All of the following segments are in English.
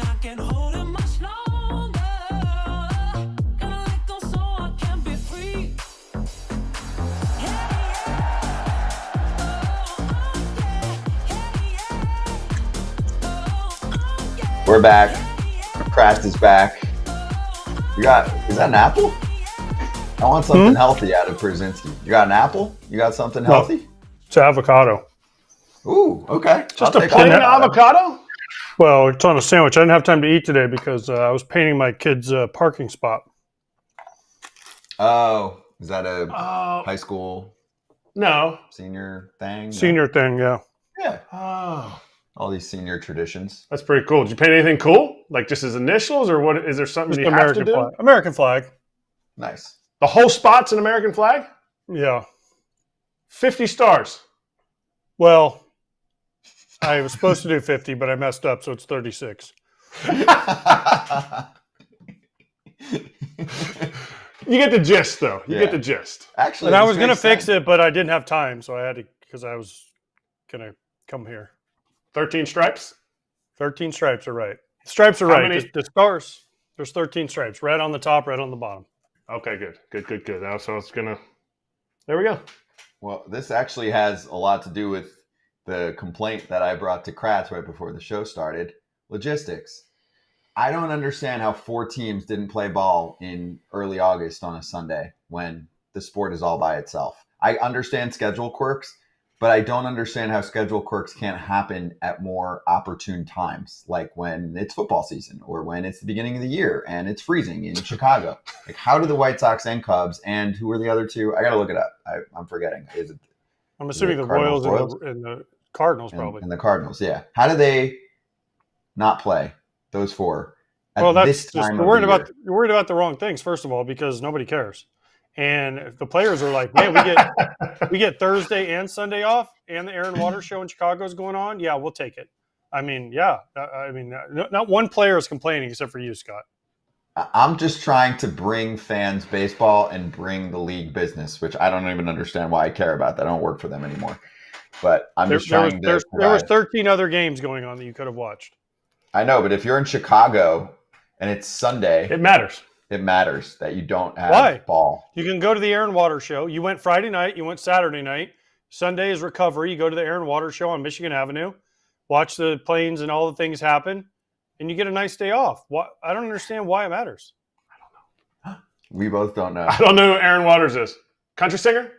I can't hold it much longer. Gotta let go so I can be free. We're back. Kratz is back. Is that an apple? I want something healthy out of Pierzynski. You got an apple? You got something healthy? It's avocado. Ooh, okay. Just a plain avocado? Well, it's on a sandwich. I didn't have time to eat today because I was painting my kid's parking spot. Oh, is that a high school No. senior thing? Senior thing, yeah. Yeah. Oh. All these senior traditions. That's pretty cool. Did you paint anything cool? Like just his initials, or what? Is there something Just you have American to do? flag. American flag. Nice. The whole spot's an American flag? Yeah. 50 stars. Well, I was supposed to do 50, but I messed up, so it's 36. You get the gist, though. You get the gist. Actually, And I was going to fix it, but I didn't have time, so I had to, because I was going to come here. 13 stripes? 13 stripes are right. Stripes are How right. many? The stars, there's 13 stripes. Red on the top, red on the bottom. Okay, good. Now, so it's going to... There we go. Well, this actually has a lot to do with the complaint that I brought to Kratz right before the show started. Logistics. I don't understand how 4 teams didn't play ball in early August on a Sunday when the sport is all by itself. I understand schedule quirks, but I don't understand how schedule quirks can't happen at more opportune times, like when it's football season or when it's the beginning of the year and it's freezing in Chicago. Like, how do the White Sox and Cubs, and who are the other two? I got to look it up. I'm forgetting. I'm assuming the Royals and the Cardinals probably. And the Cardinals, yeah. How do they not play those 4 at this time you're of the year? You're worried about the wrong things, first of all, because nobody cares. And if the players are like, man, we get Thursday and Sunday off, and the Aaron Waters show in Chicago is going on. Yeah, we'll take it. I mean, yeah. Not one player is complaining except for you, Scott. I'm just trying to bring fans baseball and bring the league business, which I don't even understand why I care about that. I don't work for them anymore. But there was 13 other games going on that you could have watched. I know, but if you're in Chicago and it's Sunday, It matters. it matters that you don't have ball. You can go to the Aaron Waters show. You went Friday night. You went Saturday night. Sunday is recovery. You go to the Aaron Waters show on Michigan Avenue, watch the planes and all the things happen, and you get a nice day off. I don't understand why it matters. I don't know. We both don't know. I don't know who Aaron Waters is. Country singer?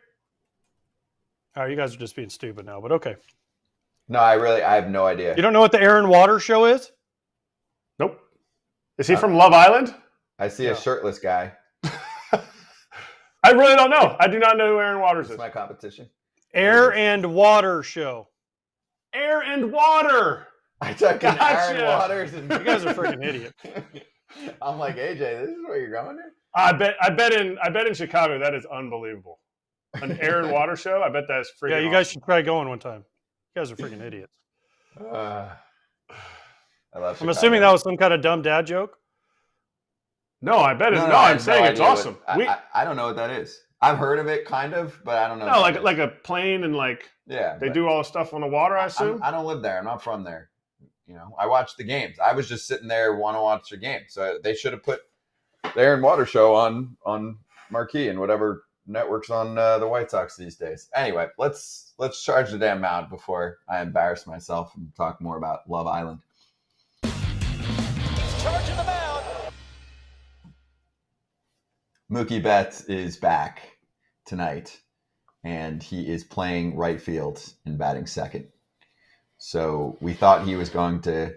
All right, you guys are just being stupid now, but okay. No, I have no idea. You don't know what the Aaron Waters show is? Nope. Is he from Love Island? I see a shirtless guy. I really don't know. I do not know who Aaron Waters is. My competition. Air and Water show. Air and Water. I took an Gotcha. Aaron Waters, and You guys are freaking idiots. I'm like, AJ, this is where you're going here? I bet in Chicago that is unbelievable. An Aaron Waters show. I bet that's freaking. Yeah, you guys should try going one time. You guys are freaking idiots. I love. I'm assuming that was some kind of dumb dad joke. No, I bet it's no. I'm saying it's awesome. I don't know what that is. I've heard of it, kind of, but I don't know. No, like a plane and they do all the stuff on the water. I assume. I don't live there. I'm not from there. I watch the games. I was just sitting there, want to watch the game. So they should have put the Aaron Waters show on marquee and whatever networks on the White Sox these days. Anyway, let's charge the damn mound before I embarrass myself and talk more about Love Island. He's charging the mound. Mookie Betts is back tonight, and he is playing right field and batting second. So we thought he was going to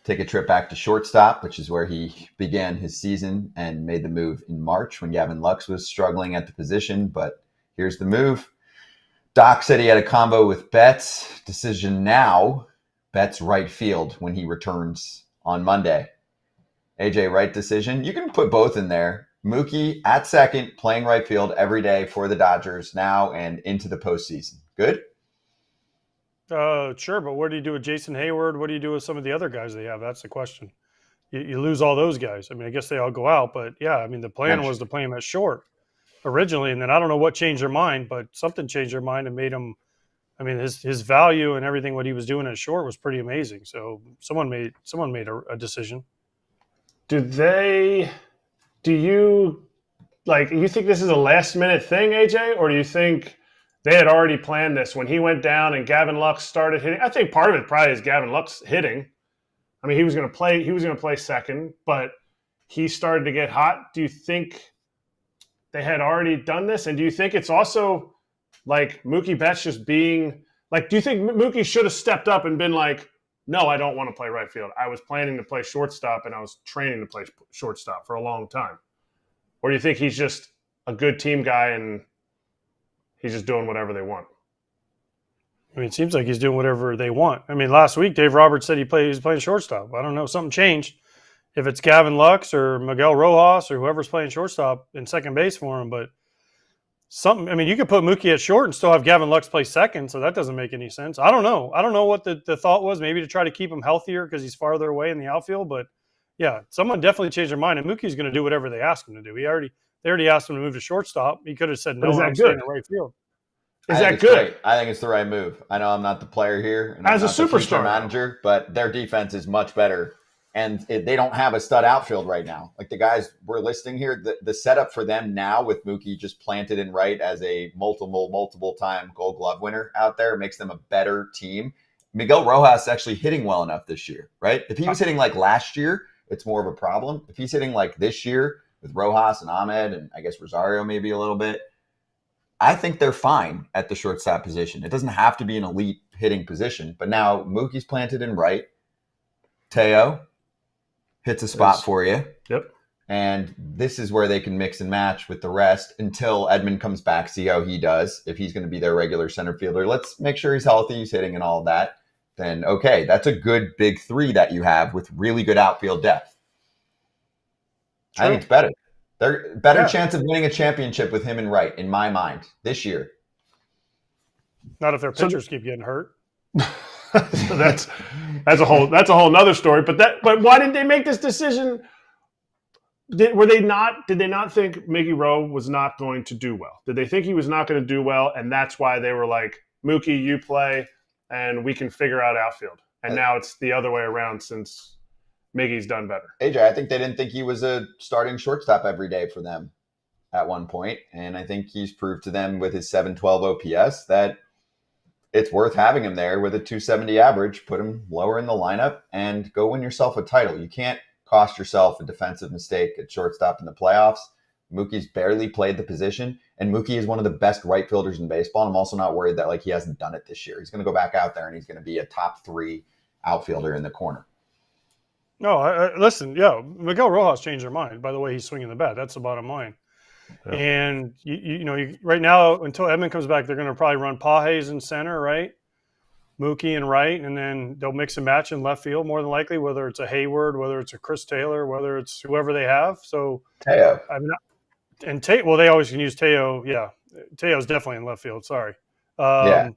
take a trip back to shortstop, which is where he began his season and made the move in March when Gavin Lux was struggling at the position. But here's the move. Doc said he had a combo with Betts. Decision now, Betts right field when he returns on Monday. AJ, right decision. You can put both in there. Mookie at second, playing right field every day for the Dodgers now and into the postseason. Good? Sure, but what do you do with Jason Hayward? What do you do with some of the other guys they have? That's the question. You lose all those guys. I mean, I guess they all go out, but yeah, I mean, the plan was to play him at short originally, and then I don't know what changed their mind, but something changed their mind and made him I mean, his value and everything what he was doing at short was pretty amazing. So someone made a decision. Do you think this is a last minute thing, AJ, or do you think they had already planned this when he went down and Gavin Lux started hitting? I think part of it probably is Gavin Lux hitting. I mean, he was going to play second, but he started to get hot. Do you think they had already done this? And do you think it's also like Mookie Betts just being like, do you think Mookie should have stepped up and been like, no, I don't want to play right field. I was planning to play shortstop and I was training to play shortstop for a long time. Or do you think he's just a good team guy and he's just doing whatever they want? I mean, it seems like he's doing whatever they want. I mean, last week, Dave Roberts said he was playing shortstop. I don't know. Something changed. If it's Gavin Lux or Miguel Rojas or whoever's playing shortstop in second base for him, but something. I mean, you could put Mookie at short and still have Gavin Lux play second, so that doesn't make any sense. I don't know. I don't know what the thought was. Maybe to try to keep him healthier because he's farther away in the outfield. But yeah, someone definitely changed their mind, and Mookie's going to do whatever they ask him to do. They already asked him to move to shortstop. He could have said no. I'm staying in right field. Is that good? Great. I think it's the right move. I know I'm not the player here, and as I'm a superstar manager, but their defense is much better. And they don't have a stud outfield right now. Like the guys we're listing here, the setup for them now with Mookie just planted in right as a multiple time Gold Glove winner out there makes them a better team. Miguel Rojas is actually hitting well enough this year, right? If he was hitting like last year, it's more of a problem. If he's hitting like this year with Rojas and Ahmed and I guess Rosario maybe a little bit, I think they're fine at the shortstop position. It doesn't have to be an elite hitting position. But now Mookie's planted in right. Teo hits a spot for you. Yep. And this is where they can mix and match with the rest until Edman comes back, see how he does. If he's going to be their regular center fielder, let's make sure he's healthy, he's hitting and all of that. Then, okay, that's a good big three that you have with really good outfield depth. True. I think it's better. They're better chance of winning a championship with him in right, in my mind, this year. Not if their pitchers keep getting hurt. So that's a whole nother story. But why didn't they make this decision? Did they not think Mickey Rowe was not going to do well? Did they think he was not going to do well, and that's why they were like, Mookie, you play, and we can figure out outfield? And now it's the other way around since Miggy's done better. AJ, I think they didn't think he was a starting shortstop every day for them at one point, and I think he's proved to them with his 712 OPS that it's worth having him there with a 270 average. Put him lower in the lineup and go win yourself a title. You can't cost yourself a defensive mistake at shortstop in the playoffs. Mookie's barely played the position, and Mookie is one of the best right fielders in baseball. I'm also not worried that he hasn't done it this year. He's going to go back out there and he's going to be a top 3 outfielder in the corner. No, listen, Miguel Rojas changed their mind by the way he's swinging the bat. That's the bottom line. Yeah. And you right now until Edman comes back, they're going to probably run Pages in center, right? Mookie in right, and then they'll mix and match in left field more than likely, whether it's a Hayward, whether it's a Chris Taylor, whether it's whoever they have. So Teo, they always can use Teo. Yeah, Teo's definitely in left field. Sorry. I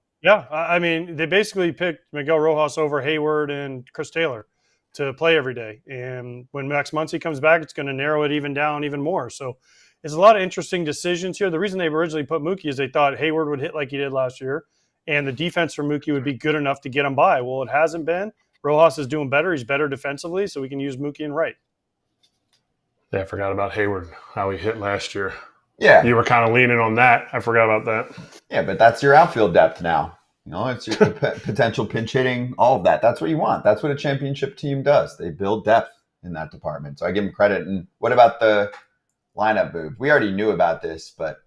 mean, they basically picked Miguel Rojas over Hayward and Chris Taylor to play every day. And when Max Muncy comes back, it's going to narrow it even down even more. So there's a lot of interesting decisions here. The reason they originally put Mookie is they thought Hayward would hit like he did last year, and the defense for Mookie would be good enough to get him by. Well, it hasn't been. Rojas is doing better. He's better defensively, so we can use Mookie in right. Yeah, I forgot about Hayward, how he hit last year. Yeah. You were kind of leaning on that. I forgot about that. Yeah, but that's your outfield depth now. It's your potential pinch hitting, all of that. That's what you want. That's what a championship team does. They build depth in that department. So I give them credit. And what about the lineup move? We already knew about this, but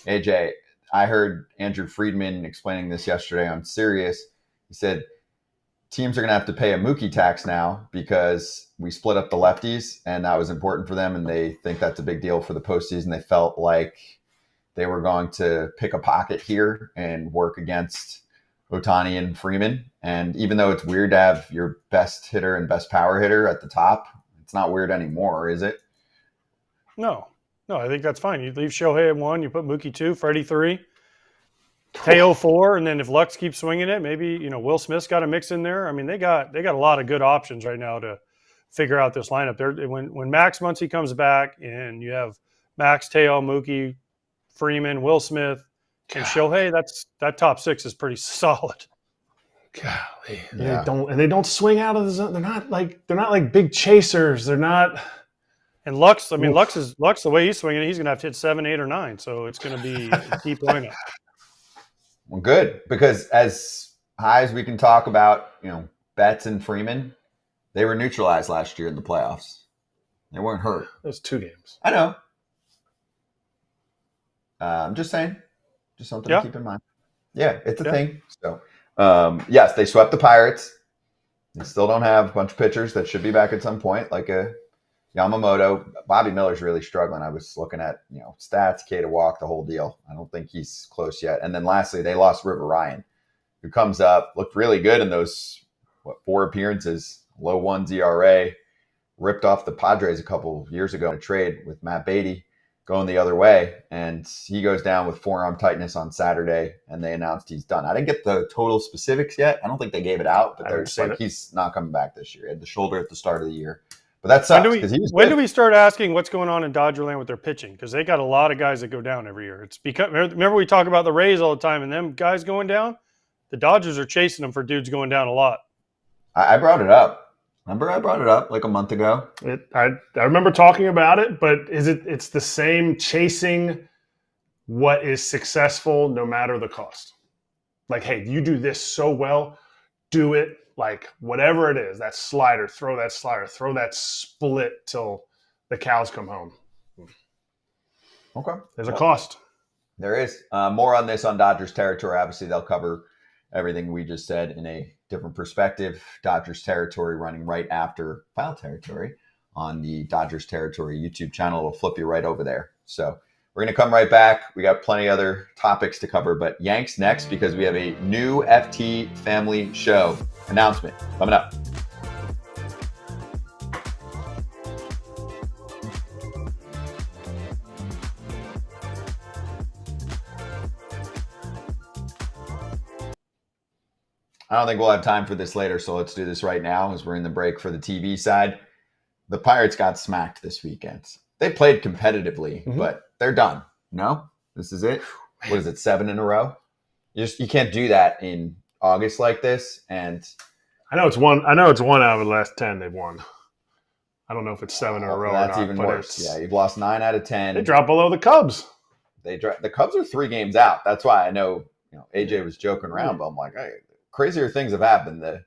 AJ, I heard Andrew Friedman explaining this yesterday on Sirius. He said teams are going to have to pay a Mookie tax now because we split up the lefties, and that was important for them, and they think that's a big deal for the postseason. They felt like they were going to pick a pocket here and work against Ohtani and Freeman. And even though it's weird to have your best hitter and best power hitter at the top, it's not weird anymore, is it? No, I think that's fine. You leave Shohei at 1, you put Mookie 2, Freddie 3, Teo 4, and then if Lux keeps swinging it, maybe Will Smith's got a mix in there. I mean, they got a lot of good options right now to figure out this lineup. When Max Muncy comes back and you have Max, Teo, Mookie, Freeman, Will Smith, And Shohei, that top 6 is pretty solid. Golly. Yeah. They don't swing out of the zone. They're not like big chasers. They're not. And Lux, Lux, the way he's swinging it, he's going to have to hit 7, 8, or 9. So it's going to be a deep lineup. Well, good, because as high as we can talk about, Betts and Freeman, they were neutralized last year in the playoffs. They weren't hurt. It was 2 games. I know. I'm just saying. Just something to keep in mind. Yeah, it's a thing. So, yes, they swept the Pirates. They still don't have a bunch of pitchers that should be back at some point, like a Yamamoto. Bobby Miller's really struggling. I was looking at, stats, K to walk, the whole deal. I don't think he's close yet. And then lastly, they lost River Ryan, who comes up, looked really good in those, 4 appearances, low 1 ERA, ripped off the Padres a couple of years ago in a trade with Matt Beatty going the other way. And he goes down with forearm tightness on Saturday, and they announced he's done. I didn't get the total specifics yet. I don't think they gave it out, but they're just like, he's not coming back this year. He had the shoulder at the start of the year. But that sucks because he was When good. do we start asking what's going on in Dodgerland with their pitching? Because they got a lot of guys that go down every year. It's because remember we talk about the Rays all the time and them guys going down? The Dodgers are chasing them for dudes going down a lot. I brought it up. Remember, I brought it up like a month ago. I remember talking about it, but it's the same chasing what is successful no matter the cost. Like, hey, you do this so well, do it like whatever it is. That slider, throw that split till the cows come home. Okay. There's a cost. There is. More on this on Dodgers territory. Obviously, they'll cover everything we just said in a different perspective. Dodgers territory running right after Foul Territory on the Dodgers territory YouTube channel. It'll flip you right over there. So we're going to come right back. We got plenty of other topics to cover, but Yanks next because we have a new FT family show announcement coming up. I don't think we'll have time for this later, so let's do this right now as we're in the break for the TV side. The Pirates got smacked this weekend. They played competitively, but they're done. No? This is it? What is it, 7 in a row? You can't do that in August like this. And I know it's one out of the last 10 they've won. I don't know if it's 7 in a row that's or not. even but worse. Yeah, you've lost 9 out of 10. They dropped below the Cubs. The Cubs are 3 games out. That's why I know, AJ was joking around, but I'm like, hey, crazier things have happened. The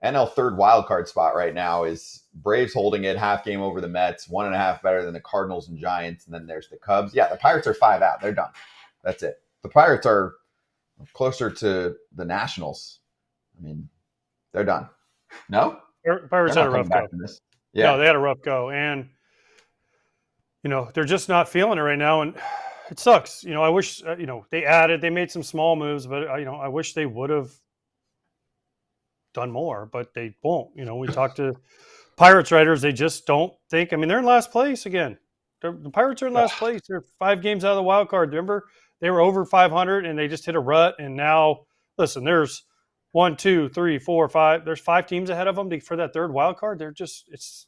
NL third wild card spot right now is Braves holding it, half game over the Mets, 1.5 better than the Cardinals and Giants, and then there's the Cubs. Yeah, the Pirates are 5 out. They're done. That's it. The Pirates are closer to the Nationals. I mean, they're done. No? Pirates had a rough go. Yeah. No, they had a rough go. And, they're just not feeling it right now. And it sucks. I wish, they made some small moves, but, I wish they would have done more, but they won't. We talked to Pirates writers. They just don't think. They're in last place again. The Pirates are in last place. They're 5 games out of the wild card. Remember, they were over 500 and they just hit a rut. And now, listen, there's 1, 2, 3, 4, 5. There's 5 teams ahead of them for that third wild card. They're just it's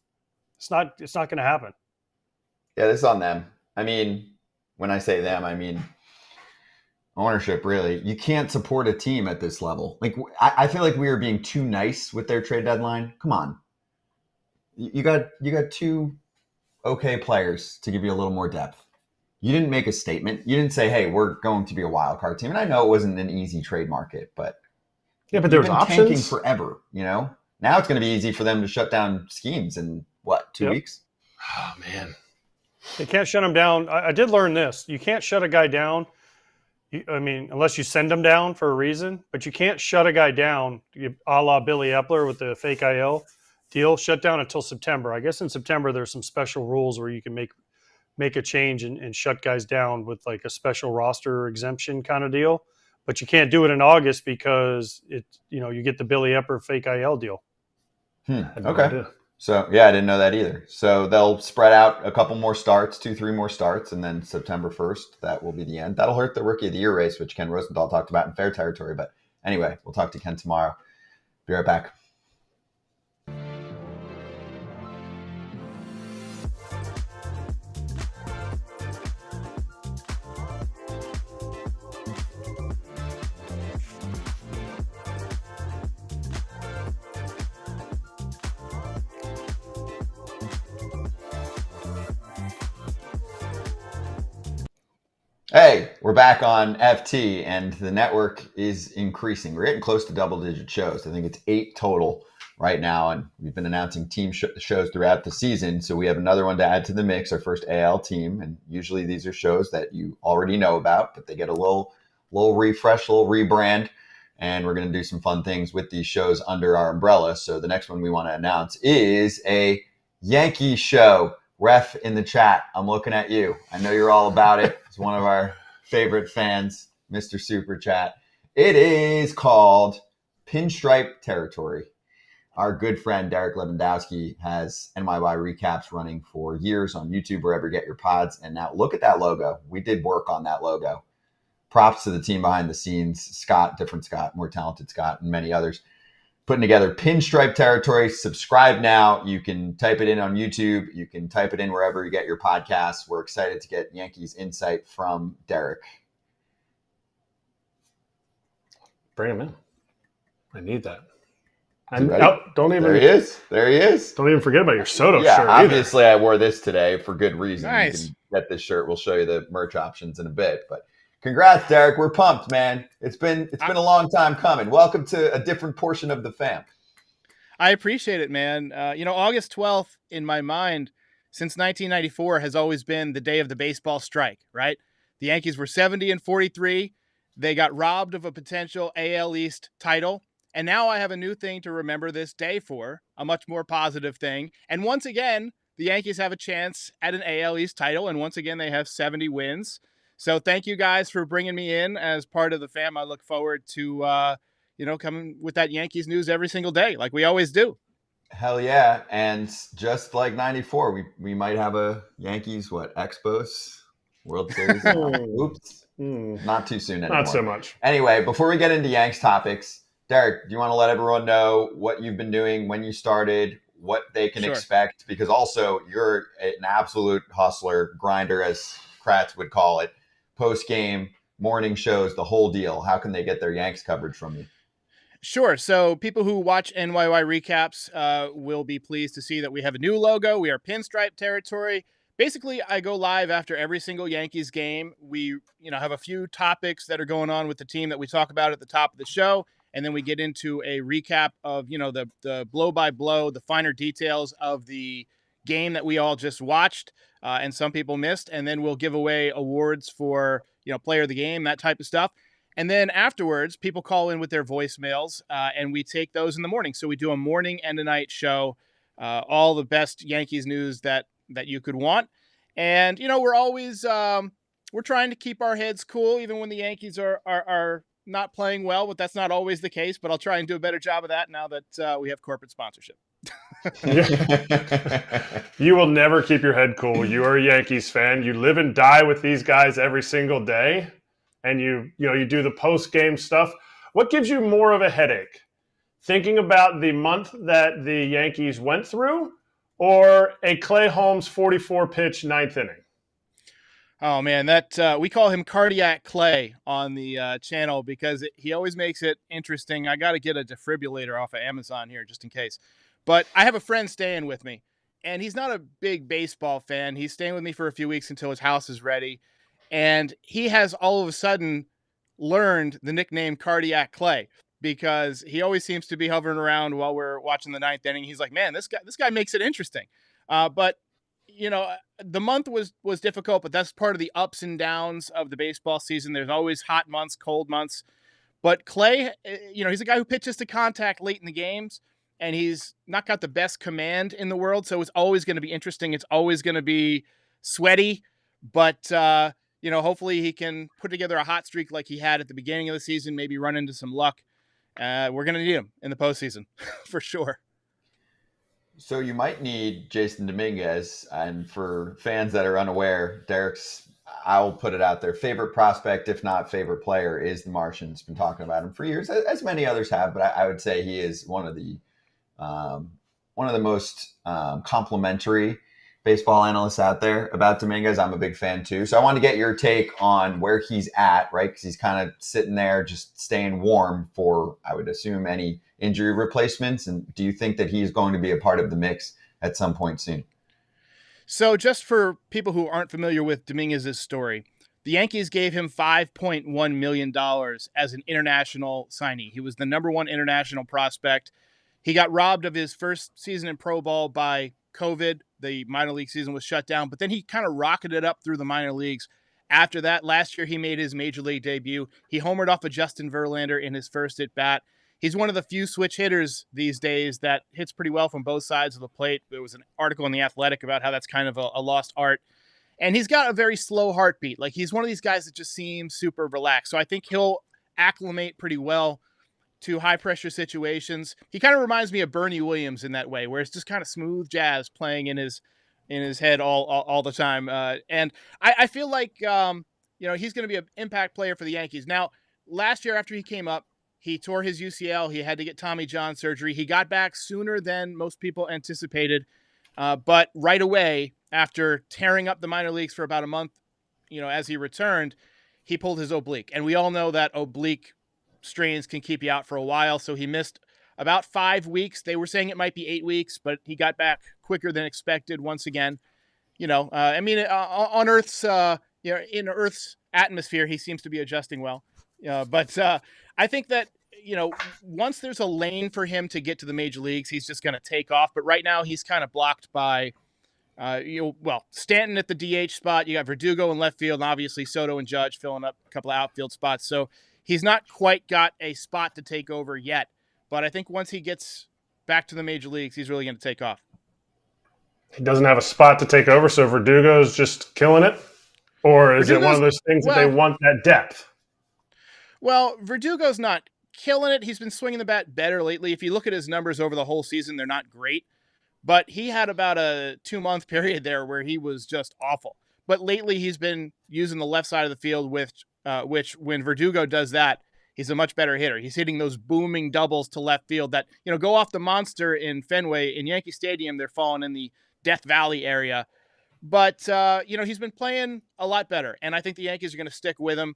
not going to happen. Yeah, this is on them. When I say them, I mean ownership, really. You can't support a team at this level. Like, I feel like we are being too nice with their trade deadline. Come on. You got 2 okay players to give you a little more depth. You didn't make a statement. You didn't say, hey, we're going to be a wild card team. And I know it wasn't an easy trade market, but there was options. Tanking forever, Now it's going to be easy for them to shut down Skenes in, 2 weeks? Oh, man. They can't shut them down. I did learn this. You can't shut a guy down. Unless you send him down for a reason, but you can't shut a guy down, a la Billy Epler with the fake IL deal, shut down until September. I guess in September there's some special rules where you can make a change and shut guys down with like a special roster exemption kind of deal. But you can't do it in August because you get the Billy Epler fake IL deal. Okay. So, yeah, I didn't know that either. So they'll spread out a couple more starts, 2-3 more starts, and then September 1st, that will be the end. That'll hurt the Rookie of the Year race, which Ken Rosenthal talked about in Fair Territory. But anyway, we'll talk to Ken tomorrow. Be right back. Hey, we're back on FT, and the network is increasing. We're getting close to double-digit shows. I think it's 8 total right now, and we've been announcing team shows throughout the season, so we have another one to add to the mix, our first AL team, and usually these are shows that you already know about, but they get a little refresh, a little rebrand, and we're going to do some fun things with these shows under our umbrella. So the next one we want to announce is a Yankee show. Ref in the chat, I'm looking at you. I know you're all about it. It's one of our favorite fans, Mr. Super Chat. It is called Pinstripe Territory. Our good friend Derek Levandowski has NYY recaps running for years on YouTube, wherever you get your pods. And now look at that logo. We did work on that logo. Props to the team behind the scenes, Scott, different Scott, more talented Scott, and many others. Putting together Pinstripe Territory. Subscribe now. You can type it in on YouTube. You can type it in wherever you get your podcasts. We're excited to get Yankees insight from Derek. Bring him in. I need that. And don't even. There he is. There he is. Don't even forget about your Soto Yeah, shirt. obviously I wore this today for good reason. Nice. You can get this shirt. We'll show you the merch options in a bit. But congrats, Derek. We're pumped, man. It's been a long time coming. Welcome to a different portion of the fam. I appreciate it, man. August 12th in my mind since 1994 has always been the day of the baseball strike, right? The Yankees were 70-43. They got robbed of a potential AL East title. And now I have a new thing to remember this day for, a much more positive thing. And once again, the Yankees have a chance at an AL East title. And once again, they have 70 wins. So thank you guys for bringing me in as part of the fam. I look forward to, coming with that Yankees news every single day, like we always do. Hell yeah. And just like 94, we might have a Yankees, Expos World Series. Oops. Not too soon anymore. Not so much. Anyway, before we get into Yanks topics, Derek, do you want to let everyone know what you've been doing, when you started, what they can expect? Because also you're an absolute hustler, grinder, as Kratz would call it. Post-game, morning shows, the whole deal. How can they get their Yanks coverage from you? Sure. So people who watch NYY recaps will be pleased to see that we have a new logo. We are Pinstripe Territory. Basically, I go live after every single Yankees game. We, have a few topics that are going on with the team that we talk about at the top of the show. And then we get into a recap of, the blow-by-blow, the finer details of the game that we all just watched and some people missed. And then we'll give away awards for, player of the game, that type of stuff. And then afterwards, people call in with their voicemails and we take those in the morning. So we do a morning and a night show, all the best Yankees news that you could want. And, we're always we're trying to keep our heads cool, even when the Yankees are not playing well, but that's not always the case. But I'll try and do a better job of that now that we have corporate sponsorship. You will never keep your head cool. You are a Yankees fan. You live and die with these guys every single day, and you do the post-game stuff. What gives you more of a headache? Thinking about the month that the Yankees went through, or a Clay Holmes 44-pitch ninth inning? Oh, man, that we call him Cardiac Clay on the channel because he always makes it interesting. I got to get a defibrillator off of Amazon here just in case. But I have a friend staying with me, and he's not a big baseball fan. He's staying with me for a few weeks until his house is ready. And he has all of a sudden learned the nickname Cardiac Clay because he always seems to be hovering around while we're watching the ninth inning. He's like, man, this guy makes it interesting. But the month was difficult, but that's part of the ups and downs of the baseball season. There's always hot months, cold months. But Clay, he's a guy who pitches to contact late in the games, and he's not got the best command in the world. So it's always going to be interesting. It's always going to be sweaty. But, hopefully he can put together a hot streak like he had at the beginning of the season, maybe run into some luck. We're going to need him in the postseason for sure. So you might need Jason Dominguez, and for fans that are unaware, Derek's, I'll put it out there, favorite prospect, if not favorite player, is the Martian. He's been talking about him for years, as many others have, but I would say he is one of the most complimentary baseball analysts out there about Dominguez. I'm a big fan too. So I want to get your take on where he's at, right? Because he's kind of sitting there just staying warm for, I would assume, any injury replacements. And do you think that he's going to be a part of the mix at some point soon? So just for people who aren't familiar with Dominguez's story, The Yankees gave him $5.1 million as an international signee. He was the number one international prospect. He got robbed of his first season in pro ball by COVID. The minor league season was shut down, but then he kind of rocketed up through the minor leagues. After that, last year he made his major league debut. He homered off of Justin Verlander in his first at bat. He's one of the few switch hitters these days that hits pretty well from both sides of the plate. There was an article in The Athletic about how that's kind of a lost art. And he's got a very slow heartbeat. Like, he's one of these guys that just seems super relaxed. So I think he'll acclimate pretty well to high pressure situations. He kind of reminds me of Bernie Williams in that way, where it's just kind of smooth jazz playing in his head all the time. And I feel like, he's going to be an impact player for the Yankees. Now, last year after he came up, he tore his UCL. He had to get Tommy John surgery. He got back sooner than most people anticipated. But right away, after tearing up the minor leagues for about a month, as he returned, he pulled his oblique. And we all know that oblique strains can keep you out for a while. So he missed about 5 weeks. They were saying it might be 8 weeks, but he got back quicker than expected once again. On Earth's, in Earth's atmosphere, he seems to be adjusting well. But I think that, once there's a lane for him to get to the major leagues, he's just going to take off. But right now he's kind of blocked by, Stanton at the DH spot. You got Verdugo in left field, and obviously Soto and Judge filling up a couple of outfield spots. So he's not quite got a spot to take over yet. But I think once he gets back to the major leagues, he's really going to take off. He doesn't have a spot to take over, so Verdugo's just killing it? Or is it one of those things that they want that depth? Well, Verdugo's not killing it. He's been swinging the bat better lately. If you look at his numbers over the whole season, they're not great. But he had about a 2-month period there where he was just awful. But lately he's been using the left side of the field, which when Verdugo does that, he's a much better hitter. He's hitting those booming doubles to left field that, go off the monster in Fenway. In Yankee Stadium, they're falling in the Death Valley area. But, he's been playing a lot better. And I think the Yankees are going to stick with him.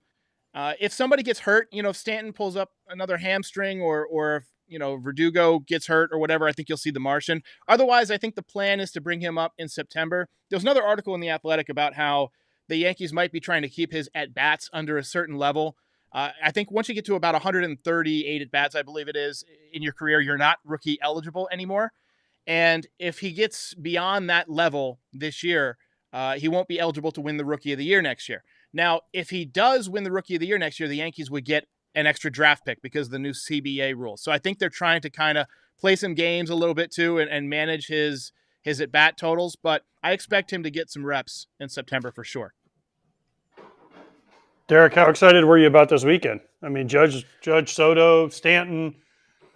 If somebody gets hurt, if Stanton pulls up another hamstring or if, Verdugo gets hurt or whatever, I think you'll see the Martian. Otherwise, I think the plan is to bring him up in September. There was another article in The Athletic about how the Yankees might be trying to keep his at-bats under a certain level. I think once you get to about 138 at-bats, I believe it is, in your career, you're not rookie eligible anymore. And if he gets beyond that level this year, he won't be eligible to win the Rookie of the Year next year. Now, if he does win the Rookie of the Year next year, the Yankees would get an extra draft pick because of the new CBA rules. So I think they're trying to kind of play some games a little bit too and manage his at-bat totals. But I expect him to get some reps in September for sure. Derek, how excited were you about this weekend? I mean, Judge, Soto, Stanton.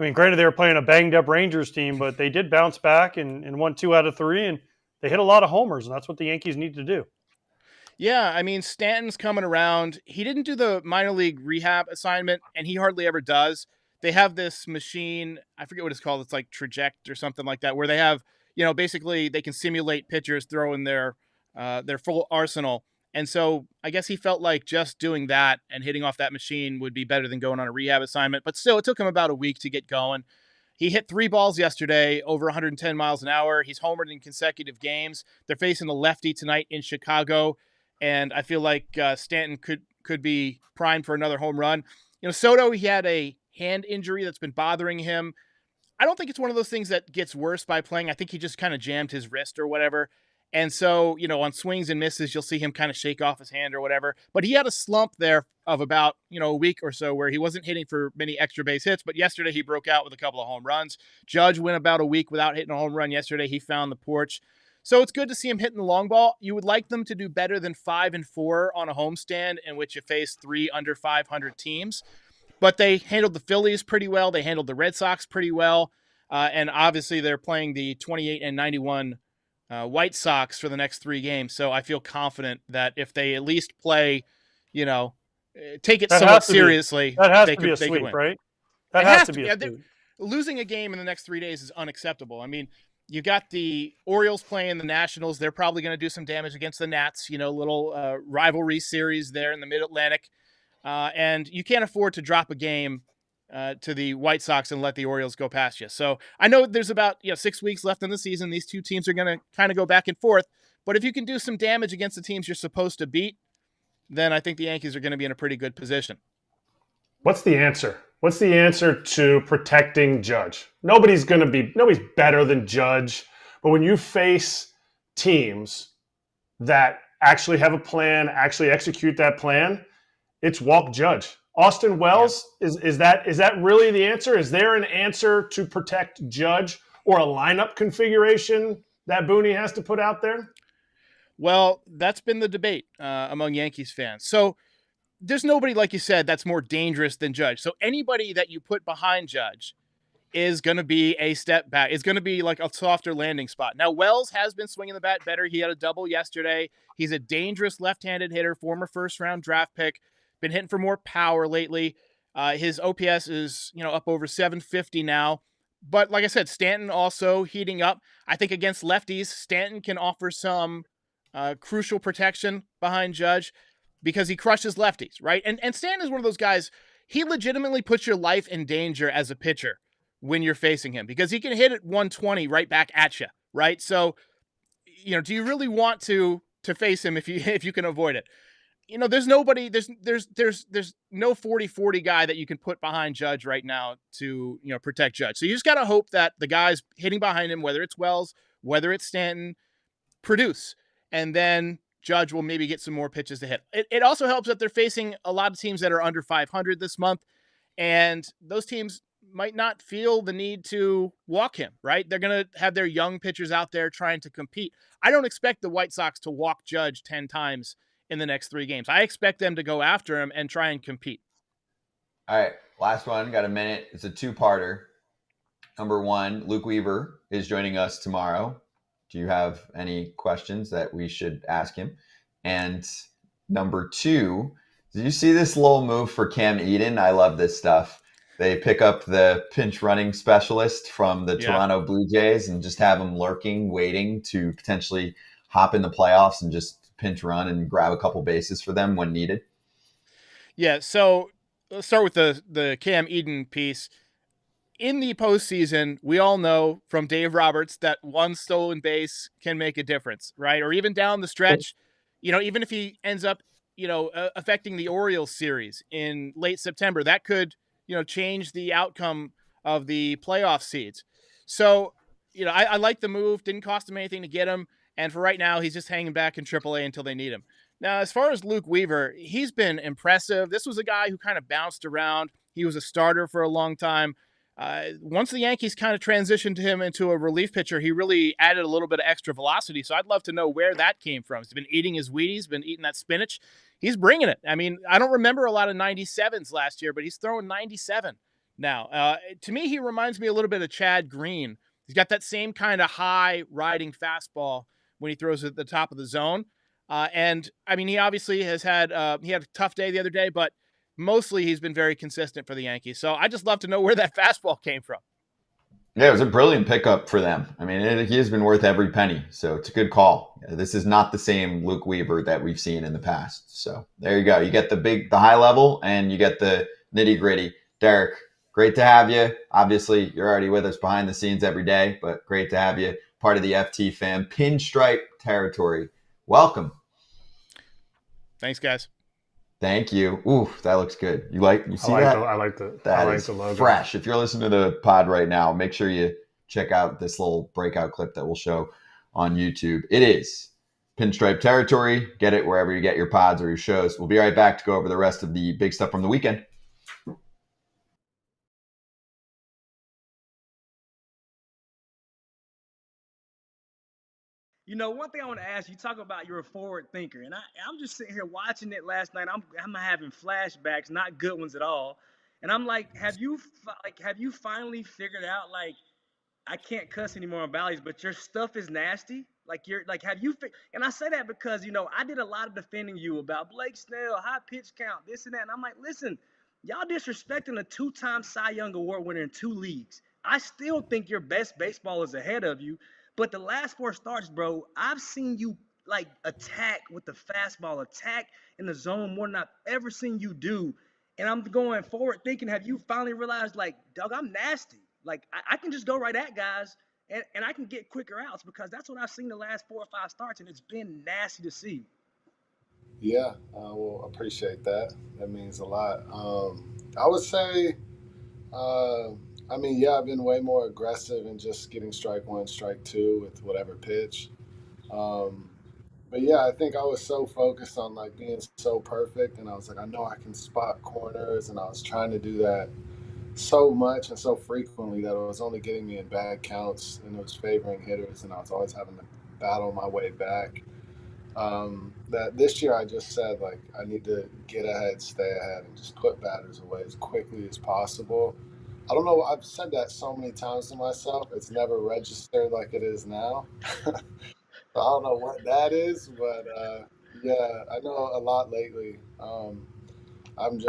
I mean, granted, they were playing a banged-up Rangers team, but they did bounce back and won 2 out of 3, and they hit a lot of homers, and that's what the Yankees need to do. Yeah, I mean, Stanton's coming around. He didn't do the minor league rehab assignment, and he hardly ever does. They have this machine, I forget what it's called. It's like Traject or something like that, where they have, basically they can simulate pitchers throwing their full arsenal. And so I guess he felt like just doing that and hitting off that machine would be better than going on a rehab assignment. But still, it took him about a week to get going. He hit 3 balls yesterday, over 110 miles an hour. He's homered in consecutive games. They're facing the lefty tonight in Chicago. And I feel like Stanton could be primed for another home run. Soto, he had a hand injury that's been bothering him. I don't think it's one of those things that gets worse by playing. I think he just kind of jammed his wrist or whatever. And so, on swings and misses, you'll see him kind of shake off his hand or whatever. But he had a slump there of about, a week or so where he wasn't hitting for many extra base hits. But yesterday he broke out with a couple of home runs. Judge went about a week without hitting a home run. Yesterday he found the porch. So it's good to see him hitting the long ball. You would like them to do better than 5-4 on a homestand in which you face 3 under 500 teams. But they handled the Phillies pretty well. They handled the Red Sox pretty well. And obviously they're playing the 28 and 91 White Sox for the next 3 games. So I feel confident that if they at least play, take it somewhat seriously, that has they to be a could sweep, win. right? It has to be be. a sweep. Losing a game in the next 3 days is unacceptable. I mean, you got the Orioles playing the Nationals. They're probably going to do some damage against the Nats, little rivalry series there in the Mid-Atlantic. And you can't afford to drop a game to the White Sox and let the Orioles go past you. So I know there's about 6 weeks left in the season. These 2 teams are going to kind of go back and forth. But if you can do some damage against the teams you're supposed to beat, then I think the Yankees are going to be in a pretty good position. What's the answer? What's the answer to protecting Judge? Nobody's better than Judge, but when you face teams that actually have a plan, actually execute that plan, it's walk Judge. Austin Wells, is that really the answer? Is there an answer to protect Judge or a lineup configuration that Booney has to put out there? Well, that's been the debate among Yankees fans. So there's nobody, like you said, that's more dangerous than Judge. So anybody that you put behind Judge is going to be a step back. It's going to be like a softer landing spot. Now, Wells has been swinging the bat better. He had a double yesterday. He's a dangerous left-handed hitter, former first-round draft pick, been hitting for more power lately. His OPS is, up over 750 now. But like I said, Stanton also heating up. I think against lefties, Stanton can offer some crucial protection behind Judge because he crushes lefties, right? And Stanton is one of those guys, he legitimately puts your life in danger as a pitcher when you're facing him because he can hit it 120 right back at you, right? So, do you really want to face him if you can avoid it? There's nobody, there's no 40-40 guy that you can put behind Judge right now to, protect Judge. So you just got to hope that the guys hitting behind him, whether it's Wells, whether it's Stanton, produce. And then Judge will maybe get some more pitches to hit. It also helps that they're facing a lot of teams that are under 500 this month. And those teams might not feel the need to walk him, right? They're going to have their young pitchers out there trying to compete. I don't expect the White Sox to walk Judge 10 times in the next 3 games. I expect them to go after him and try and compete. All right, last one. Got a minute. It's a 2-parter. Number 1, Luke Weaver is joining us tomorrow. Do you have any questions that we should ask him? And number 2, did you see this little move for Cam Eden? I love this stuff. They pick up the pinch running specialist from the Toronto Blue Jays and just have him lurking, waiting to potentially hop in the playoffs and just pinch run and grab a couple bases for them when needed. Yeah, so let's start with the Cam Eden piece. In the postseason, we all know from Dave Roberts that one stolen base can make a difference, right? Or even down the stretch, even if he ends up, affecting the Orioles series in late September, that could, change the outcome of the playoff seeds. So, I like the move. Didn't cost him anything to get him. And for right now, he's just hanging back in AAA until they need him. Now, as far as Luke Weaver, he's been impressive. This was a guy who kind of bounced around. He was a starter for a long time. Once the Yankees kind of transitioned him into a relief pitcher, he really added a little bit of extra velocity. So I'd love to know where that came from. He's been eating his Wheaties, been eating that spinach. He's bringing it. I mean, I don't remember a lot of 97s last year, but he's throwing 97 now. To me, he reminds me a little bit of Chad Green. He's got that same kind of high riding fastball when he throws it at the top of the zone. And I mean, he obviously has had, he had a tough day the other day, but mostly he's been very consistent for the Yankees. So I just love to know where that fastball came from. Yeah, it was a brilliant pickup for them. I mean, he has been worth every penny. So it's a good call. This is not the same Luke Weaver that we've seen in the past. So there you go. You get the high level and you get the nitty gritty. Derek, great to have you. Obviously, you're already with us behind the scenes every day, but great to have you part of the FT fam. Pinstripe territory. Welcome. Thanks, guys. Thank you. Ooh, that looks good. You see that? I like the logo. Fresh. If you're listening to the pod right now, make sure you check out this little breakout clip that we'll show on YouTube. It is Pinstripe territory. Get it wherever you get your pods or your shows. We'll be right back to go over the rest of the big stuff from the weekend. One thing I want to ask you, talk about you're a forward thinker, and I'm just sitting here watching it last night. I'm having flashbacks, not good ones at all, and I'm like, have you finally figured out, like, I can't cuss anymore on Bally's, but your stuff is nasty? Like, and I say that because, I did a lot of defending you about Blake Snell, high pitch count, this and that, and I'm like, listen, y'all disrespecting a 2-time Cy Young Award winner in 2 leagues. I still think your best baseball is ahead of you. But the last 4 starts, bro, I've seen you, like, attack with the fastball, attack in the zone more than I've ever seen you do. And I'm going forward thinking, have you finally realized, like, dog, I'm nasty. Like, I can just go right at guys, and I can get quicker outs because that's what I've seen the last 4 or 5 starts, and it's been nasty to see. Yeah, well, appreciate that. That means a lot. I would say, uh, I've been way more aggressive in just getting strike one, strike two with whatever pitch. Um, but yeah, I think I was so focused on like being so perfect, and I was like, I know I can spot corners, and I was trying to do that so much and so frequently that it was only getting me in bad counts, and it was favoring hitters, and I was always having to battle my way back. That this year I just said like I need to get ahead, stay ahead, and just put batters away as quickly as possible. I don't know. I've said that so many times to myself. It's never registered like it is now. I don't know what that is, but yeah, I know a lot lately. I don't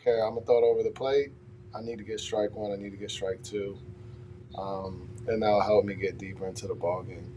care. I'm gonna throw it over the plate. I need to get strike one. I need to get strike two, and that'll help me get deeper into the ball game.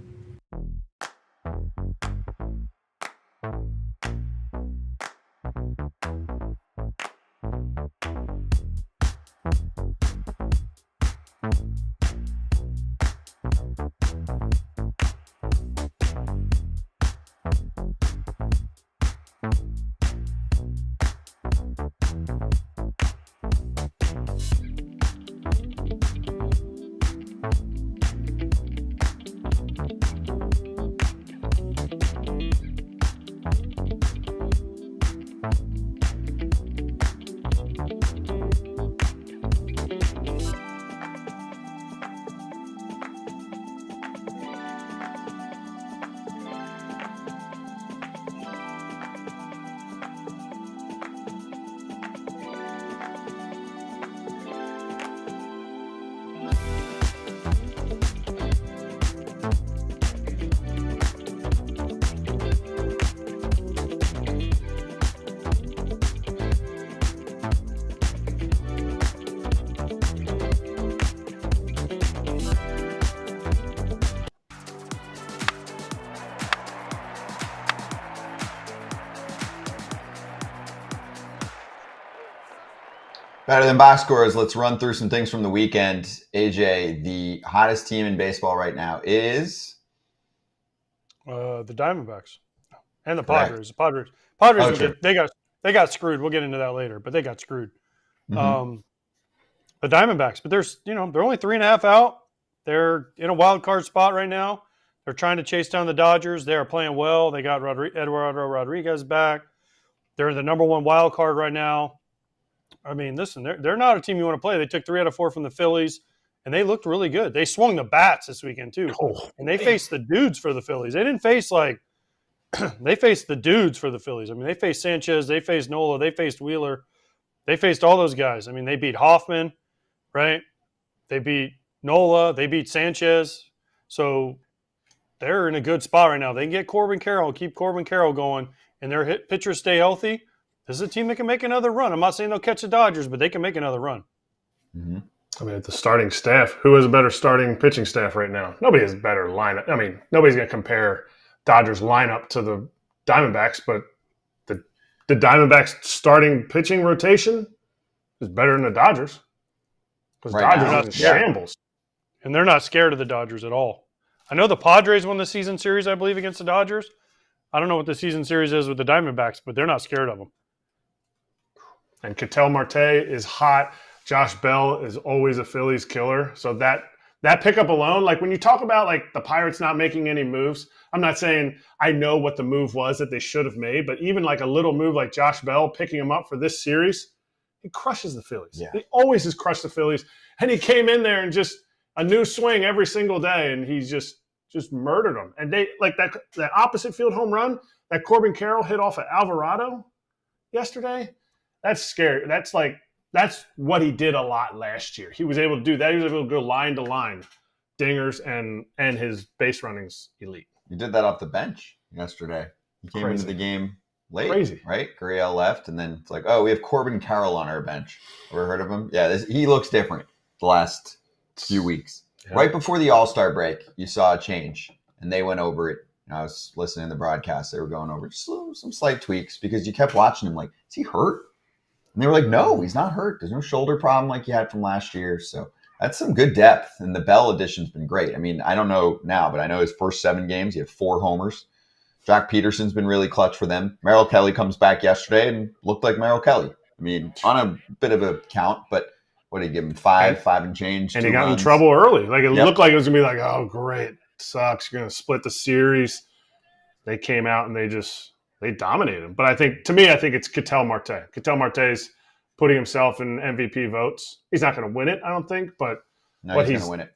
Better than box scores. Let's run through some things from the weekend. AJ, the hottest team in baseball right now is The Diamondbacks and the Correct. Padres. Padres, Oh, sure. they got screwed. We'll get into that later, but they got screwed. Mhm. The Diamondbacks, but they're only 3.5 out. They're in a wild card spot right now. They're trying to chase down the Dodgers. They are playing well. They got Eduardo Rodriguez back. They're the number one wild card right now. I mean, listen, they're not a team you want to play. They took 3 out of 4 from the Phillies, and they looked really good. They swung the bats this weekend too, and they faced the dudes for the Phillies. They didn't face they faced the dudes for the Phillies. I mean, they faced Sanchez, they faced Nola, they faced Wheeler, they faced all those guys. I mean, they beat Hoffman, right? They beat Nola, they beat Sanchez. So they're in a good spot right now. They can get Corbin Carroll, keep Corbin Carroll going, and their pitchers stay healthy. This is a team that can make another run. I'm not saying they'll catch the Dodgers, but they can make another run. Mm-hmm. I mean, the starting staff, who has a better starting pitching staff right now? Nobody has a better lineup. I mean, nobody's going to compare Dodgers lineup to the Diamondbacks, but the Diamondbacks starting pitching rotation is better than the Dodgers. Because Right Dodgers now, are in yeah. shambles. And they're not scared of the Dodgers at all. I know the Padres won the season series, I believe, against the Dodgers. I don't know what the season series is with the Diamondbacks, but they're not scared of them. And Ketel Marte is hot. Josh Bell is always a Phillies killer. So that pickup alone, like when you talk about like the Pirates not making any moves, I'm not saying I know what the move was that they should have made, but even like a little move like Josh Bell picking him up for this series, he crushes the Phillies. Yeah. He always has crushed the Phillies. And he came in there and just a new swing every single day, and he's just murdered them. And they like that opposite field home run that Corbin Carroll hit off of Alvarado yesterday. That's scary. That's what he did a lot last year. He was able to do that. He was able to go line to line, dingers and his base running's elite. He did that off the bench yesterday. He came into the game late, Crazy. Right? Gurriel left, and then it's like, oh, we have Corbin Carroll on our bench. Ever heard of him? Yeah, he looks different the last few weeks. Yeah. Right before the All-Star break, you saw a change, and they went over it. I was listening to the broadcast. They were going over just some slight tweaks because you kept watching him like, is he hurt? And they were like, no, he's not hurt. There's no shoulder problem like you had from last year. So that's some good depth. And the Bell addition's been great. I mean, I don't know now, but I know his first 7 games, he had 4 homers. Jack Peterson's been really clutch for them. Merrill Kelly comes back yesterday and looked like Merrill Kelly. I mean, on a bit of a count, but what did he give him? Five and change. And 2 he got runs. in trouble early. Like, it Yep. looked like it was going to be like, oh, great. Sucks. You're going to split the series. They came out and they dominated him. But I think it's Ketel Marte. Ketel Marte's putting himself in MVP votes. He's not going to win it, I don't think, but No, he's going to win it.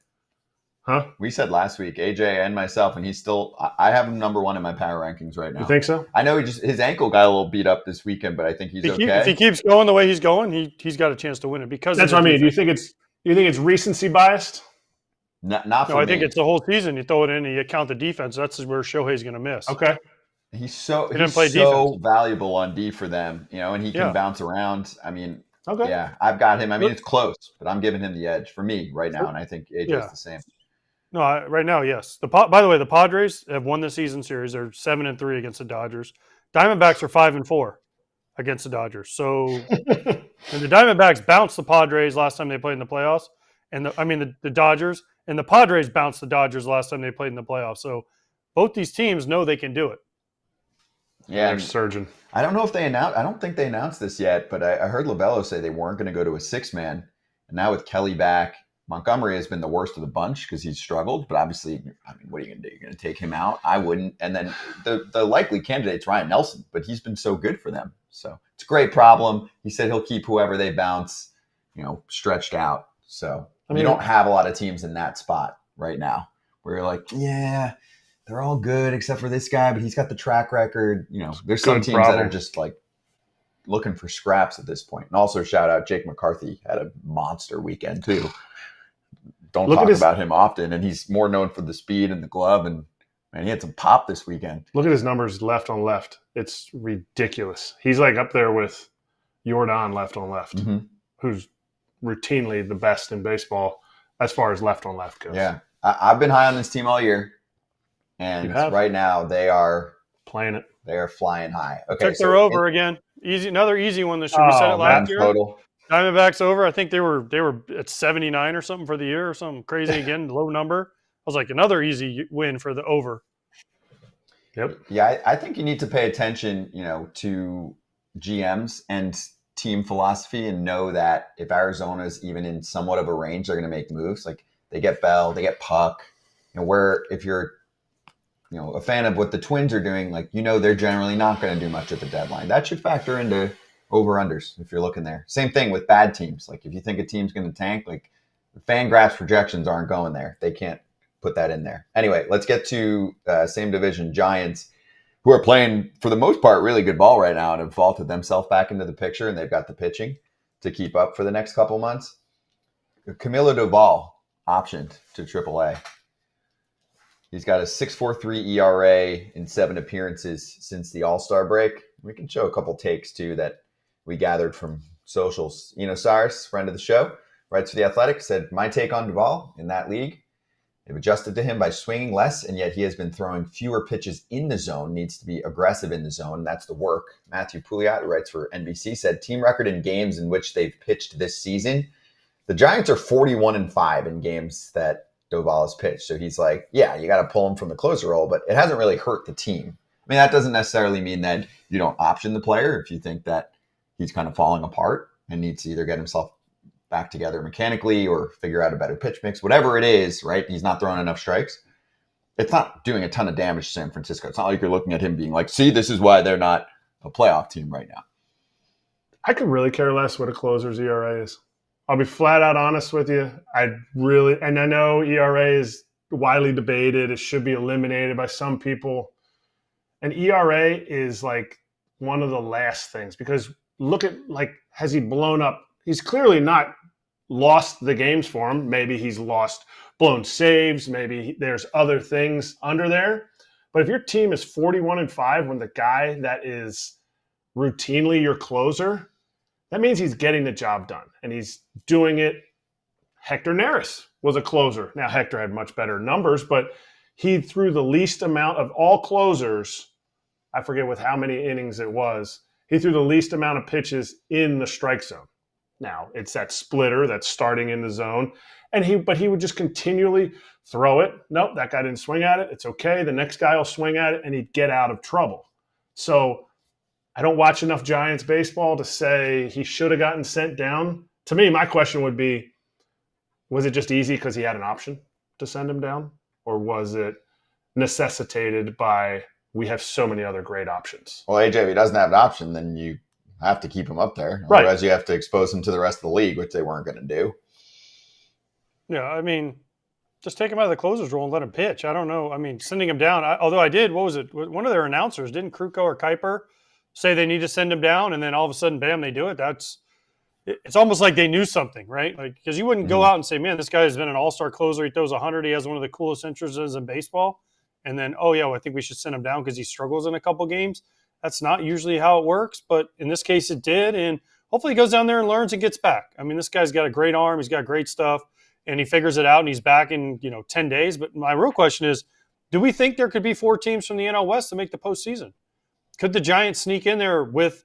Huh? We said last week, AJ and myself, and he's still. I have him number 1 in my power rankings right now. You think so? I know his ankle got a little beat up this weekend, but I think he's okay. If he keeps going the way he's going, he's got a chance to win it because That's what I mean. Do you think it's recency biased? Not for No, me. I think it's the whole season. You throw it in and you count the defense. That's where Shohei's going to miss. Okay. He's so play defense. valuable on D for them, and he can bounce around. I mean, okay. Yeah, I've got him. I mean, it's close, but I'm giving him the edge for me right now, and I think AJ's the same. No, right now, yes. By the way, the Padres have won the season series. They're 7-3 against the Dodgers. Diamondbacks are 5-4 against the Dodgers. So, and the Diamondbacks bounced the Padres last time they played in the playoffs, and the Dodgers, and the Padres bounced the Dodgers last time they played in the playoffs. So, both these teams know they can do it. Yeah, they're surging. I don't know if they announced. I don't think they announced this yet, but I heard Lovello say they weren't going to go to a 6-man, and now with Kelly back. Montgomery has been the worst of the bunch because he's struggled, but obviously, I mean, what are you going to do? You're going to take him out? I wouldn't. And then the likely candidate's Ryan Nelson, but he's been so good for them. So it's a great problem. He said he'll keep whoever they bounce, stretched out. So you don't have a lot of teams in that spot right now where you're like, yeah, they're all good except for this guy, but he's got the track record. There's some teams that are just like looking for scraps at this point. And also shout out Jake McCarthy had a monster weekend too. Don't talk about him often, and he's more known for the speed and the glove. And man, he had some pop this weekend. Look at his numbers left on left. It's ridiculous. He's like up there with Jordan left on left, who's routinely the best in baseball as far as left on left goes. Yeah, I've been high on this team all year, and right now they are playing it. They are flying high. Okay, they're over again. Another easy one this year. We said it last year. Total. Diamondbacks over. I think they were at 79 or something for the year or something crazy again, low number. I was like, another easy win for the over. Yep. Yeah, I think you need to pay attention, to GMs and team philosophy and know that if Arizona's even in somewhat of a range, they're going to make moves. Like they get Bell, they get Puck. Where if you're, a fan of what the Twins are doing, like, they're generally not going to do much at the deadline. That should factor into over-unders if you're looking there. Same thing with bad teams. Like if you think a team's going to tank, like the FanGraphs projections aren't going there. They can't put that in there. Anyway, let's get to same division Giants, who are playing, for the most part, really good ball right now and have vaulted themselves back into the picture, and they've got the pitching to keep up for the next couple months. Camilo Davao optioned to AAA. He's got a 6.43 ERA in 7 appearances since the All-Star break. We can show a couple takes, too, that we gathered from socials. Cyrus, friend of the show, writes for The Athletic, said, my take on Duvall in that league, they've adjusted to him by swinging less, and yet he has been throwing fewer pitches in the zone, needs to be aggressive in the zone. That's the work. Matthew Pouliot, who writes for NBC, said, team record in games in which they've pitched this season, the Giants are 41-5 in games that Duvall has pitched. So he's like, yeah, you got to pull him from the closer role, but it hasn't really hurt the team. I mean, that doesn't necessarily mean that you don't option the player if you think that he's kind of falling apart and needs to either get himself back together mechanically or figure out a better pitch mix, whatever it is, right? He's not throwing enough strikes. It's not doing a ton of damage to San Francisco. It's not like you're looking at him being like, see, this is why they're not a playoff team right now. I could really care less what a closer's ERA is. I'll be flat out honest with you. And I know ERA is widely debated. It should be eliminated by some people. And ERA is like one of the last things because look at, like, has he blown up? He's clearly not lost the games for him. Maybe he's lost blown saves. Maybe there's other things under there. But if your team is 41-5 when the guy that is routinely your closer, that means he's getting the job done. And he's doing it. Hector Neris was a closer. Now, Hector had much better numbers, but he threw the least amount of all closers. I forget with how many innings it was. He threw the least amount of pitches in the strike zone. now. It's that splitter that's starting in the zone. But he would just continually throw it. Nope, that guy didn't swing at it. It's okay. The next guy will swing at it, and he'd get out of trouble. So I don't watch enough Giants baseball to say he should have gotten sent down. To me, my question would be, was it just easy because he had an option to send him down? Or was it necessitated by we have so many other great options? Well, AJ, if he doesn't have an option, then you have to keep him up there. Right. Otherwise, you have to expose him to the rest of the league, which they weren't going to do. Yeah, I mean, just take him out of the closer's role and let him pitch. I don't know. I mean, sending him down, although I did, what was it? One of their announcers, didn't Kruko or Kuiper say they need to send him down, and then all of a sudden, bam, they do it? It's almost like they knew something, right? Like, because you wouldn't go out and say, man, this guy has been an all-star closer. He throws 100. He has one of the coolest entrances in baseball. And then, oh, yeah, well, I think we should send him down because he struggles in a couple games. That's not usually how it works, but in this case it did, and hopefully he goes down there and learns and gets back. I mean, this guy's got a great arm. He's got great stuff. And he figures it out, and he's back in 10 days. But my real question is, do we think there could be 4 teams from the NL West to make the postseason? Could the Giants sneak in there with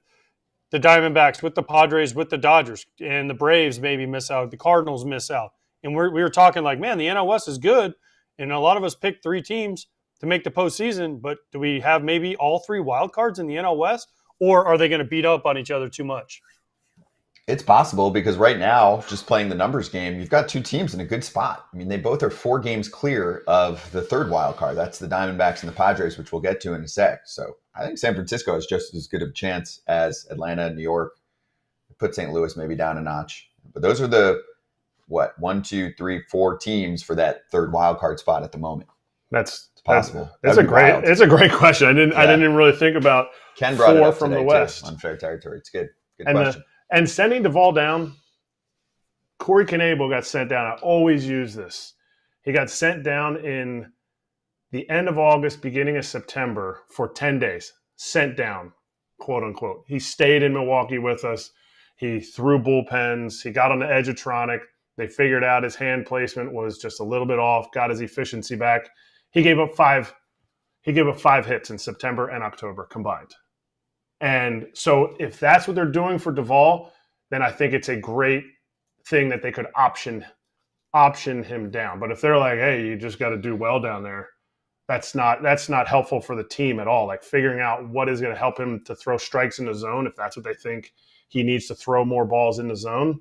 the Diamondbacks, with the Padres, with the Dodgers, and the Braves maybe miss out, the Cardinals miss out? And we were talking like, man, the NL West is good, and a lot of us picked 3 teams to make the postseason. But do we have maybe all 3 wild cards in the NL West, or are they going to beat up on each other too much? It's possible because right now, just playing the numbers game, you've got 2 teams in a good spot. I mean, they both are 4 games clear of the 3rd wild card. That's the Diamondbacks and the Padres, which we'll get to in a sec. So I think San Francisco has just as good of a chance as Atlanta, New York. Put St. Louis maybe down a notch. But those are the, 1, 2, 3, 4 teams for that 3rd wild card spot at the moment. It's possible. It's a great question. I didn't even really think about Ken brought 4 it up from the today, West. Too. Unfair territory. It's good. Good question. And sending Davao down, Corey Knebel got sent down. I always use this. He got sent down in the end of August, beginning of September for 10 days. Sent down, quote unquote. He stayed in Milwaukee with us. He threw bullpens. He got on the Edgertronic. They figured out his hand placement was just a little bit off, got his efficiency back. He gave up 5 hits in September and October combined. And so if that's what they're doing for Davao, then I think it's a great thing that they could option him down. But if they're like, hey, you just got to do well down there, that's not helpful for the team at all. Like figuring out what is going to help him to throw strikes in the zone, if that's what they think he needs to throw more balls in the zone,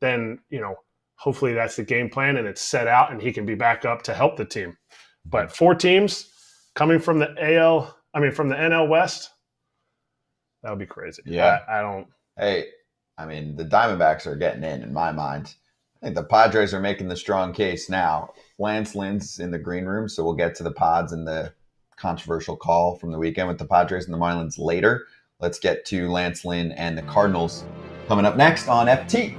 then, hopefully that's the game plan and it's set out and he can be back up to help the team. But 4 teams coming from the NL West, that would be crazy. Yeah. I don't. Hey, I mean, the Diamondbacks are getting in my mind. I think the Padres are making the strong case now. Lance Lynn's in the green room, so we'll get to the Pods and the controversial call from the weekend with the Padres and the Marlins later. Let's get to Lance Lynn and the Cardinals coming up next on FT.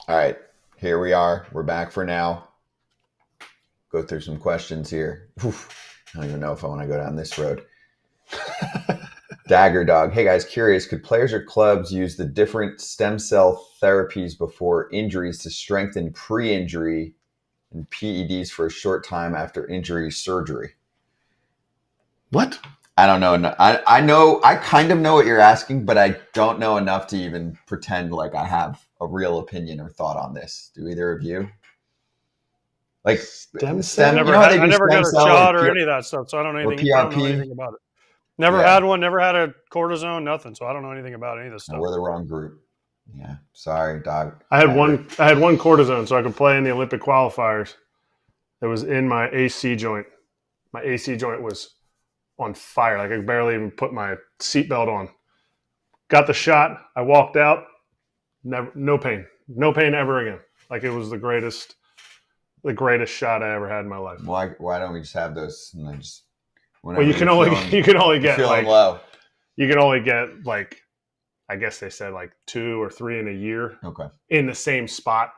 All right, here we are. We're back for now. Go through some questions here. Oof, I don't even know if I want to go down this road. Dagger Dog. Hey guys, curious, could players or clubs use the different stem cell therapies before injuries to strengthen pre-injury and PEDs for a short time after injury surgery? What? I don't know. I know. I kind of know what you're asking, but I don't know enough to even pretend like I have a real opinion or thought on this. Do either of you? Like Stem cell? I never got a shot or any of that stuff, so I don't know anything, about it. Never had one, never had a cortisone, nothing. So I don't know anything about any of this stuff. We're the wrong group. Yeah. Sorry, dog. I had one cortisone so I could play in the Olympic qualifiers. It was in my AC joint. My AC joint was on fire. Like I could barely even put my seatbelt on. Got the shot. I walked out. No pain ever again. Like it was the greatest shot I ever had in my life. Why don't we just have those? And then just you can only get like low. You can only get like, I guess they said like 2 or 3 in a year. Okay. In the same spot.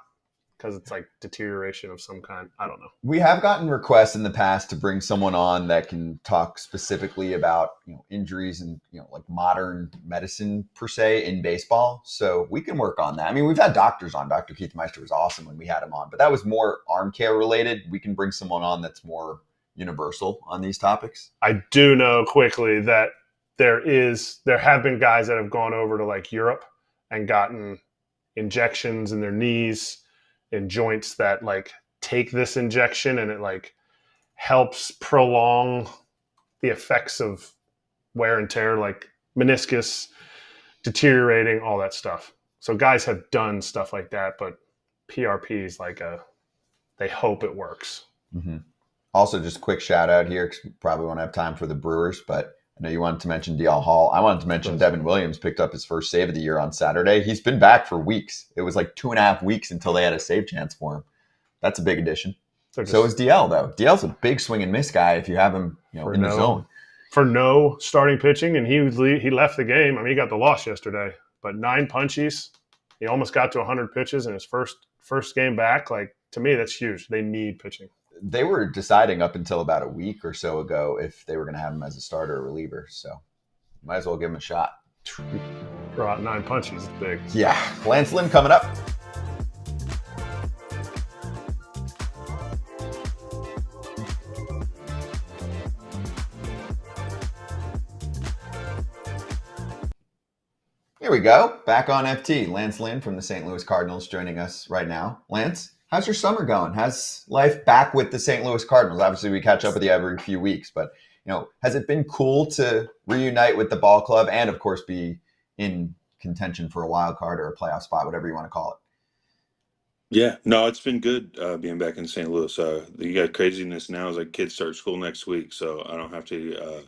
because it's like deterioration of some kind. I don't know. We have gotten requests in the past to bring someone on that can talk specifically about injuries and like modern medicine per se in baseball. So we can work on that. I mean, we've had doctors on. Dr. Keith Meister was awesome when we had him on, but that was more arm care related. We can bring someone on that's more universal on these topics. I do know quickly that there have been guys that have gone over to like Europe and gotten injections in their knees and joints that like take this injection, and it like helps prolong the effects of wear and tear, like meniscus deteriorating, all that stuff. So guys have done stuff like that, but PRP is like they hope it works. Mm-hmm. Also, just a quick shout out here, because we probably won't have time for the Brewers, but I know you wanted to mention DL Hall. I wanted to mention Devin Williams picked up his first save of the year on Saturday. He's been back for weeks. It was like 2.5 weeks until they had a save chance for him. That's a big addition. So is DL, though. DL's a big swing and miss guy if you have him in the zone. For no starting pitching, and he left the game. I mean, he got the loss yesterday, but 9 punchies. He almost got to 100 pitches in his first game back. Like, to me, that's huge. They need pitching. They were deciding up until about a week or so ago if they were going to have him as a starter or reliever. So might as well give him a shot. Throw out 9 punches. It's big. Yeah. Lance Lynn coming up. Here we go. Back on FT. Lance Lynn from the St. Louis Cardinals joining us right now. Lance, how's your summer going? How's life back with the St. Louis Cardinals? Obviously, we catch up with you every few weeks, but has it been cool to reunite with the ball club and, of course, be in contention for a wild card or a playoff spot, whatever you want to call it? Yeah, no, it's been good being back in St. Louis. You got craziness now as like kids start school next week, so I don't have to.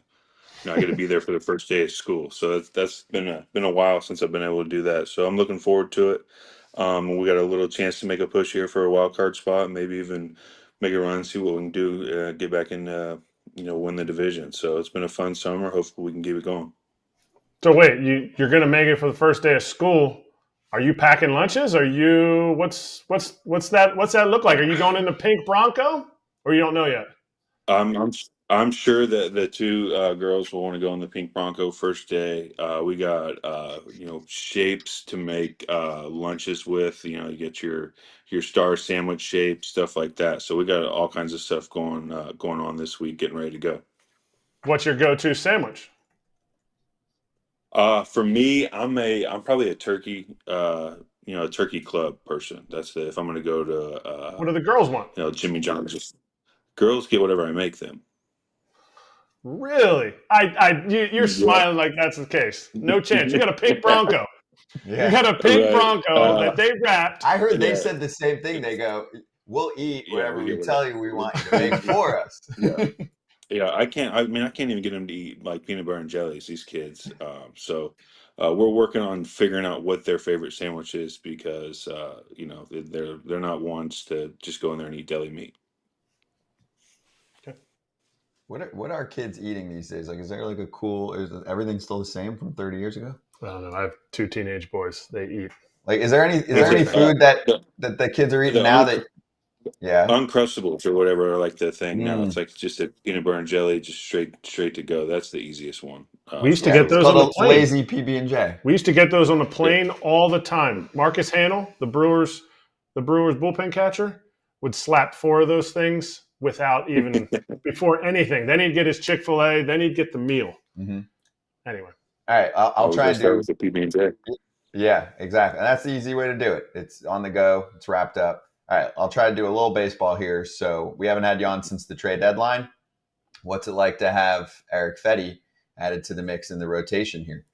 I got to be there for the first day of school, so that's been a while since I've been able to do that. So I'm looking forward to it. We got a little chance to make a push here for a wild card spot, maybe even make a run, see what we can do, get back in, win the division. So it's been a fun summer. Hopefully we can keep it going. So wait, you're going to make it for the first day of school. Are you packing lunches? Are you what's that look like? Are you going in the pink Bronco, or you don't know yet? I'm sure that the two girls will want to go on the pink Bronco first day. We got shapes to make lunches with. You get your star sandwich shape, stuff like that. So we got all kinds of stuff going on this week, getting ready to go. What's your go-to sandwich? For me, I'm probably a turkey turkey club person. That's if I'm going to go to What do the girls want? Jimmy John's. Girls get whatever I make them. Really? You're smiling like that's the case. No chance. You got a pink Bronco. Yeah. You got a pink Bronco that they wrapped. I heard they said the same thing. They go, "We'll eat whatever we tell you we want you to make for us." Yeah, I can't even get them to eat like peanut butter and jellies, these kids. So we're working on figuring out what their favorite sandwich is because they're not ones to just go in there and eat deli meat. What are kids eating these days? Like, is there like is everything still the same from 30 years ago? I don't know. I have 2 teenage boys. They eat. Like, is there any food that the kids are eating now that? Yeah. Uncrustables or whatever are like the thing now. It's like just a peanut butter and jelly, just straight to go. That's the easiest one. We used to get those on the plane. Lazy PB&J. We used to get those on the plane all the time. Marcus Hanel, the Brewers bullpen catcher, would slap 4 of those things without even before anything. Then he'd get his Chick-fil-A. Then he'd get the meal. Mm-hmm. Anyway. All right, I'll try and do with the PB&J. Yeah, exactly. And that's the easy way to do it. It's on the go. It's wrapped up. All right, I'll try to do a little baseball here. So we haven't had you on since the trade deadline. What's it like to have Eric Fetty added to the mix in the rotation here?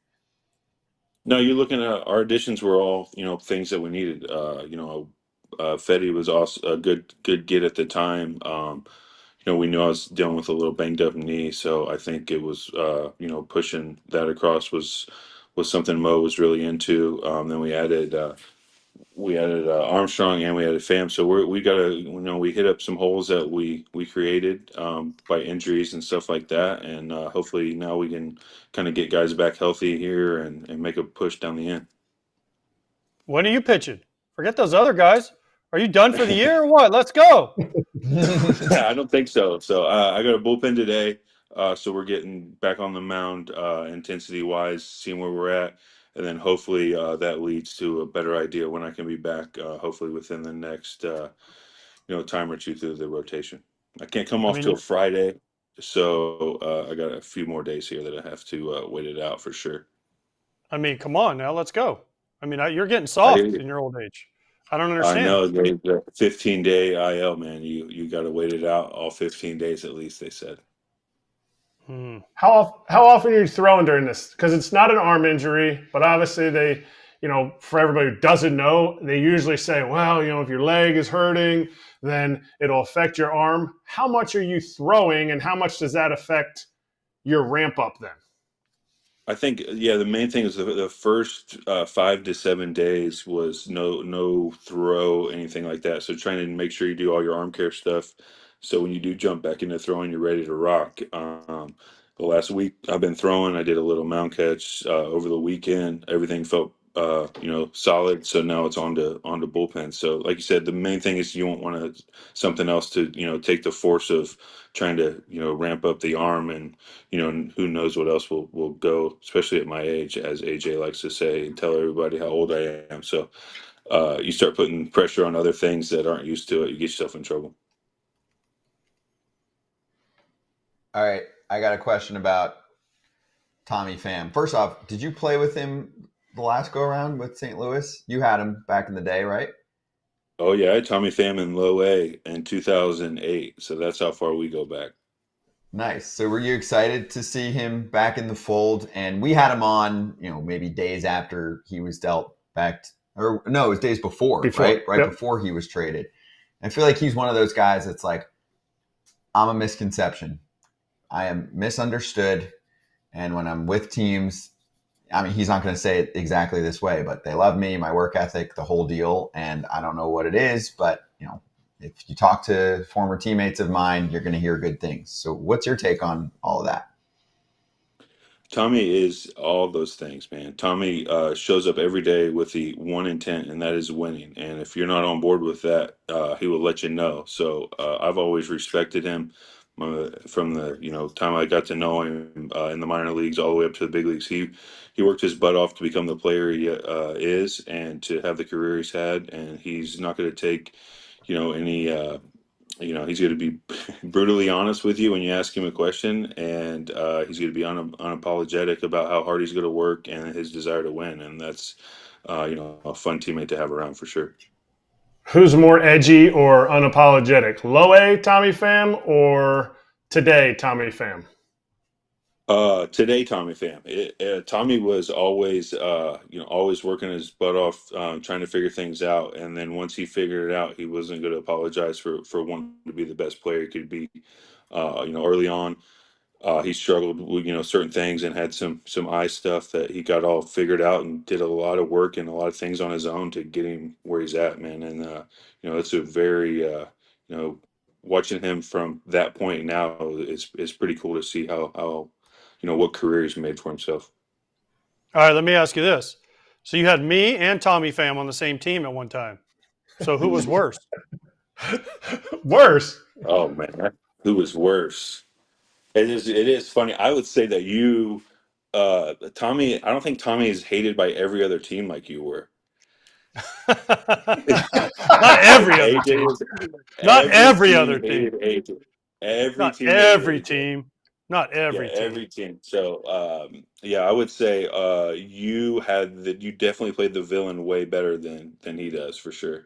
No, you're looking at our additions were all things that we needed. Fetty was also a good get at the time. We knew I was dealing with a little banged up knee, so I think it was pushing that across was something Mo was really into. Then we added Armstrong and we added Pham. So we hit up some holes that we created by injuries and stuff like that, and hopefully now we can kind of get guys back healthy here and make a push down the end. When are you pitching? Forget those other guys. Are you done for the year or what? Let's go. I don't think so. So I got a bullpen today. So we're getting back on the mound intensity wise, seeing where we're at. And then hopefully that leads to a better idea when I can be back, hopefully within the next time or two through the rotation. I can't come off till Friday. So I got a few more days here that I have to wait it out for sure. I mean, come on now, let's go. I mean, you're getting soft in your old age. I don't understand. I know the 15-day IL, man. You got to wait it out all 15 days at least. They said. How often are you throwing during this? Because it's not an arm injury, but obviously they, for everybody who doesn't know, they usually say, well, if your leg is hurting, then it'll affect your arm. How much are you throwing, and how much does that affect your ramp up then? I think, the main thing is the first 5 to 7 days was no throw, anything like that. So trying to make sure you do all your arm care stuff. So when you do jump back into throwing, you're ready to rock. The last week I've been throwing. I did a little mound catch over the weekend. Everything felt solid. So now it's on to bullpen. So like you said, the main thing is you won't want something else to take the force of trying to ramp up the arm, and who knows what else will go, especially at my age, as AJ likes to say and tell everybody how old I am. So you start putting pressure on other things that aren't used to it, you get yourself in trouble. All right, I got a question about Tommy Pham. First off, did you play with him the last go around with St. Louis? You had him back in the day, right? Oh yeah, I had Tommy Pham in low A in 2008. So that's how far we go back. Nice. So were you excited to see him back in the fold? And we had him on, maybe days after he was dealt back, or no, it was days before. Right? Right before he was traded. I feel like he's one of those guys that's like, I'm a misconception. I am misunderstood. And when I'm with teams, I mean, he's not going to say it exactly this way, but they love me, my work ethic, the whole deal. And I don't know what it is, but, if you talk to former teammates of mine, you're going to hear good things. So what's your take on all of that? Tommy is all those things, man. Tommy shows up every day with the one intent, and that is winning. And if you're not on board with that, he will let you know. So I've always respected him from the time I got to know him in the minor leagues all the way up to the big leagues. He worked his butt off to become the player he is, and to have the career he's had. And he's not going to take any. He's going to be brutally honest with you when you ask him a question, and he's going to be unapologetic about how hard he's going to work and his desire to win. And that's, a fun teammate to have around for sure. Who's more edgy or unapologetic? Low A Tommy Pham or today Tommy Pham? Today, Tommy Pham. Tommy was always, always working his butt off, trying to figure things out. And then once he figured it out, he wasn't going to apologize for wanting to be the best player he could be. Early on, he struggled with, certain things and had some eye stuff that he got all figured out and did a lot of work and a lot of things on his own to get him where he's at, man. And, it's a very, watching him from that point now is pretty cool to see how what career he's made for himself. All right, let me ask you this. So you had me and Tommy Pham on the same team at one time. So who was worse? Worse? Oh, man. Who was worse? It is funny. I would say that you, Tommy, I don't think Tommy is hated by every other team like you were. Not every other team. Not every other team. Every team. Not every team. Every team. So, I would say you definitely played the villain way better than he does for sure.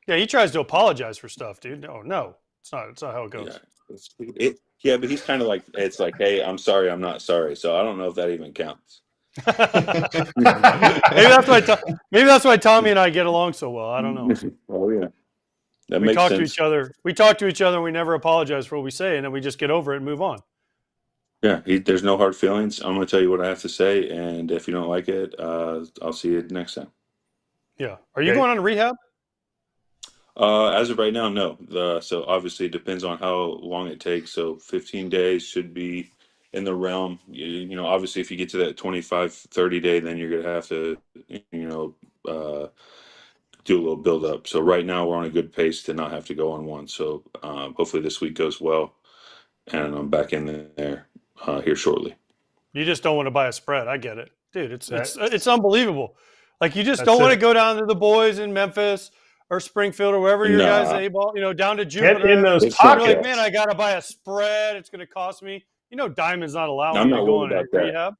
Yeah, he tries to apologize for stuff, dude. No, it's not how it goes. Yeah, but he's kind of like, it's like, hey, I'm sorry, I'm not sorry. So I don't know if that even counts. maybe that's why Tommy and I get along so well. I don't know. Oh yeah, We talk to each other. And we never apologize for what we say, and then we just get over it and move on. Yeah, there's no hard feelings. I'm going to tell you what I have to say, and if you don't like it, I'll see you next time. Yeah. Are you going on to rehab? As of right now, no. So obviously it depends on how long it takes. So 15 days should be in the realm. Obviously if you get to that 25, 30 day, then you're going to have to, do a little build up. So right now we're on a good pace to not have to go on one. So hopefully this week goes well, and I'm back in there here shortly. You just don't want to buy a spread. I get it, dude. It's Right. it's unbelievable. Like you just That's don't want to it. go down to the boys in Memphis or Springfield or wherever your guys Nah, able, down to Get Jupiter. in those it's You're okay. like, pockets. man, I got to buy a spread. It's going to cost me. Diamond's not allowing I'm you to not go worried on a about that. rehab.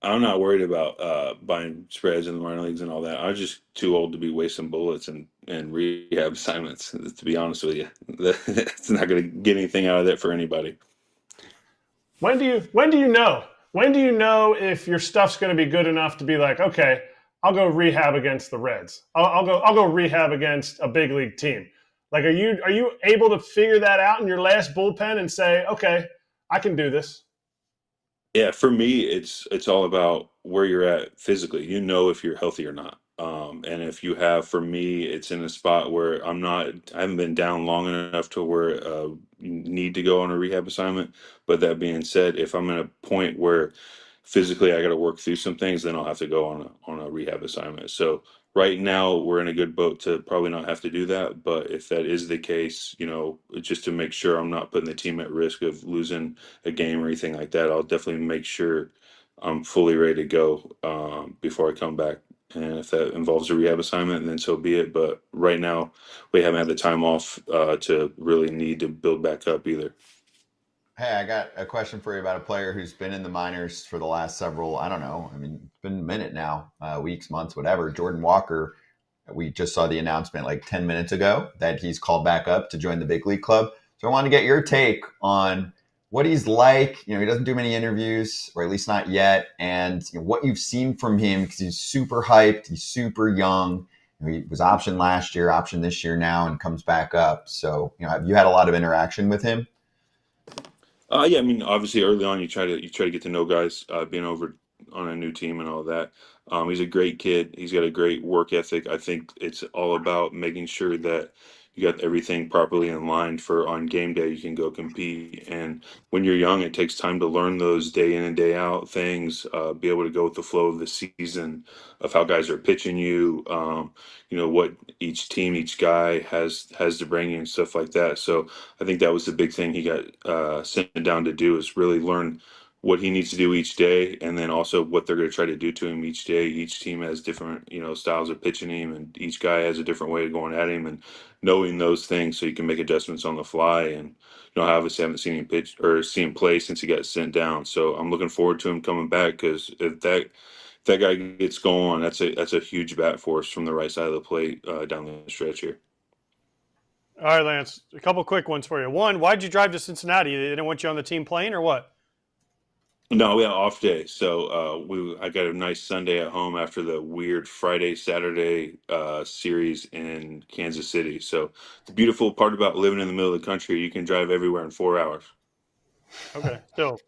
I'm not worried about buying spreads in the minor leagues and all that. I'm just too old to be wasting bullets and rehab assignments. To be honest with you, it's not going to get anything out of that for anybody. When do you know? When do you know if your stuff's going to be good enough to be like, okay, I'll go rehab against the Reds. I'll go rehab against a big league team. Like, are you able to figure that out in your last bullpen and say, okay, I can do this? Yeah, for me, it's all about where you're at physically. You know if you're healthy or not. And if you have, for me, it's in a spot where I haven't been down long enough to where you need to go on a rehab assignment. But that being said, if I'm in a point where physically I got to work through some things, then I'll have to go on a rehab assignment. So right now we're in a good boat to probably not have to do that. But if that is the case, just to make sure I'm not putting the team at risk of losing a game or anything like that, I'll definitely make sure I'm fully ready to go before I come back. And if that involves a rehab assignment, then so be it. But right now, we haven't had the time off to really need to build back up either. Hey, I got a question for you about a player who's been in the minors for the last several, I don't know, it's been a minute now, weeks, months, whatever. Jordan Walker, we just saw the announcement like 10 minutes ago that he's called back up to join the big league club. So I want to get your take on what he's like. He doesn't do many interviews, or at least not yet, and what you've seen from him, because he's super hyped, he's super young. He was optioned last year, optioned this year now, and comes back up. So, have you had a lot of interaction with him? Yeah, I mean, obviously, early on, you try to get to know guys, being over on a new team and all that. He's a great kid. He's got a great work ethic. I think it's all about making sure that you got everything properly in line for on game day you can go compete. And when you're young, it takes time to learn those day in and day out things. Be able to go with the flow of the season, of how guys are pitching you. What each team, each guy has to bring you and stuff like that. So I think that was the big thing he got sent down to do, is really learn what he needs to do each day, and then also what they're going to try to do to him each day. Each team has different, styles of pitching him, and each guy has a different way of going at him, and knowing those things so you can make adjustments on the fly. And I obviously haven't seen him pitch or seen him play since he got sent down. So I'm looking forward to him coming back, because if that guy gets going, that's a huge bat for us from the right side of the plate down the stretch here. All right, Lance, a couple quick ones for you. One, why'd you drive to Cincinnati? They didn't want you on the team plane or what? No, we had an off day, so I got a nice Sunday at home after the weird Saturday series in Kansas City. So the beautiful part about living in the middle of the country, you can drive everywhere in 4 hours. Okay, still,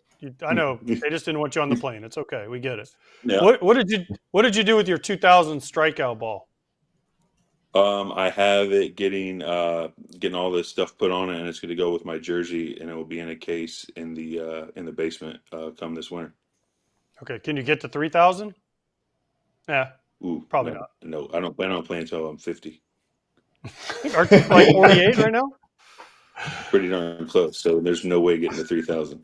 I know they just didn't want you on the plane. It's okay, we get it. Yeah. What did you do with your 2000 strikeout ball? I have it getting all this stuff put on it, and it's going to go with my jersey, and it will be in a case in the basement come this winter. Okay, can you get to 3,000? Yeah, Ooh, probably no, not. No, I don't plan on playing until I'm 50. Aren't you like 48 right now? Pretty darn close. So there's no way getting to 3,000.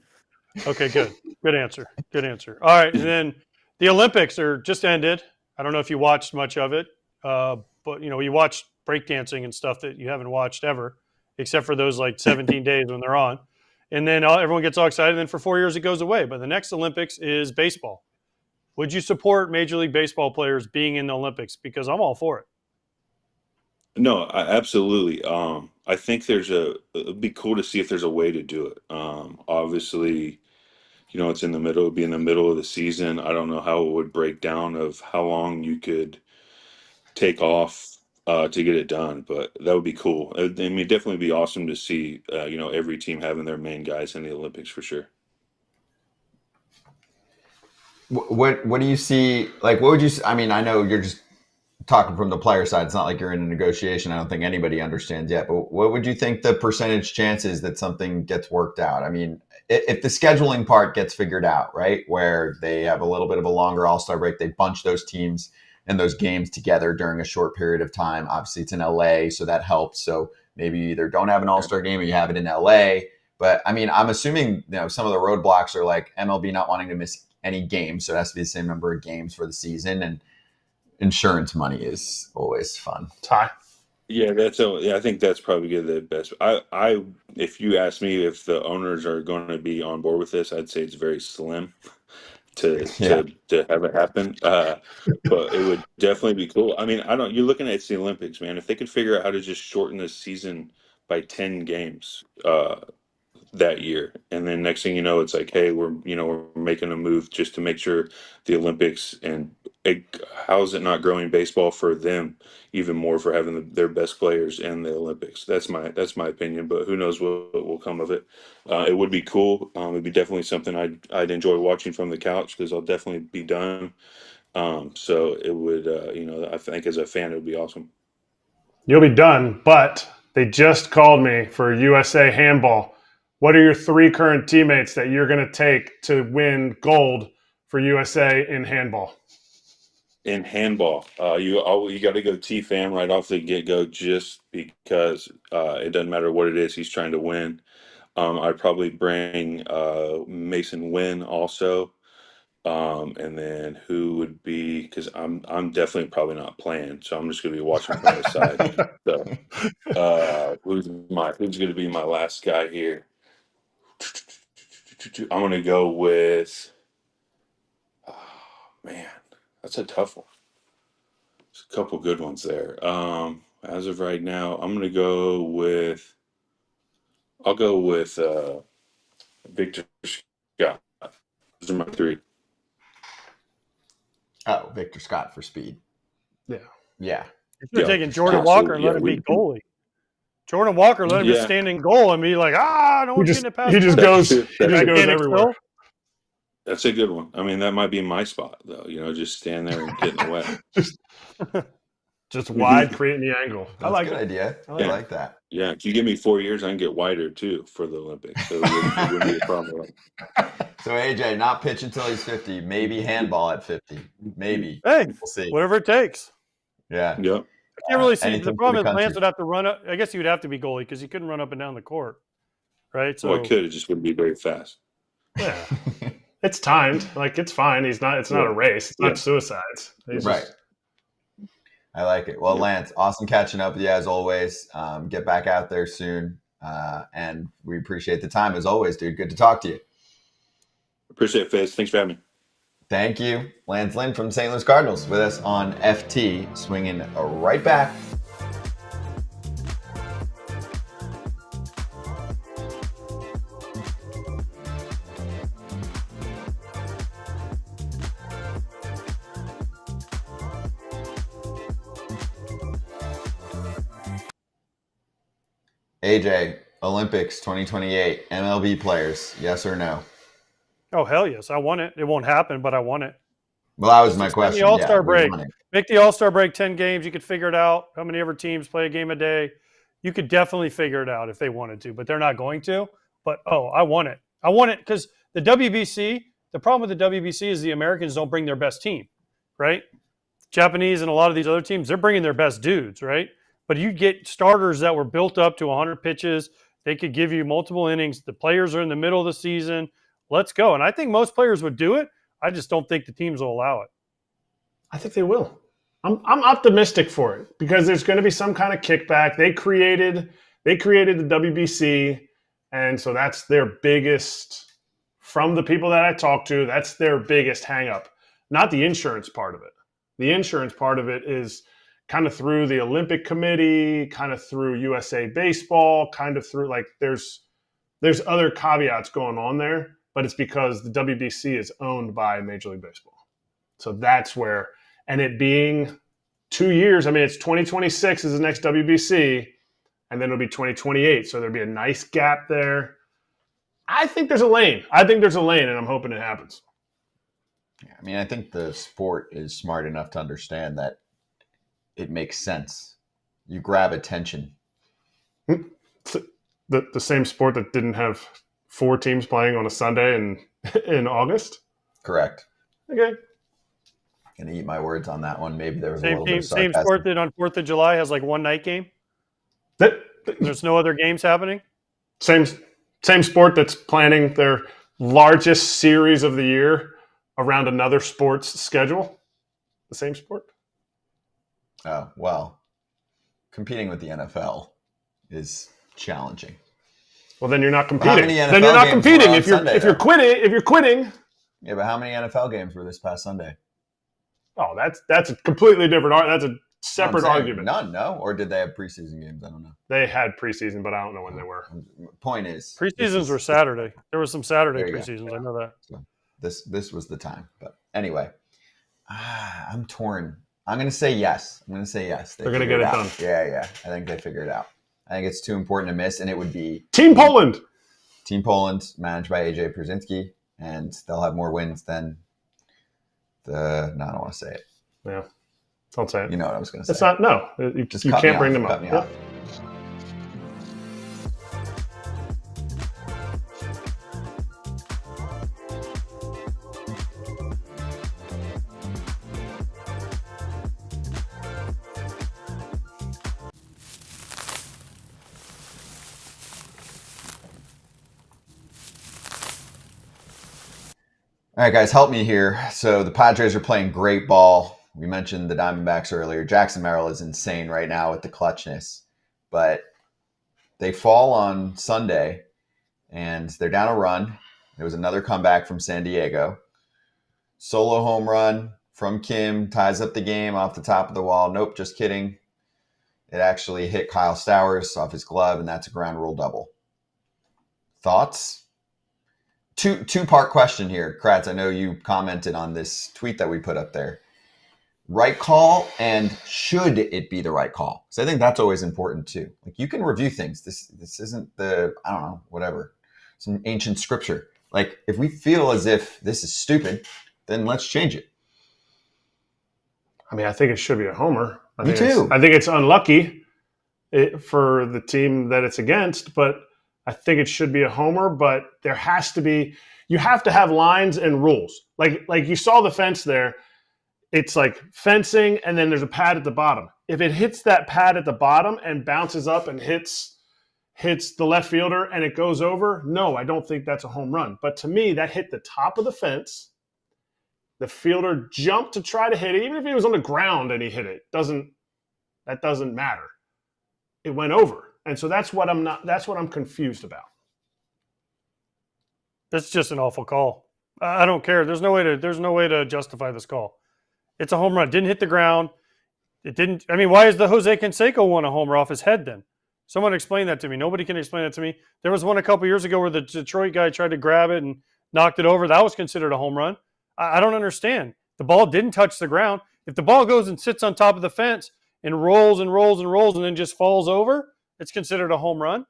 Okay, good answer. All right, and then the Olympics are just ended. I don't know if you watched much of it, but you watched breakdancing and stuff that you haven't watched ever, except for those like 17 days when they're on. And then everyone gets all excited, and then for 4 years it goes away. But the next Olympics is baseball. Would you support Major League Baseball players being in the Olympics? Because I'm all for it. No, absolutely. I think it'd be cool to see if there's a way to do it. Obviously, it's it'd be in the middle of the season. I don't know how it would break down of how long you could take off to get it done, but that would be cool. I mean, definitely be awesome to see, every team having their main guys in the Olympics for sure. What do you see? Like, what would you? I mean, I know you're just talking from the player side. It's not like you're in a negotiation. I don't think anybody understands yet. But what would you think the percentage chance is that something gets worked out? I mean, if the scheduling part gets figured out, right, where they have a little bit of a longer All-Star break, they bunch those teams and those games together during a short period of time. Obviously, it's in LA, so that helps. So maybe you either don't have an All-Star game or you have it in LA. But I mean, I'm assuming some of the roadblocks are like MLB not wanting to miss any games, so it has to be the same number of games for the season, and insurance money is always fun. Ty. Yeah, I think that's probably the best. If you ask me if the owners are going to be on board with this, I'd say it's very slim to have it happen. But it would definitely be cool. I mean, you're looking at it's the Olympics, man. If they could figure out how to just shorten the season by 10 games, that year, and then next thing you know, it's like, hey, we're making a move just to make sure the Olympics, and how's it not growing baseball for them even more for having their best players in the Olympics? That's my opinion, but who knows what will come of it. It would be cool. It'd be definitely something I'd enjoy watching from the couch, because I'll definitely be done. So it would, I think as a fan, it would be awesome. You'll be done, but they just called me for USA handball. What are your 3 current teammates that you're going to take to win gold for USA in handball? In handball, you got to go T-Fam right off the get-go, just because it doesn't matter what it is, he's trying to win. I'd probably bring Mason Wynn also, and then who would be, because I'm definitely probably not playing, so I'm just going to be watching from the side. So, who's going to be my last guy here? I'm going to go with. Oh, man, that's a tough one. There's a couple good ones there. As of right now, I'm going to go with. I'll go with Victor Scott. Those are my 3. Oh, Victor Scott for speed. Yeah. Yeah. You should have taken Jordan Walker and let him be goalie. Jordan Walker, let him just stand in goal and be like, no one's getting it past. He just goes Mechanic everywhere. still. That's a good one. I mean, that might be my spot, though. Just stand there and get in the way. Just wide, creating the angle. That's a good idea. I like that. Yeah, if you give me 4 years, I can get wider, too, for the Olympics. So it wouldn't be a problem. So, AJ, not pitch until he's 50. Maybe handball at 50. Maybe. Hey, we'll see. Whatever it takes. Yeah. Yep. I can't really see. Anything The for problem the is Lance country. would have to run up. I guess he would have to be goalie because he couldn't run up and down the court. Right? So Well, I could. It just wouldn't be very fast. Yeah. It's timed. Like, it's fine. It's not a race. It's not suicides. Right. I like it. Well, Lance, awesome catching up with you as always. Get back out there soon. And we appreciate the time as always, dude. Good to talk to you. Appreciate it, Fizz. Thanks for having me. Thank you. Lance Lynn from St. Louis Cardinals with us on FT, swinging right back. AJ, Olympics 2028, MLB players, yes or no? Oh, hell yes. I want it. It won't happen, but I want it. Well, that was my question. The All-Star break. we want it. Make the All-Star break 10 games. You could figure it out. How many ever teams play a game a day? You could definitely figure it out if they wanted to, but they're not going to. But, I want it. I want it because the WBC, the problem with the WBC is the Americans don't bring their best team, right? Japanese and a lot of these other teams, they're bringing their best dudes, right? But you get starters that were built up to 100 pitches. They could give you multiple innings. The players are in the middle of the season. Let's go. And I think most players would do it. I just don't think the teams will allow it. I think they will. I'm optimistic for it because there's going to be some kind of kickback. They created the WBC, and so that's their biggest, from the people that I talk to, that's their biggest hang up. Not the insurance part of it. The insurance part of it is kind of through the Olympic Committee, kind of through USA Baseball, kind of through there's other caveats going on there, but it's because the WBC is owned by Major League Baseball. So that's where, and it being 2 years, I mean, it's 2026 is the next WBC, and then it'll be 2028. So there'll be a nice gap there. I think there's a lane. And I'm hoping it happens. Yeah, I mean, I think the sport is smart enough to understand that it makes sense. You grab attention. The same sport that didn't have 4 teams playing on a Sunday in August? Correct. Okay. Gonna eat my words on that one. Maybe there was a Same little bit team, of same sarcasm. sport that on 4th of July has like one night game. That, There's no other games happening. same sport that's planning their largest series of the year around another sport's schedule. The same sport. Oh, well, competing with the NFL is challenging. Well, then you're not Well, how competing. many Then you're NFL not games competing were on if you're Sunday, if you're though? quitting. If you're quitting, Yeah, but how many NFL games were this past Sunday? oh, that's a completely different. That's a separate I'm saying argument. None, no? Or did they have preseason games? I don't know. They had preseason, but I don't know when they were. Point is, Preseasons were Saturday. There was some Saturday There you go. preseasons. I know that. this was the time. But anyway, I'm torn. I'm going to say yes. They're They're gonna get it done. Yeah. I think they figured it out. I think it's too important to miss, and it would be Team Poland. Team Poland, managed by AJ Pierzynski, and they'll have more wins than the. No, I don't want to say it. Yeah, don't say it. You know what I was going to say. It's not. No, you Just you cut me can't bring off, them cut up. me Yep. off. All right, guys, help me here. So the Padres are playing great ball. We mentioned the Diamondbacks earlier. Jackson Merrill is insane right now with the clutchness. But they fall on Sunday, and they're down a run. There was another comeback from San Diego. Solo home run from Kim, ties up the game off the top of the wall. Nope, just kidding. It actually hit Kyle Stowers off his glove, and that's a ground rule double. Thoughts? Two-part question here. Kratz, I know you commented on this tweet that we put up there. Right call, and should it be the right call? Because I think that's always important too. Like, you can review things. This isn't the, I don't know, whatever, some ancient scripture. Like, if we feel as if this is stupid, then let's change it. I mean, I think it should be a homer. Me too. I think it's unlucky for the team that it's against, but I think it should be a homer. But there has to be, you have to have lines and rules. Like you saw the fence there. It's like fencing, and then there's a pad at the bottom. If it hits that pad at the bottom and bounces up and hits the left fielder and it goes over, no, I don't think that's a home run. But to me, that hit the top of the fence. The fielder jumped to try to hit it, even if he was on the ground and he hit it. That doesn't matter. It went over, and so that's what I'm confused about. That's just an awful call. I don't care. There's no way to justify this call. It's a home run. Didn't hit the ground. It didn't. I mean, why is the Jose Canseco one a homer off his head then? Someone explain that to me. Nobody can explain that to me. There was one a couple years ago where the Detroit guy tried to grab it and knocked it over. That was considered a home run. I don't understand. The ball didn't touch the ground. If the ball goes and sits on top of the fence and rolls and rolls and rolls and then just falls over, it's considered a home run.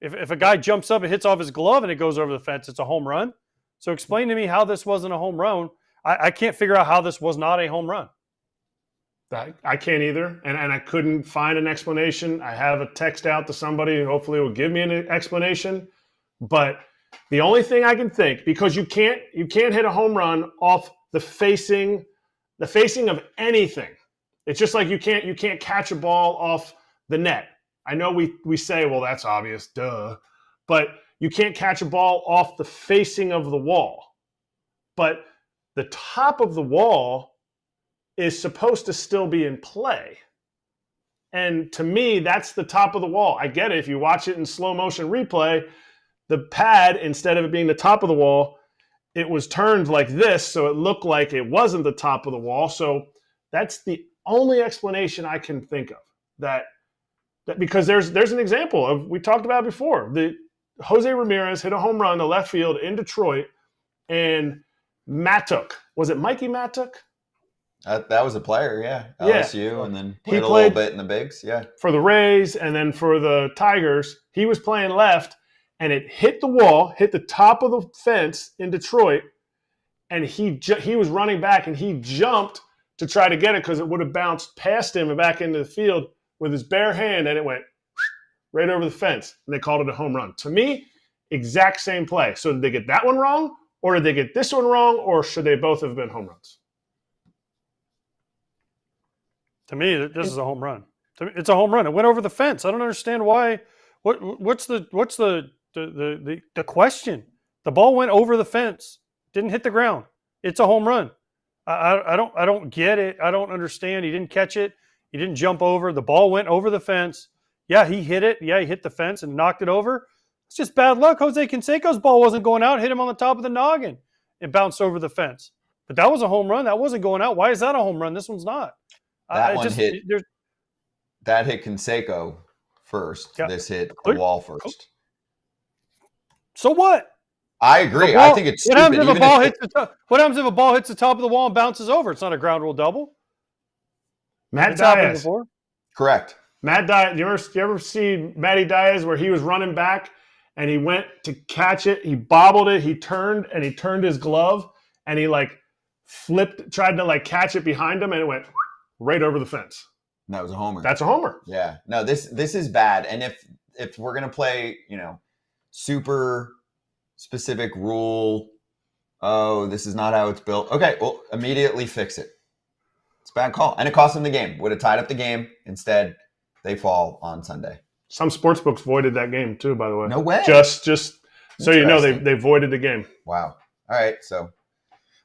If a guy jumps up and hits off his glove and it goes over the fence, it's a home run. So explain to me how this wasn't a home run. I can't figure out how this was not a home run. I can't either, and I couldn't find an explanation. I have a text out to somebody who hopefully will give me an explanation. But the only thing I can think, because you can't hit a home run off the facing of anything. It's just like you can't catch a ball off the net. I know we say, well, that's obvious, duh. But you can't catch a ball off the facing of the wall. But the top of the wall is supposed to still be in play. And to me, that's the top of the wall. I get it. If you watch it in slow motion replay, the pad, instead of it being the top of the wall, it was turned like this, so it looked like it wasn't the top of the wall. So that's the only explanation I can think of. That because there's an example of, we talked about it before. The Jose Ramirez hit a home run to left field in Detroit, and Mattook, was it Mikey Mattook? That was a player, yeah. LSU, and then He played a little played bit in the bigs, yeah. for the Rays, and then for the Tigers. He was playing left, and it hit the wall, hit the top of the fence in Detroit, and he was running back, and he jumped to try to get it because it would have bounced past him and back into the field with his bare hand, and it went right over the fence, and they called it a home run. To me, exact same play. So did they get that one wrong, or did they get this one wrong, or should they both have been home runs? To me, this is a home run. To me, it's a home run. It went over the fence. I don't understand why. What's the question? The ball went over the fence, didn't hit the ground. It's a home run. I don't get it. I don't understand. He didn't catch it. He didn't jump over. The ball went over the fence. Yeah, he hit it. Yeah, he hit the fence and knocked it over. It's just bad luck. Jose Canseco's ball wasn't going out. Hit him on the top of the noggin. It bounced over the fence. But that was a home run. That wasn't going out. Why is that a home run? This one's not. That hit Canseco first. Yeah. This hit the wall first. So what? I agree. I think it's stupid. What happens if a ball hits the top of the wall and bounces over? It's not a ground rule double. Matt Diaz. Correct. Matt Diaz. You ever see Matty Diaz where he was running back and he went to catch it? He bobbled it. He turned his glove and he tried to catch it behind him and it went right over the fence. And that was a homer. That's a homer. Yeah. No, this is bad. And if we're gonna play, super specific rule, this is not how it's built. Okay, well, immediately fix it. It's a bad call. And it cost them the game. Would have tied up the game. Instead, they fall on Sunday. Some sports books voided that game too, by the way. No way. Just so you know, they voided the game. Wow. All right. So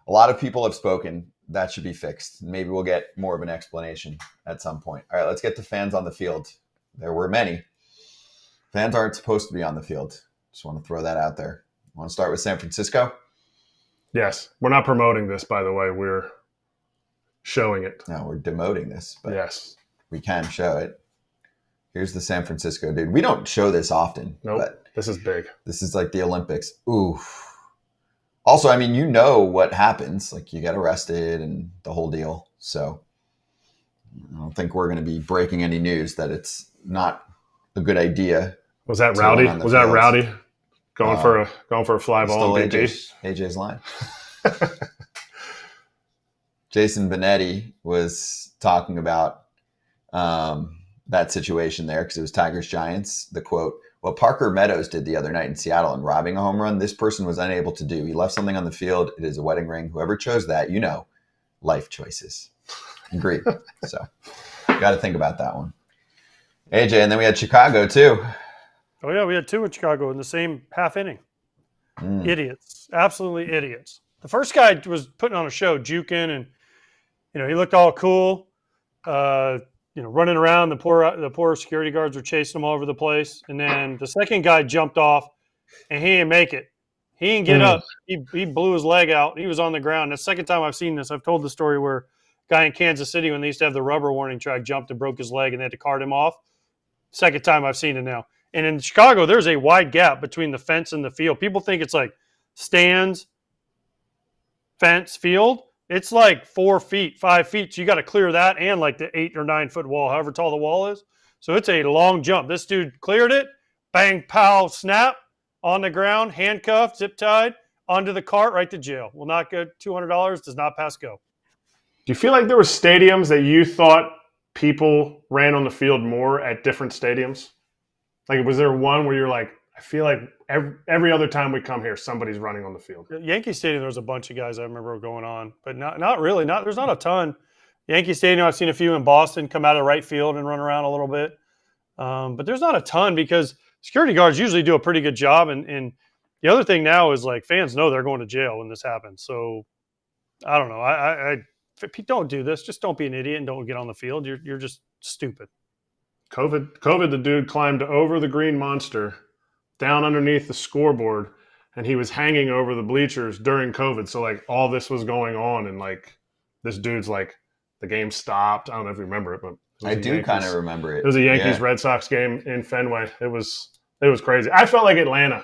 a lot of people have spoken. That should be fixed. Maybe we'll get more of an explanation at some point. All right, let's get to fans on the field. There were many. Fans aren't supposed to be on the field. Just want to throw that out there. Want to start with San Francisco? Yes. We're not promoting this, by the way. We're showing it. No, we're demoting this. But yes. We can show it. Here's the San Francisco dude. We don't show this often. Nope. But this is big. This is like the Olympics. Ooh. Also, I mean, what happens. You get arrested and the whole deal. So I don't think we're going to be breaking any news that it's not a good idea. Was that Rowdy? Was that Rowdy going for a fly ball? AJ's line. Jason Benetti was talking about that situation there because it was Tigers-Giants. The quote, what Parker Meadows did the other night in Seattle and robbing a home run, this person was unable to do. He left something on the field. It is a wedding ring. Whoever chose that, life choices. Agreed. So got to think about that one. AJ, and then we had Chicago too. Oh, yeah, we had two in Chicago in the same half inning. Idiots. Absolutely idiots. The first guy was putting on a show, juking, and, he looked all cool, running around. The poor security guards were chasing him all over the place. And then the second guy jumped off, and he didn't make it. He didn't get up. He blew his leg out. He was on the ground. The second time I've seen this, I've told the story where a guy in Kansas City, when they used to have the rubber warning track, jumped and broke his leg, and they had to cart him off. Second time I've seen it now. And in Chicago, there's a wide gap between the fence and the field. People think it's like stands, fence, field. It's like 4 feet, 5 feet. So you got to clear that and the 8 or 9 foot wall, however tall the wall is. So it's a long jump. This dude cleared it. Bang, pow, snap on the ground, handcuffed, zip tied, onto the cart, right to jail. Will not get $200. Does not pass go. Do you feel like there were stadiums that you thought people ran on the field more at different stadiums? Was there one where you're like, I feel like every other time we come here, somebody's running on the field? Yankee Stadium, there was a bunch of guys I remember going on, but not really. There's not a ton. Yankee Stadium, I've seen a few in Boston come out of right field and run around a little bit. But there's not a ton because security guards usually do a pretty good job. And the other thing now is fans know they're going to jail when this happens. So I don't know. I don't do this. Just don't be an idiot and don't get on the field. You're just stupid. COVID, the dude climbed over the green monster, down underneath the scoreboard, and he was hanging over the bleachers during COVID. So all this was going on, and this dude's the game stopped. I don't know if you remember it, but I do kind of remember it. It was a Yankees Red Sox game in Fenway. It was crazy. I felt like Atlanta.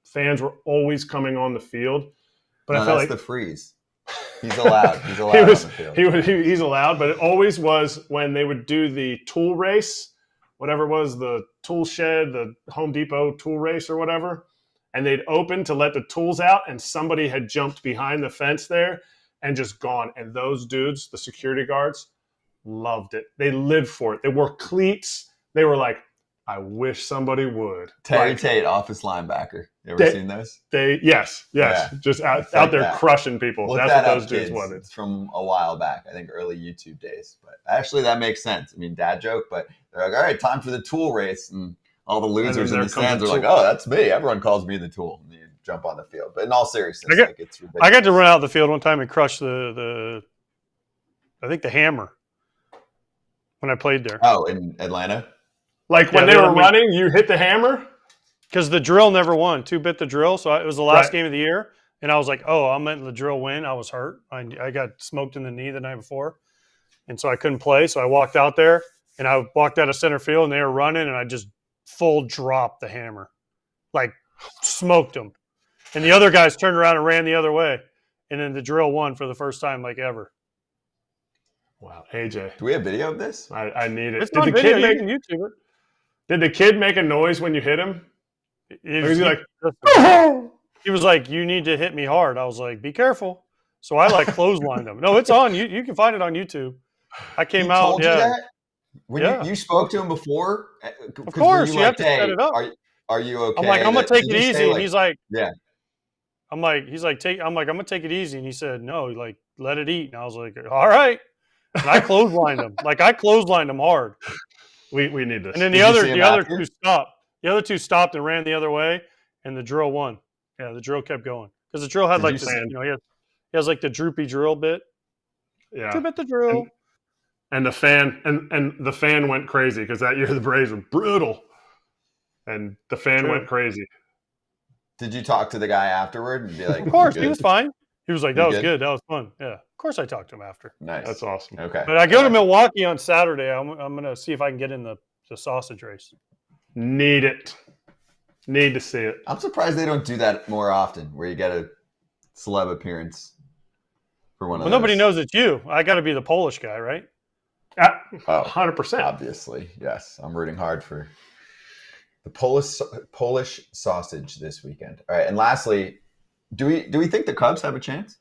Fans were always coming on the field, but I felt that's the freeze. He's allowed. He's allowed on the field. He's allowed, but it always was when they would do the tool race, whatever it was, the tool shed, the Home Depot tool race or whatever, and they'd open to let the tools out, and somebody had jumped behind the fence there and just gone. And those dudes, the security guards, loved it. They lived for it. They wore cleats. They were like, I wish somebody would. Terry Tate, office linebacker. You ever seen those? Yes, Yeah. just out like there that. crushing people. Look That's that what up, those dudes kids. wanted. It's from a while back, I think early YouTube days. But actually, that makes sense. I mean, dad joke, but they're like, all right, time for the tool race. And all the losers in the stands are like, oh, that's me. Everyone calls me the tool. And you jump on the field. But in all seriousness, it's ridiculous. I got to run out the field one time and crush the hammer when I played there. Oh, in Atlanta? Like when they were running, you hit the hammer? Because the drill never won. 2 bit the drill. So it was the last Right. game of the year. And I was like, oh, I'm letting the drill win. I was hurt. I got smoked in the knee the night before. And so I couldn't play. So I walked out there and I walked out of center field and they were running and I just full dropped the hammer. Like smoked them. And the other guys turned around and ran the other way. And then the drill won for the first time like ever. Wow, AJ. Do we have video of this? I need it. It's on video. You can YouTube it. Did the kid make a noise when you hit him? He Was he like, he was like, you need to hit me hard. I was like, be careful. So I like clotheslined him. No, it's on. You can find it on YouTube. I came out. Told you that? When Yeah. you spoke to him before? Of course, you have to set it up. Are you okay? I'm like, I'm gonna take it easy. And he's like, yeah. I'm like, I'm gonna take it easy. And he said, no, like, let it eat. And I was like, all right. And I clotheslined him. Like I clotheslined him hard. we need this. And then Did the you other see him the other after? two stopped. The other two stopped and ran the other way, and the drill won. Yeah, the drill kept going because the drill had Did like you this. see- He has like the droopy drill bit. Yeah. 2 bit the drill. And the fan and the fan went crazy because that year the Braves were brutal. And the fan True. went crazy. Did you talk to the guy afterward and be like, Of course, "You he good?" was fine. He was like, You that was good? good. That was fun. Yeah, of course I talked to him after. Nice. That's awesome. Okay. But I go to All right. Milwaukee on Saturday. I'm going to see if I can get in the sausage race. Need it. Need to see it. I'm surprised they don't do that more often, where you get a celeb appearance for one of Well, those. nobody knows it's you. I got to be the Polish guy, right? Oh, 100%. obviously, yes. I'm rooting hard for the Polish sausage this weekend. All right, and lastly, do we think the Cubs have a chance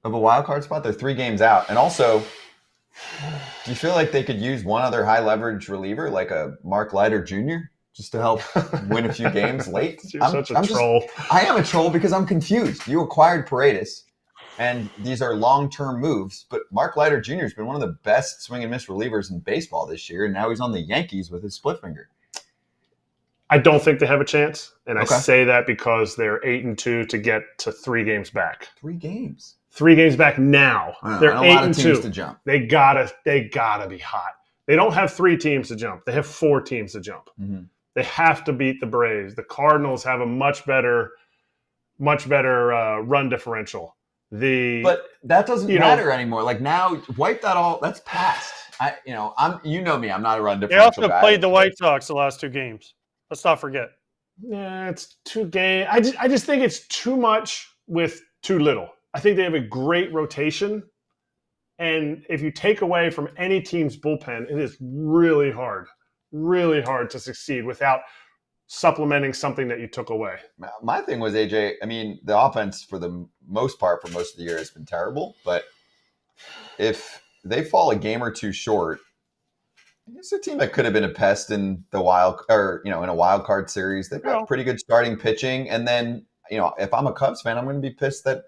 of a wild card spot? They're 3 games out, and also, do you feel like they could use one other high leverage reliever, like a Mark Leiter Jr., just to help win a few games late? You're such a troll. I am a troll because I'm confused. You acquired Paredes, and these are long-term moves, but Mark Leiter Jr. has been one of the best swing and miss relievers in baseball this year, and now he's on the Yankees with his split finger. I don't think they have a chance. And Okay. I say that because they're 8-2 to get to 3 games back. 3 games. 3 games back now. I know, They're and a lot of teams 8-2. to jump. They gotta be hot. They don't have 3 teams to jump. They have 4 teams to jump. Mm-hmm. They have to beat the Braves. The Cardinals have a much better run differential. But that doesn't matter anymore. Like now, wipe that all. That's past. Me. I'm not a run They differential also guy. played the White Sox the last 2 games. Let's not forget. Yeah, it's 2 games. I just think it's too much with too little. I think they have a great rotation. And if you take away from any team's bullpen, it is really hard to succeed without supplementing something that you took away. My thing was, AJ, I mean, the offense for the most part for most of the year has been terrible, but if they fall a game or 2 short, it's a team that could have been a pest in the in a wild card series. They've got pretty good starting pitching, and then if I'm a Cubs fan, I'm going to be pissed that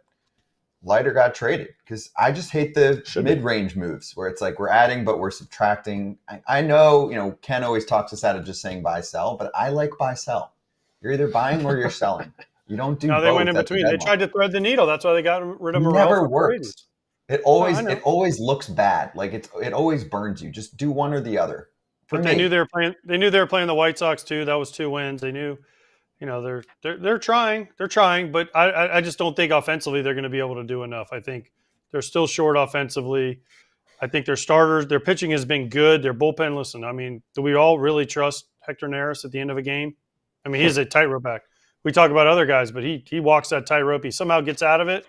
Leiter got traded because I just hate the mid-range moves where it's like we're adding but we're subtracting. I know, Ken always talks us out of just saying buy sell, but I like buy sell. You're either buying or you're selling. You don't do No, they both went in at the between. They deadline. tried to thread the needle. That's why they got rid of It Morel. never for works. Paredes. It I know. always looks bad. Like it always burns you. Just do one or the other. But they knew they were playing. They knew they were playing the White Sox too. That was 2 wins. They knew, they're trying. They're trying, but I just don't think offensively they're going to be able to do enough. I think they're still short offensively. I think their starters, their pitching has been good. Their bullpen, listen, I mean, do we all really trust Hector Neris at the end of a game? I mean, he's a tightrope back. We talk about other guys, but he walks that tightrope. He somehow gets out of it.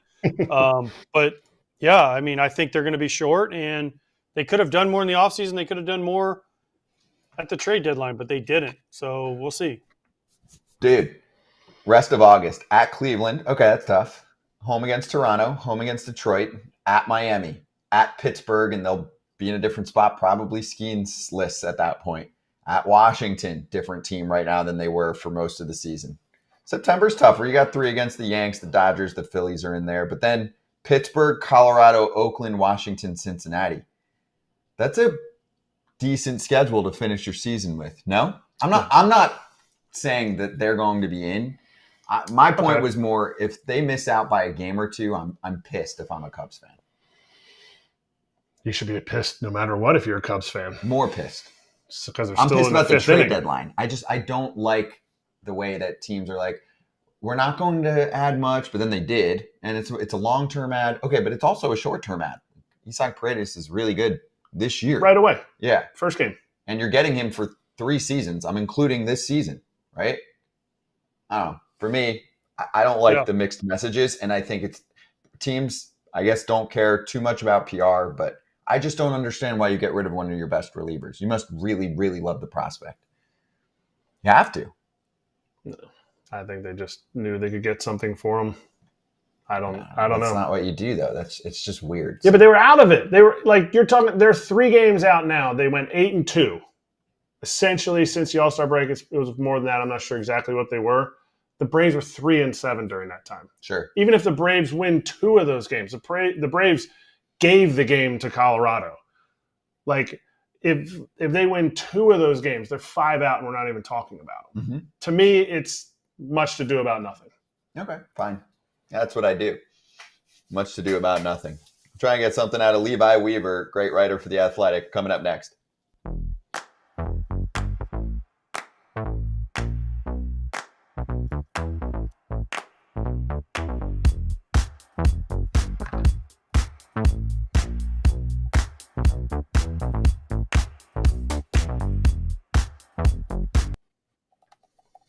But yeah, I mean, I think they're going to be short, and they could have done more in the offseason. They could have done more at the trade deadline, but they didn't. So we'll see. Dude, rest of August at Cleveland. Okay, that's tough. Home against Toronto, home against Detroit, at Miami, at Pittsburgh, and they'll be in a different spot, probably Skenes lists at that point. At Washington, different team right now than they were for most of the season. September's tougher. You got 3 against the Yanks, the Dodgers, the Phillies are in there. But then Pittsburgh, Colorado, Oakland, Washington, Cincinnati. That's a decent schedule to finish your season with. No? I'm not saying that they're going to be in. My point was more, if they miss out by a game or two, I'm pissed if I'm a Cubs fan. You should be pissed no matter what if you're a Cubs fan. More pissed. Because I'm pissed about the trade deadline. I don't like the way that teams are like, we're not going to add much, but then they did, and it's a long-term ad. Okay, but it's also a short-term ad. Isaac Paredes is really good this year. Right away. Yeah. First game. And you're getting him for 3 seasons. I'm including this season, right? I don't know. For me, I don't like the mixed messages, and I think it's teams, I guess, don't care too much about PR, but I just don't understand why you get rid of one of your best relievers. You must really, really love the prospect. You have to. No, I think they just knew they could get something for him. I don't know. That's not what you do, though. It's just weird. Yeah, but they were out of it. They were like, you're talking. They're 3 games out now. They went 8-2. Essentially, since the All-Star break, it was more than that. I'm not sure exactly what they were. The Braves were 3-7 during that time. Sure. Even if the Braves win 2 of those games, the Braves gave the game to Colorado. Like, if they win 2 of those games, they're 5 out, and we're not even talking about them. Mm-hmm. To me, it's much to do about nothing. Okay, fine. That's what I do. Much to do about nothing. Try and get something out of Levi Weaver, great writer for The Athletic, coming up next.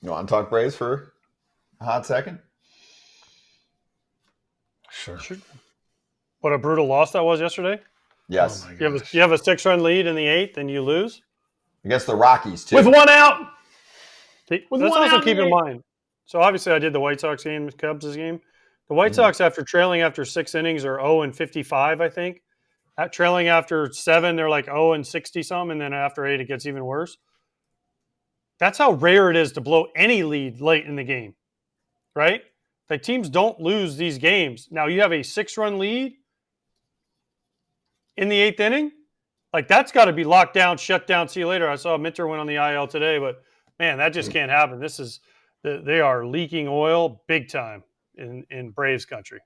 You want to talk Braves for a hot second? Sure. What a brutal loss that was yesterday. Yes. Oh You have a 6-run lead in the 8th, and you lose. Against the Rockies, too. With 1 out. That's one also out keep in in the mind. So obviously, I did the White Sox game, Cubs game. The White Sox, after trailing after 6 innings, are 0-55, I think. Trailing after 7, they're like 0-60 something, and then after 8, it gets even worse. That's how rare it is to blow any lead late in the game, right? Like, teams don't lose these games. Now, you have a 6-run lead in the 8th inning. Like, that's got to be locked down, shut down, see you later. I saw Minter went on the IL today, but, man, that just can't happen. They are leaking oil big time in Braves country.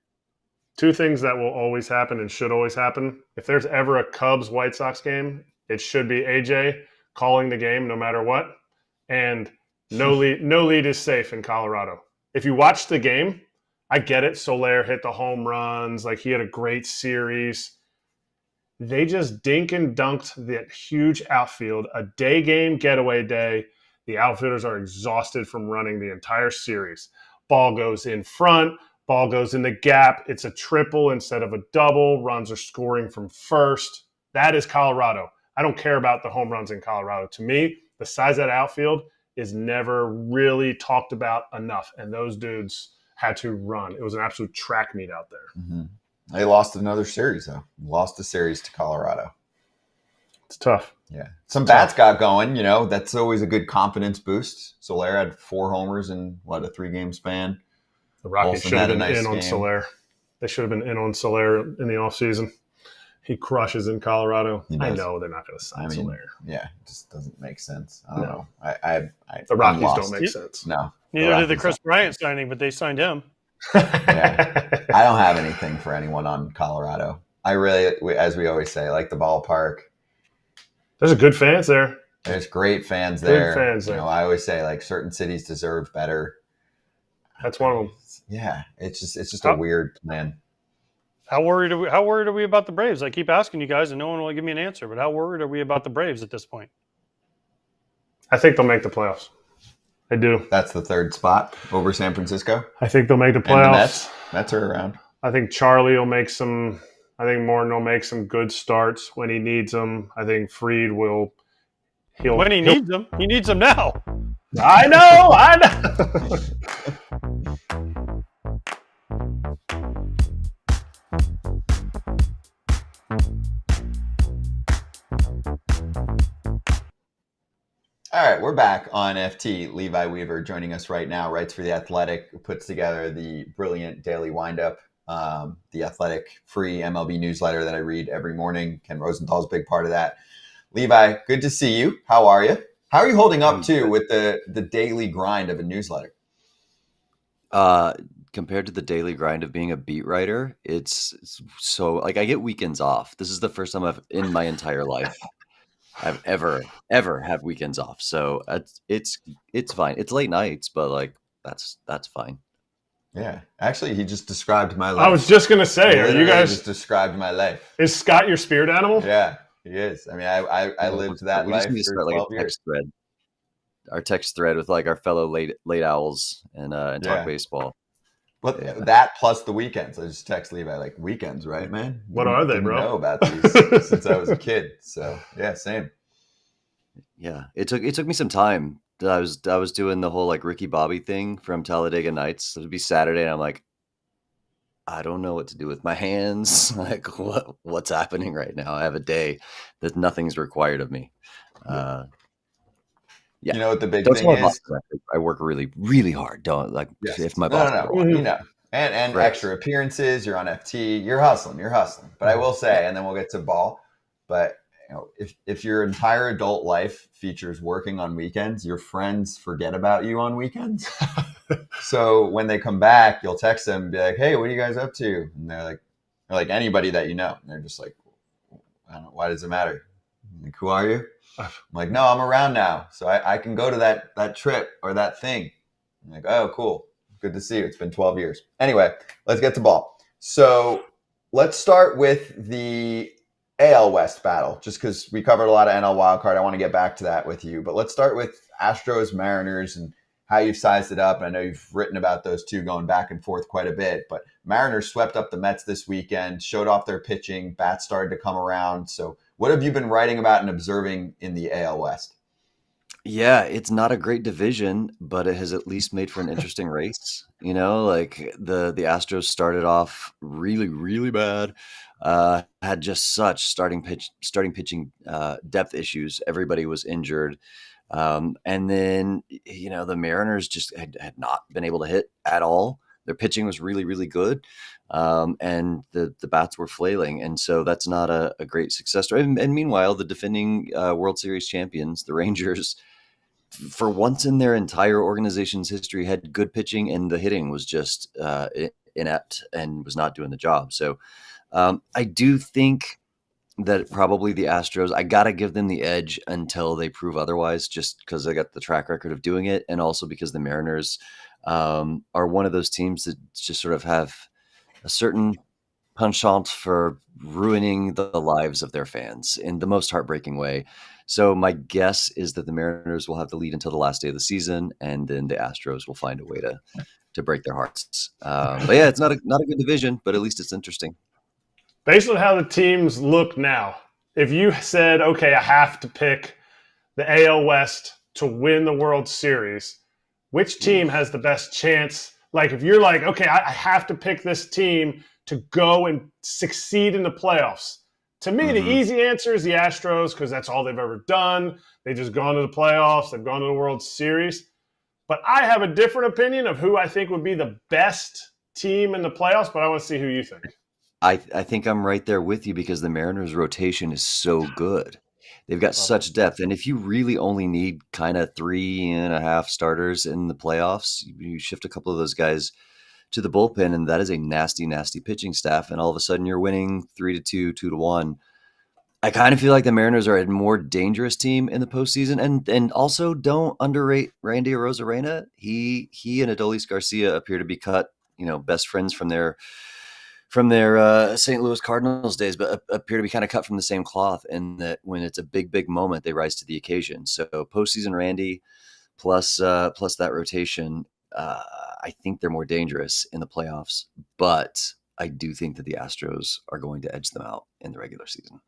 2 things that will always happen and should always happen. If there's ever a Cubs-White Sox game, it should be AJ calling the game no matter what. And no lead is safe in Colorado. If you watch the game, I get it. Soler hit the home runs. Like, he had a great series. They just dink and dunked that huge outfield. A day game, getaway day. The outfielders are exhausted from running the entire series. Ball goes in front. Ball goes in the gap. It's a triple instead of a double. Runs are scoring from first. That is Colorado. I don't care about the home runs in Colorado. To me, the size of that outfield is never really talked about enough. And those dudes had to run. It was an absolute track meet out there. Mm-hmm. They lost another series, though. Lost a series to Colorado. It's tough. Yeah. Some bats got going, That's always a good confidence boost. Soler had 4 homers in, a 3-game span. The Rockies Olsen should have had been a nice in on game. Soler. They should have been in on Soler in the offseason. He crushes in Colorado. He I does. know they're not going to sign Soler. Yeah, it just doesn't make sense. I don't No. know. The Rockies I'm don't lost. make sense. No. Neither did the Chris Bryant signing, but they signed him. Yeah. I don't have anything for anyone on Colorado. I really, as we always say, like the ballpark. There's a good fans there. There's great fans Good there. fans there. I always say, like, certain cities deserve better. That's one of them. Yeah, it's just a weird plan. How worried are we about the Braves? I keep asking you guys, and no one will give me an answer. But how worried are we about the Braves at this point? I think they'll make the playoffs. I do. That's the 3rd spot over San Francisco. I think they'll make the And the playoffs. Mets are around. I think Charlie will make some. I think Morton will make some good starts when he needs them. I think Fried will. When he needs them, he needs them now. I know. All right, we're back on FT. Levi Weaver joining us right now, writes for The Athletic, who puts together the brilliant daily windup, The Athletic free MLB newsletter that I read every morning. Ken Rosenthal's a big part of that. Levi, good to see you. How are you? How are you holding up, too, with the daily grind of a newsletter? Compared to the daily grind of being a beat writer, it's so, like, I get weekends off. This is the first time I've, in my entire life, I've ever had weekends off. So it's fine. It's late nights, but like that's fine. Yeah, actually, he just described my life. I was just gonna say, are you guys just described my life? Is Scott your spirit animal? Yeah, he is. I mean, I lived that We life just need to for start like 12 a years. text thread. Our text thread with like our fellow late owls and Yeah. talk baseball. But Yeah. that plus the weekends. I just text Levi like, weekends, right, man? What are they, Didn't bro? know about these since I was a kid. So yeah, same. Yeah, it took me some time. I was doing the whole like Ricky Bobby thing from Talladega Nights. It would be Saturday, and I'm like, I don't know what to do with my hands. Like, what's happening right now? I have a day that nothing's required of me. Yeah. You know what the big Don't thing tell my is? boss that. I work really, really hard. Don't like Yes. if my No, boss. no, ever no. watches. You know, and Right. extra appearances. You're on FT. You're hustling. But I will say, and then we'll get to ball. But you know, if your entire adult life features working on weekends, your friends forget about you on weekends. So when they come back, you'll text them and be like, "Hey, what are you guys up to?" And they're like anybody that you know. And they're just like, I don't know, why does it matter? I'm like, who are you? I'm like, no, I'm around now, so I can go to that trip or that thing. I'm like, oh, cool. Good to see you. It's been 12 years. Anyway, let's get to ball. So let's start with the AL West battle, just because we covered a lot of NL wildcard. I want to get back to that with you. But let's start with Astros, Mariners, and how you've sized it up. And I know you've written about those two going back and forth quite a bit. But Mariners swept up the Mets this weekend, showed off their pitching. Bats started to come around. So what have you been writing about and observing in the AL West? Yeah, it's not a great division, but it has at least made for an interesting race. You know, like the Astros started off really, really bad. Had just such starting pitching depth issues. Everybody was injured. And then, you know, the Mariners just had not been able to hit at all. Their pitching was really, really good. And the bats were flailing. And so that's not a great success story. And meanwhile, the defending World Series champions, the Rangers, for once in their entire organization's history, had good pitching, and the hitting was just inept and was not doing the job. So I do think that probably the Astros, I got to give them the edge until they prove otherwise, just because they got the track record of doing it. And also because the Mariners are one of those teams that just sort of have a certain penchant for ruining the lives of their fans in the most heartbreaking way. So my guess is that the Mariners will have the lead until the last day of the season, and then the Astros will find a way to break their hearts. But yeah, it's not a good division, but at least it's interesting. Based on how the teams look now, if you said, okay, I have to pick the AL West to win the World Series, which team has the best chance? Like, if you're like, okay, I have to pick this team to go and succeed in the playoffs. To me, the easy answer is the Astros, because that's all they've ever done. They've just gone to the playoffs. They've gone to the World Series. But I have a different opinion of who I think would be the best team in the playoffs, but I want to see who you think. I think I'm right there with you, because the Mariners' rotation is so good. They've got such depth. And if you really only need kind of 3.5 starters in the playoffs, you shift a couple of those guys to the bullpen, and that is a nasty, nasty pitching staff. And all of a sudden you're winning 3-2, 2-1. I kind of feel like the Mariners are a more dangerous team in the postseason. And also don't underrate Randy Arozarena. He and Adolis Garcia appear to be cut, you know, best friends from their St. Louis Cardinals days, but appear to be kind of cut from the same cloth, and that when it's a big, big moment, they rise to the occasion. So postseason Randy plus that rotation, I think they're more dangerous in the playoffs, but I do think that the Astros are going to edge them out in the regular season.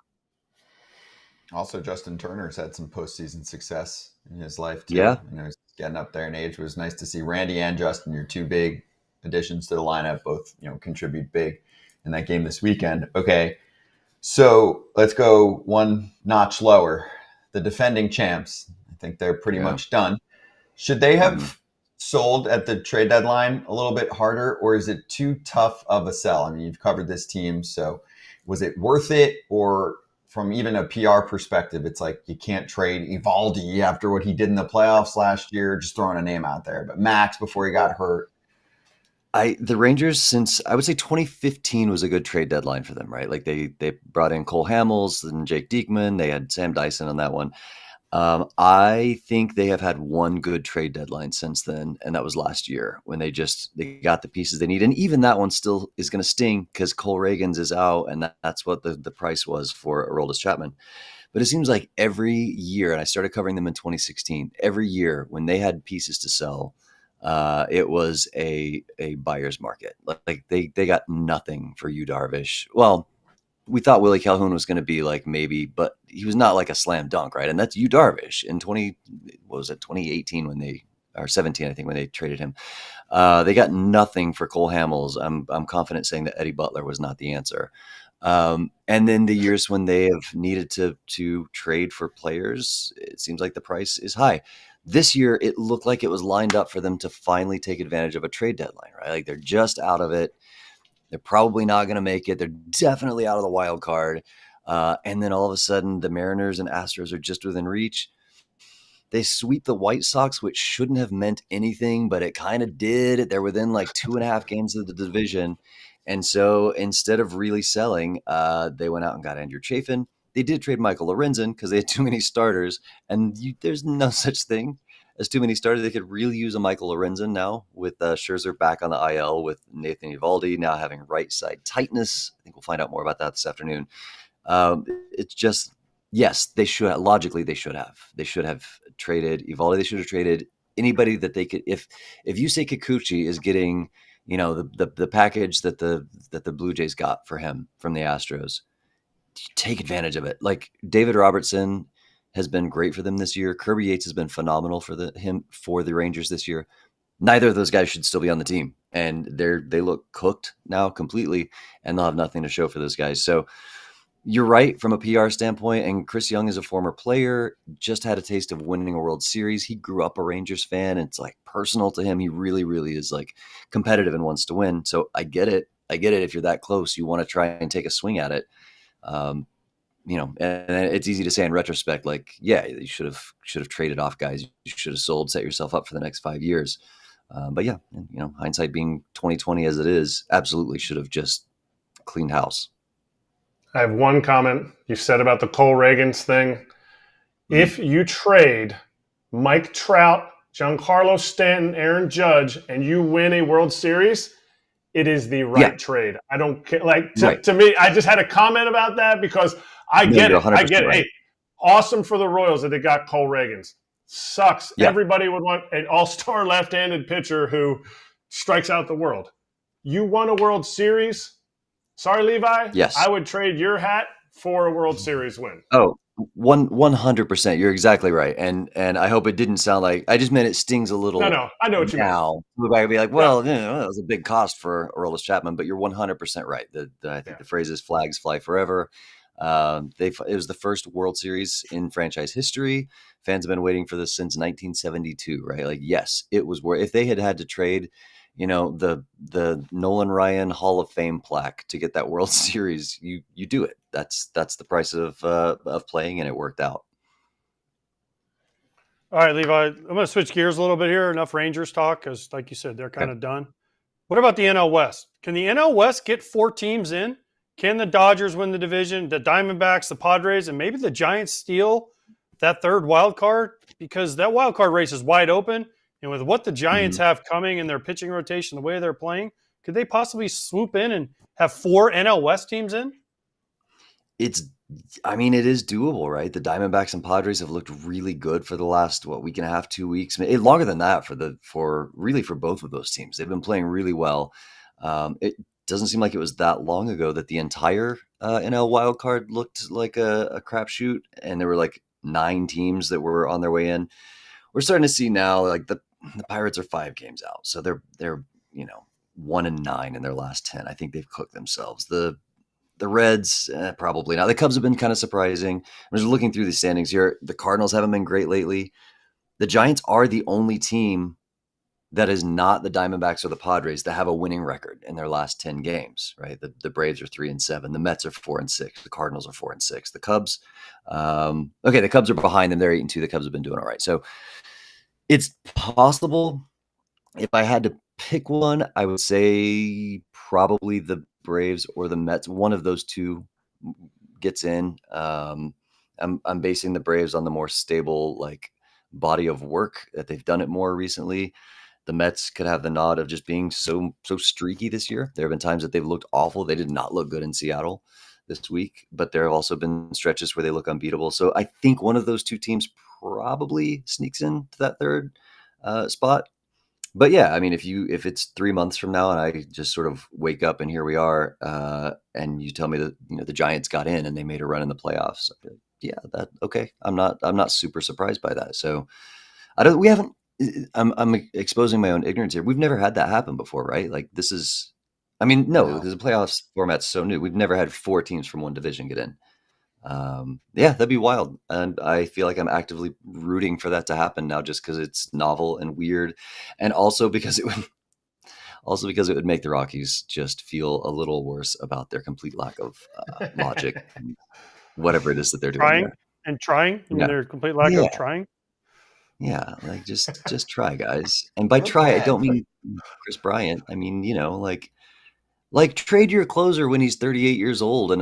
Also, Justin Turner's had some postseason success in his life too. Yeah. You know, he's getting up there in age. It was nice to see Randy and Justin, your two big additions to the lineup, both, you know, contribute big in that game this weekend. Okay, so let's go one notch lower. The defending champs. I think they're pretty Yeah. much done. Should they have Mhm. sold at the trade deadline a little bit harder, or is it too tough of a sell? I mean, you've covered this team, so was it worth it? Or from even a PR perspective, it's like you can't trade Evaldi after what he did in the playoffs last year, just throwing a name out there. But Max before he got hurt. The Rangers, since I would say 2015 was a good trade deadline for them, right? Like they brought in Cole Hamels and Jake Diekman. They had Sam Dyson on that one. I think they have had one good trade deadline since then, and that was last year when they got the pieces they need. And even that one still is going to sting because Cole Reagans is out, and that's what the price was for Aroldis Chapman. But it seems like every year, and I started covering them in 2016, every year when they had pieces to sell, it was a buyer's market. Like they got nothing for Yu Darvish. Well, we thought Willie Calhoun was going to be like maybe, but he was not like a slam dunk, right? And that's Yu Darvish in 2018 when they, or 17, I think, when they traded him. They got nothing for Cole Hamels. I'm confident saying that Eddie Butler was not the answer. And then the years when they have needed to trade for players, it seems like the price is high. This year, it looked like it was lined up for them to finally take advantage of a trade deadline, right? Like they're just out of it. They're probably not going to make it. They're definitely out of the wild card. And then all of a sudden, the Mariners and Astros are just within reach. They sweep the White Sox, which shouldn't have meant anything, but it kind of did. They're within like 2.5 games of the division. And so instead of really selling, they went out and got Andrew Chafin. They did trade Michael Lorenzen because they had too many starters. And there's no such thing as too many starters. They could really use a Michael Lorenzen now with Scherzer back on the IL, with Nathan Eovaldi now having right side tightness. I think we'll find out more about that this afternoon. It's just, yes, they should have, logically they should have traded Eovaldi. They should have traded anybody that they could. If you say Kikuchi is getting, the package that the Blue Jays got for him from the Astros, take advantage of it. Like David Robertson has been great for them this year. Kirby Yates has been phenomenal for the Rangers this year. Neither of those guys should still be on the team, and they look cooked now completely, and they'll have nothing to show for those guys. So you're right from a PR standpoint, and Chris Young is a former player, just had a taste of winning a World Series. He grew up a Rangers fan. It's like personal to him. He really, really is like competitive and wants to win. So I get it. If you're that close, you want to try and take a swing at it. And it's easy to say in retrospect, like, yeah, you should have traded off guys. You should have sold, set yourself up for the next 5 years. But yeah, hindsight being 2020 as it is, absolutely should have just cleaned house. I have one comment you said about the Cole Reagans thing. Mm-hmm. If you trade Mike Trout, Giancarlo Stanton, Aaron Judge, and you win a World Series, it is the right trade. I don't care. Like to me, I just had a comment about that because I get it. I get it. Right. Hey, awesome for the Royals that they got Cole Reagans. Sucks. Yeah. Everybody would want an all-star left-handed pitcher who strikes out the world. You won a World Series. Sorry, Levi. Yes. I would trade your hat for a World Series win. Oh, 100%. You're exactly right. And I hope it didn't sound like, I just meant it stings a little. No, I know what you mean. Now, Levi would be like, well, that was a big cost for Aroldis Chapman, but you're 100% right. I think the phrase is flags fly forever. It was the first World Series in franchise history. Fans have been waiting for this since 1972, right? Like, yes, it was where if they had to trade, the Nolan Ryan Hall of Fame plaque to get that World Series, you do it. That's the price of playing, and it worked out. All right, Levi, I'm going to switch gears a little bit here. Enough Rangers talk because, like you said, they're kind of done. What about the NL West? Can the NL West get 4 teams in? Can the Dodgers win the division, the Diamondbacks, the Padres, and maybe the Giants steal that third wild card? Because that wild card race is wide open. And with what the Giants have coming in their pitching rotation, the way they're playing, could they possibly swoop in and have 4 NL West teams in? It is doable, right? The Diamondbacks and Padres have looked really good for the last, week and a half, 2 weeks, longer than that for both of those teams. They've been playing really well. It doesn't seem like it was that long ago that the entire NL wild card looked like a crapshoot, and there were like 9 teams that were on their way in. We're starting to see now, like the Pirates are 5 games out, so they're 1-9 in their last 10. I think they've cooked themselves. The The Reds, probably not. The Cubs have been kind of surprising. I'm just looking through the standings here. The Cardinals haven't been great lately. The Giants are the only team that is not the Diamondbacks or the Padres that have a winning record in their last 10 games, right? The Braves are 3-7. The Mets are 4-6. The Cardinals are 4-6. The Cubs, the Cubs are behind them. They're 8-2. The Cubs have been doing all right. So it's possible. If I had to pick one, I would say probably the Braves or the Mets. One of those two gets in. I'm basing the Braves on the more stable body of work that they've done it more recently. The Mets could have the nod of just being so streaky this year. There have been times that they've looked awful. They did not look good in Seattle this week, but there have also been stretches where they look unbeatable. So I think one of those two teams probably sneaks into that third spot. But yeah, I mean, if it's 3 months from now and I just sort of wake up and here we are, and you tell me that the Giants got in and they made a run in the playoffs, yeah, that okay. I'm not super surprised by that. So I'm exposing my own ignorance here. We've never had that happen before, right? Like this is, no, because the playoffs format's so new. We've never had 4 teams from one division get in. Yeah, that'd be wild. And I feel like I'm actively rooting for that to happen now just because it's novel and weird. And also because it would make the Rockies just feel a little worse about their complete lack of logic and whatever it is that they're doing. Trying. I mean, their complete lack of trying. Yeah, just try, guys. And by try, I don't mean Chris Bryant. I mean, trade your closer when he's 38 years old and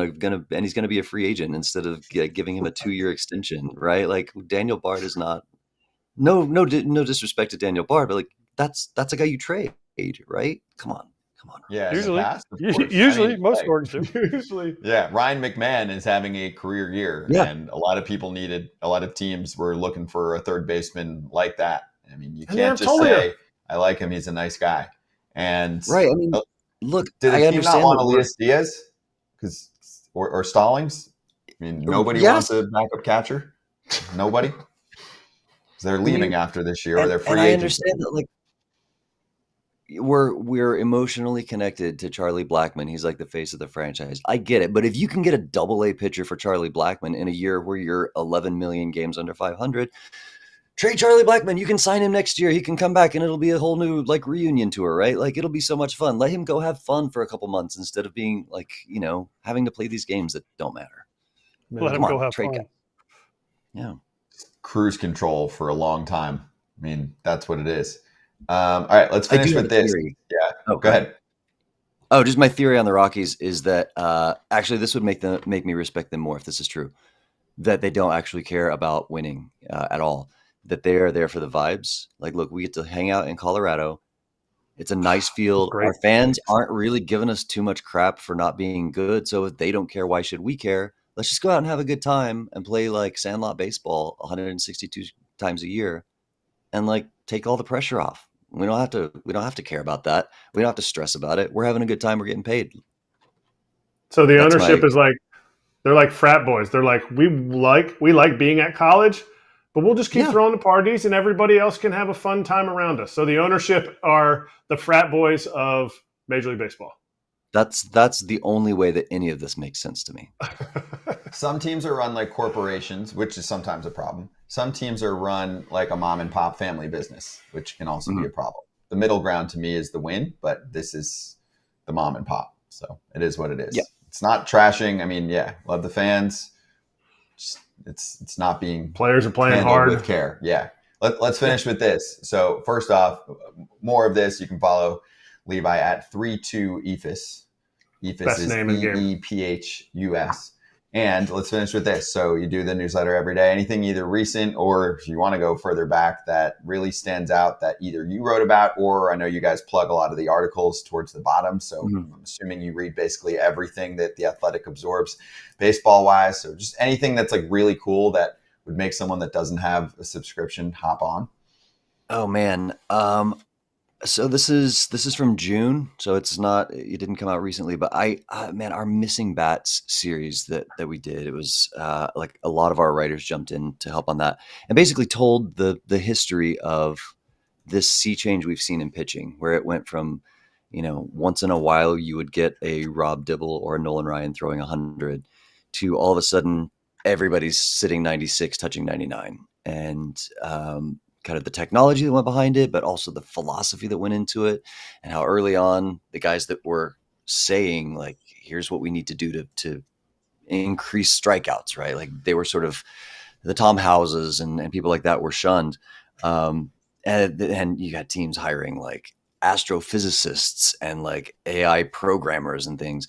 he's gonna be a free agent instead of giving him a 2-year extension, right? Like Daniel Bard is not. No disrespect to Daniel Bard, but that's a guy you trade, right? Come on. Yeah, Usually, most orgs do. Usually. Yeah, Ryan McMahon is having a career year, and a lot of teams were looking for a third baseman like that. I mean, you can't just say, I like him, he's a nice guy. And right, I mean, look, did I the team understand not want Elias Diaz or Stallings? I mean, nobody wants a backup catcher. Nobody. They're leaving after this year, or they're free agents. I understand that, we're emotionally connected to Charlie Blackmon. He's like the face of the franchise. I get it, but if you can get a double-A pitcher for Charlie Blackmon in a year where you're 11 million games under 500, trade Charlie Blackmon. You can sign him next year. He can come back and it'll be a whole new reunion tour, right? Like it'll be so much fun. Let him go have fun for a couple months instead of being having to play these games that don't matter. Let him go have fun. Guy. Yeah. Cruise control for a long time. I mean, that's what it is. All right, let's finish with this. Theory. Yeah. Oh, go ahead. Oh, just my theory on the Rockies is that actually this would make me respect them more if this is true. That they don't actually care about winning at all. That they are there for the vibes. Like, look, we get to hang out in Colorado. It's a nice field. Our fans aren't really giving us too much crap for not being good. So if they don't care, why should we care? Let's just go out and have a good time and play sandlot baseball 162 times a year and take all the pressure off. We don't have to care about that. We don't have to stress about it. We're having a good time. We're getting paid. So the ownership is they're like frat boys. They're like, we like being at college, but we'll just keep throwing the parties and everybody else can have a fun time around us. So the ownership are the frat boys of Major League Baseball. That's the only way that any of this makes sense to me. Some teams are run like corporations, which is sometimes a problem. Some teams are run like a mom and pop family business, which can also be a problem. The middle ground to me is the win, but this is the mom and pop. So it is what it is. Yeah. It's not trashing. I mean, love the fans. It's not being players are playing hard with care. Yeah. Let's finish with this. So first off, more of this, you can follow Levi at 32 EPHUS. EPHUS is EEPHUS. And let's finish with this. So you do the newsletter every day. Anything either recent or if you want to go further back that really stands out that either you wrote about or I know you guys plug a lot of the articles towards the bottom. So I'm assuming you read basically everything that The Athletic absorbs baseball-wise. So just anything that's really cool that would make someone that doesn't have a subscription hop on. Oh, man. So this is from June, so it didn't come out recently, but our Missing Bats series that we did, it was a lot of our writers jumped in to help on that and basically told the history of this sea change we've seen in pitching, where it went from, once in a while you would get a Rob Dibble or a Nolan Ryan throwing 100 to all of a sudden everybody's sitting 96, touching 99. And kind of the technology that went behind it, but also the philosophy that went into it, and how early on the guys that were saying, like, here's what we need to do to increase strikeouts, right? Like they were sort of the Tom Houses and people like that were shunned. And you got teams hiring like astrophysicists and like AI programmers and things,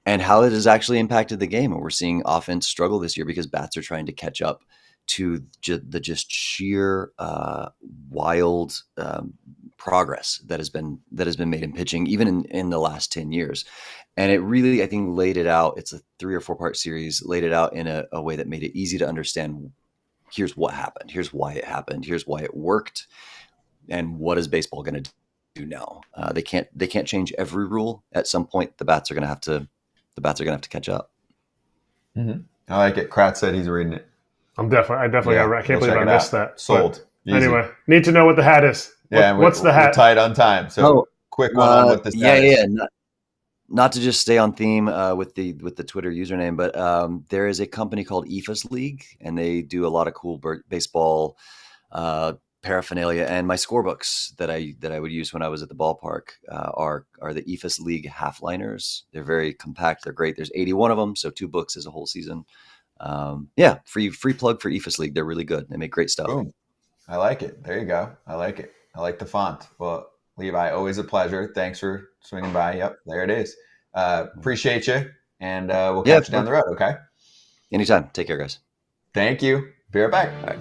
and how it has actually impacted the game. And we're seeing offense struggle this year because bats are trying to catch up to the just sheer wild progress that has been made in pitching, even in the last 10 years. And it really, I think, laid it out. It's a 3 or 4 part series, laid it out in a way that made it easy to understand. Here's what happened. Here's why it happened. Here's why it worked. And what is baseball going to do now? They can't change every rule. At some point, the bats are going to have to catch up. Mm-hmm. I like it. Kratz said he's reading it. I definitely I can't believe I missed that. Sold. Anyway, need to know what the hat is. What's the hat? We're tight on time. So quick one on what this hat is. Not to just stay on theme with the Twitter username, but there is a company called EFUS League, and they do a lot of cool baseball paraphernalia. And my scorebooks that I would use when I was at the ballpark are the EFUS League half-liners. They're very compact. They're great. There's 81 of them, so 2 books is a whole season. Free plug for EFUS League. They're really good. They make great stuff. Boom. I like it. There you go. I like it. I like the font. Well, Levi, always a pleasure. Thanks for swinging by. Yep, there it is. Appreciate you, and we'll catch you down the road, okay? Anytime. Take care, guys. Thank you. Be right back. All right.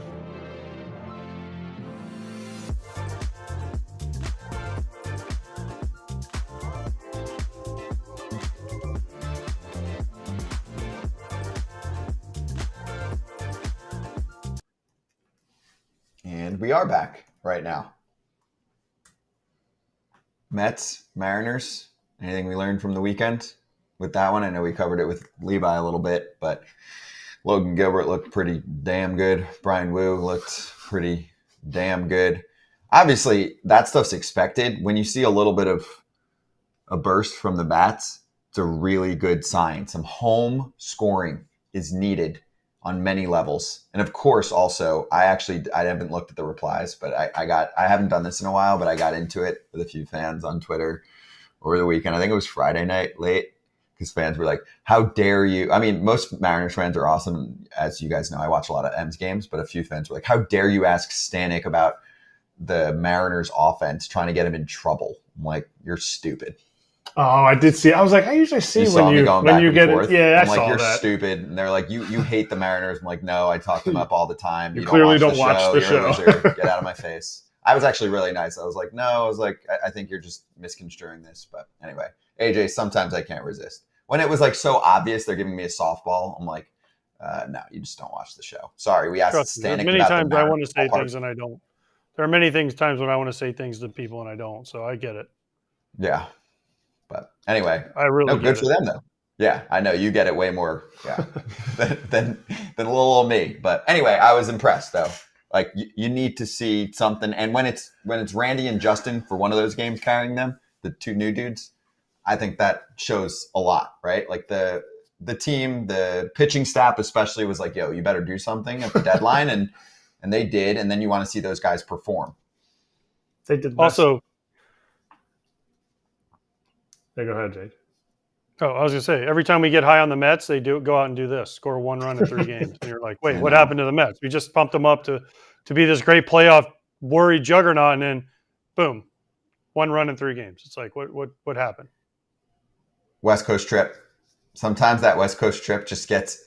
And we are back right now. Mets, Mariners, anything we learned from the weekend with that one? I know we covered it with Levi a little bit, but Logan Gilbert looked pretty damn good. Brian Wu looked pretty damn good. Obviously, that stuff's expected. When you see a little bit of a burst from the bats, it's a really good sign. Some home scoring is needed on many levels. And of course, also, I haven't looked at the replies, but I haven't done this in a while, but I got into it with a few fans on Twitter over the weekend. I think it was Friday night late, because fans were like, how dare you? I mean, most Mariners fans are awesome. As you guys know, I watch a lot of M's games, but a few fans were like, how dare you ask Stanek about the Mariners offense, trying to get him in trouble? I'm like, you're stupid. Oh, I did see. I was like, I usually see when you get it. Yeah, I'm I saw you're that. Stupid. And they're like, you hate the Mariners. I'm like, no, I talk them up all the time. You clearly don't watch the You're a show. loser. Get out of my face. I was actually really nice. I was like, I think you're just misconstruing this. But anyway, AJ, sometimes I can't resist. When it was like so obvious they're giving me a softball, I'm like, no, you just don't watch the show. Sorry, we asked Stanek many about times the I want to say ballpark. things and I don't. There are many times when I want to say things to people and I don't. So I get it. Yeah. But anyway, I really good get for it. them though. Yeah, I know you get it way more than little old me. But anyway, I was impressed though. Like you need to see something, and when it's Randy and Justin for one of those games carrying them, the 2 new dudes, I think that shows a lot, right? Like the team, the pitching staff especially was like, yo, you better do something at the deadline, and they did, and then you want to see those guys perform. They did Also, go ahead, Jake. oh, I was gonna say, every time we get high on the Mets, they go out and do this, score 1 run in 3 games, and you're like, wait, what happened to the Mets? We just pumped them up to be this great playoff worried juggernaut, and then boom, 1 run in 3 games. It's like, what happened? West Coast trip. Sometimes that West Coast trip just gets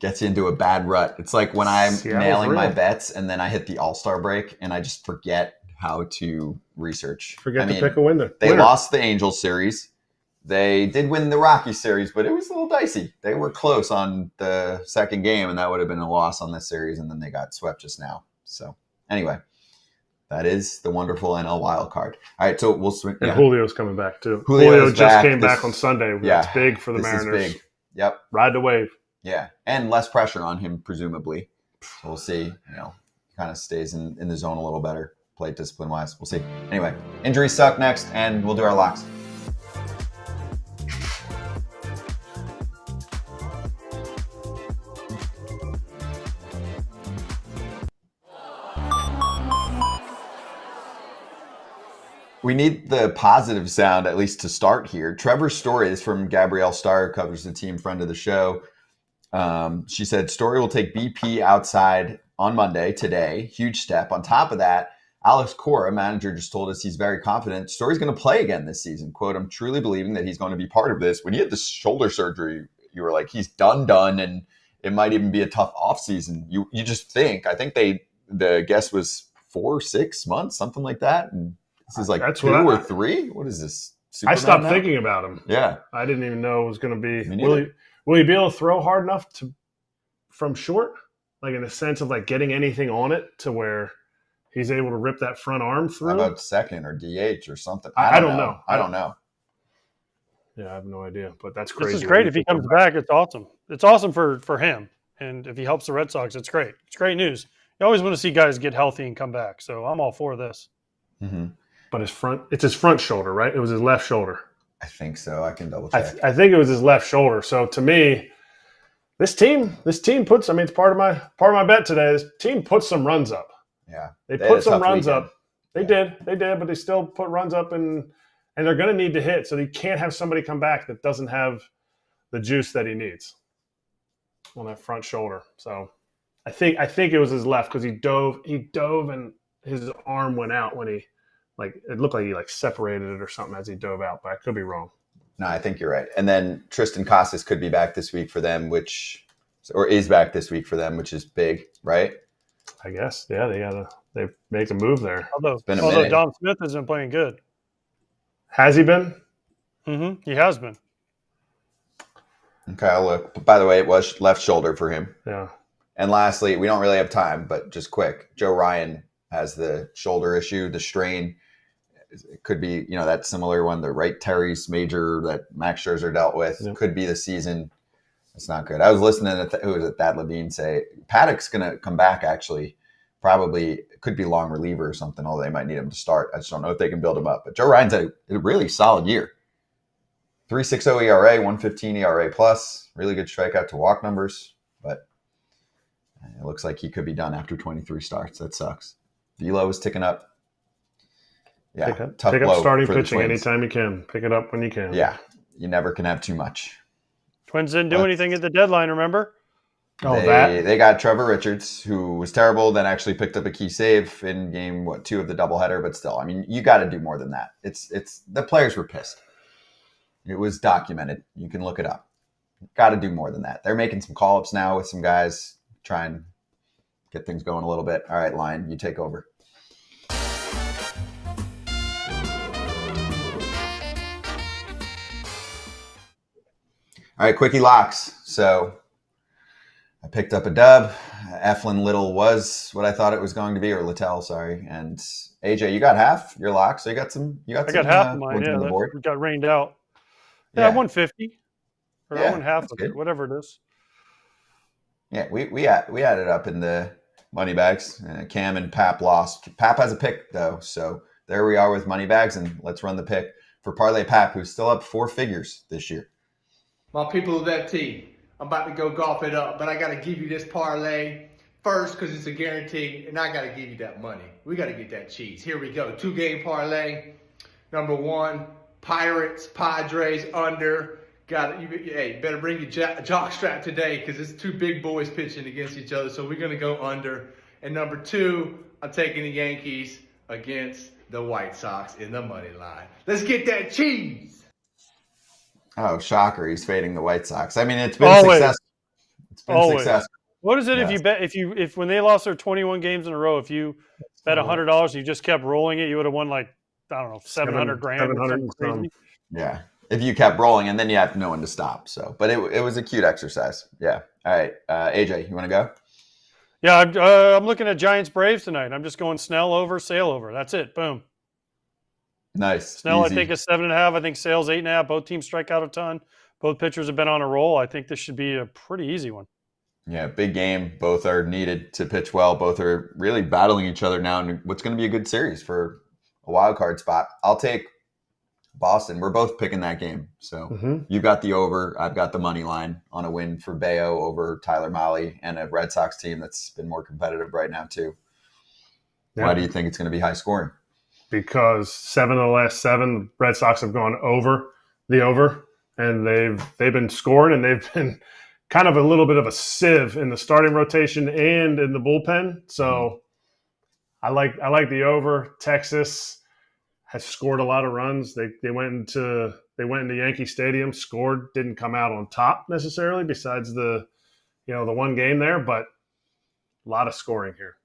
you into a bad rut. It's like when I'm nailing my bets and then I hit the All-Star break and I just forget how to research. To pick a winner. They lost the Angels series. They did win the Rockies series, but it was a little dicey. They were close on the second game, and that would have been a loss on this series, and then they got swept just now. So anyway, that is the wonderful NL wild card. All right, so we'll swing. And Julio's coming back too. Julio just came back on Sunday. Yeah, That's big for the Mariners. Is big. Yep. Ride the wave. Yeah, and less pressure on him, presumably. So we'll see. Kind of stays in the zone a little better. plate discipline wise. We'll see. Anyway, injuries suck next, and we'll do our locks. We need the positive sound, at least to start here. Trevor Story is from Gabrielle Starr, covers the team, friend of the show. She said, Story will take BP outside on Monday, today. Huge step. On top of that, Alex Cora, manager, just told us he's very confident Story's going to play again this season. Quote, I'm truly believing that he's going to be part of this. When he had this shoulder surgery, you were like, he's done, and it might even be a tough offseason. You just think. I think the guess was 4-6 months, something like that. And this is like That's 2 or 3. What is this? I stopped now? thinking about him. Yeah. I didn't even know it was going to be. Me Will he be able to throw hard enough from short? Like in the sense of like getting anything on it to where he's able to rip that front arm through? How about second or DH or something? I don't know. I don't know. Yeah, I have no idea, but that's crazy. This is great. If he comes back, it's awesome. It's awesome for him. And if he helps the Red Sox, it's great. It's great news. You always want to see guys get healthy and come back. So I'm all for this. Mm-hmm. But it's his front shoulder, right? It was his left shoulder. I think so. I can double check. I think it was his left shoulder. So to me, this team puts. I mean, it's part of my bet today. This team puts some runs up. Yeah, they had put a some tough runs weekend. up. They did, but they still put runs up, and they're going to need to hit. So you can't have somebody come back that doesn't have the juice that he needs on that front shoulder. So I think it was his left because he dove, and his arm went out when he. Like it looked like he separated it or something as he dove out, but I could be wrong. No, I think you're right. And then Tristan Casas could be back this week for them, is back this week for them, which is big, right? I guess. Yeah, they make a move there. Although Dom Smith has been playing good. Has he been? Mm-hmm. He has been. Okay, I'll look. By the way, it was left shoulder for him. Yeah. And lastly, we don't really have time, but just quick, Joe Ryan has the shoulder issue, the strain. It could be, that similar one, the right teres major that Max Scherzer dealt with. Yep. Could be the season. It's not good. I was listening to who was it, Thad Levine say Paddock's going to come back. Actually, probably could be long reliever or something. Although they might need him to start. I just don't know if they can build him up. But Joe Ryan's had a really solid year. 3.60 ERA, 1.15 ERA plus. Really good strikeout to walk numbers. But it looks like he could be done after 23 starts. That sucks. Velo is ticking up. Yeah, tough pick blow up starting for the pitching Twins. anytime you can. Pick it up when you can. Yeah, you never can have too much. Twins didn't do anything at the deadline, remember? They got Trevor Richards, who was terrible, then actually picked up a key save in game 2 of the doubleheader. But still, I mean, you got to do more than that. It's the players were pissed. It was documented. You can look it up. Got to do more than that. They're making some call-ups now with some guys, try and get things going a little bit. All right, Lion, you take over. All right, quickie locks. So I picked up a dub. Eflin Little was what I thought it was going to be, or Littell, sorry. And AJ, you got half your lock, so you got some. I got half of mine. Yeah, that got rained out. Yeah, I won 50, or I won half of it, whatever it is. Yeah, we added up in the money bags. Cam and Pap lost. Pap has a pick though, so there we are with money bags, and let's run the pick for Parlay Pap, who's still up 4 figures this year. My people of FT, I'm about to go golf it up, but I got to give you this parlay first because it's a guarantee, and I got to give you that money. We got to get that cheese. Here we go. 2-game parlay. Number 1, Pirates, Padres, under. Hey, better bring your jock strap today because it's 2 big boys pitching against each other, so we're going to go under. And number 2, I'm taking the Yankees against the White Sox in the money line. Let's get that cheese. Oh, shocker! He's fading the White Sox. I mean, it's been successful. It's been successful. What is it if you bet if when they lost their 21 games in a row, if you bet $100, you just kept rolling it, you would have won like I don't know $700 grand. 700 crazy. Yeah, if you kept rolling, and then you have no one to stop. So, but it was a cute exercise. Yeah. All right, AJ, you want to go? Yeah, I'm looking at Giants Braves tonight. I'm just going Snell over, Sale over. That's it. Boom. Nice. Snell, easy. I think, is 7.5. I think Sale's 8.5. Both teams strike out a ton. Both pitchers have been on a roll. I think this should be a pretty easy one. Yeah, big game. Both are needed to pitch well. Both are really battling each other now, and what's going to be a good series for a wild card spot. I'll take Boston. We're both picking that game. So you've got the over. I've got the money line on a win for Bayo over Tyler Mahle and a Red Sox team that's been more competitive right now too. Yeah. Why do you think it's going to be high scoring? Because 7 of the last 7 Red Sox have gone over, and they've been scoring, and they've been kind of a little bit of a sieve in the starting rotation and in the bullpen. So I like the over. Texas has scored a lot of runs. They went into Yankee Stadium, scored, didn't come out on top necessarily, besides the one game there, but a lot of scoring here.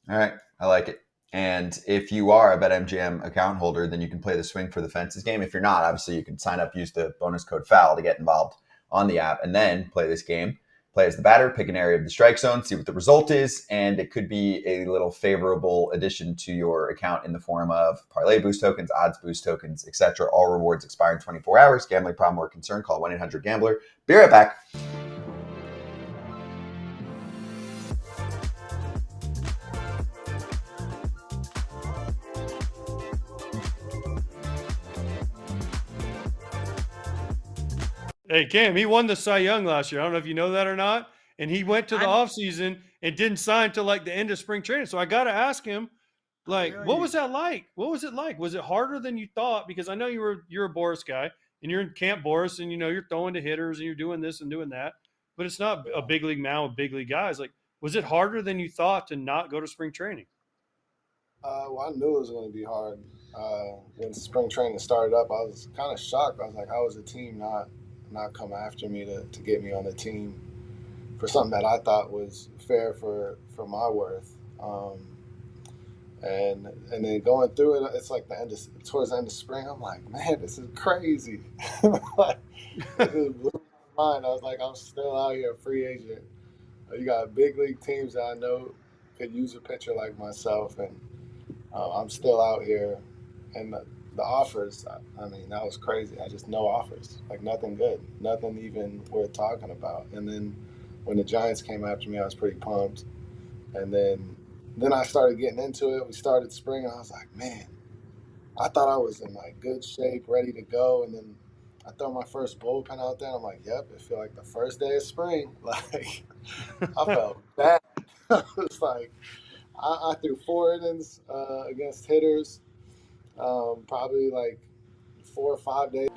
All right, I like it. And if you are a BetMGM account holder, then you can play the swing for the fences game. If you're not, obviously you can sign up, use the bonus code FOUL to get involved on the app, and then play this game. Play as the batter, pick an area of the strike zone, see what the result is, and it could be a little favorable addition to your account in the form of parlay boost tokens, odds boost tokens, etc. All rewards expire in 24 hours. Gambling problem or concern, call 1-800-GAMBLER. Be right back. Hey, Cam, he won the Cy Young last year. I don't know if you know that or not. And he went to the offseason and didn't sign till like the end of spring training. So I got to ask him, what was that like? What was it like? Was it harder than you thought? Because I know you're a Boris guy and you're in Camp Boris and, you're throwing to hitters and you're doing this and doing that. But it's not a big league mound with big league guys. Like, was it harder than you thought to not go to spring training? Well, I knew it was going to be hard. When spring training started up, I was kind of shocked. I was like, how was the team not come after me to get me on the team for something that I thought was fair for my worth. And then going through it, it's like towards the end of spring, I'm like, man, this is crazy. Like, it just blew my mind. I was like, I'm still out here a free agent. You got big league teams that I know could use a pitcher like myself, and I'm still out here. And the offers, I mean, that was crazy. I just no offers, like nothing good, nothing even worth talking about. And then when the Giants came after me, I was pretty pumped. And then I started getting into it. We started spring, and I was like, man, I thought I was in like good shape, ready to go. And then I throw my first bullpen out there. And I'm like, yep, it feel like the first day of spring. Like, I felt bad. I was like, I threw 4 innings against hitters. Probably like 4 or 5 days.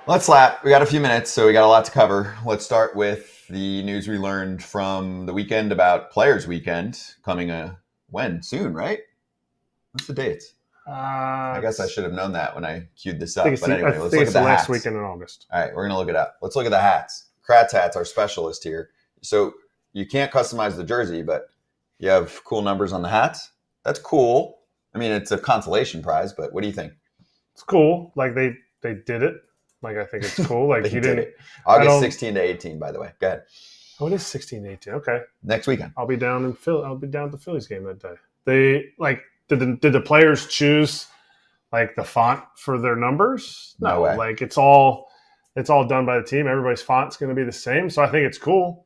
Let's lap. We got a few minutes, so we got a lot to cover. Let's start with the news we learned from the weekend about Players Weekend coming when? Soon, right? What's the dates? I guess I should have known that when I queued this up. But anyway, let's look at the hats. Last weekend in August. All right, we're going to look it up. Let's look at the hats. Kratz hats, our specialist here. So you can't customize the jersey, but You have cool numbers on the hats. That's cool. I mean, it's a consolation prize, but what do you think? It's cool. Like they did it. Like I think it's cool. Like They you did didn't. it. August 16 to 18, by the way. Go ahead. Oh, it is 16-18. Okay. Next weekend. I'll be down in Philly. I'll be down at the Phillies game that day. They like did the players choose like the font for their numbers? No way. Like it's all done by the team. Everybody's font's going to be the same. So I think it's cool.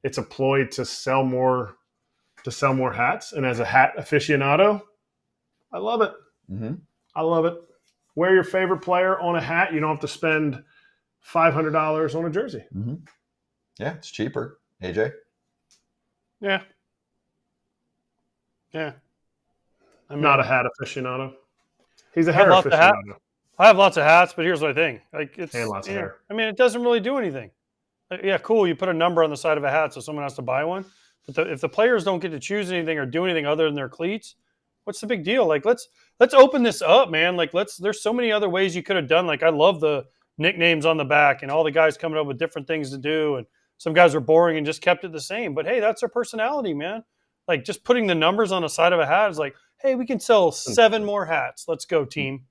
It's a ploy to sell more hats. And as a hat aficionado, I love it. Mm-hmm. I love it. Wear your favorite player on a hat. You don't have to spend $500 on a jersey. Mm-hmm. Yeah, it's cheaper. AJ? Yeah. Yeah. I mean, Not a hat aficionado. He's a I have hair lots of hats. aficionado. I have lots of hats, but here's what I think. Like it's And lots of you know, hair. I mean, it doesn't really do anything. Yeah, cool. You put a number on the side of a hat so someone has to buy one. But if the players don't get to choose anything or do anything other than their cleats, what's the big deal? Like let's open this up, man. Like there's so many other ways you could have done. Like I love the nicknames on the back and all the guys coming up with different things to do. And some guys were boring and just kept it the same. But hey, that's their personality, man. Like just putting the numbers on the side of a hat is like, hey, we can sell 7 more hats. Let's go, team.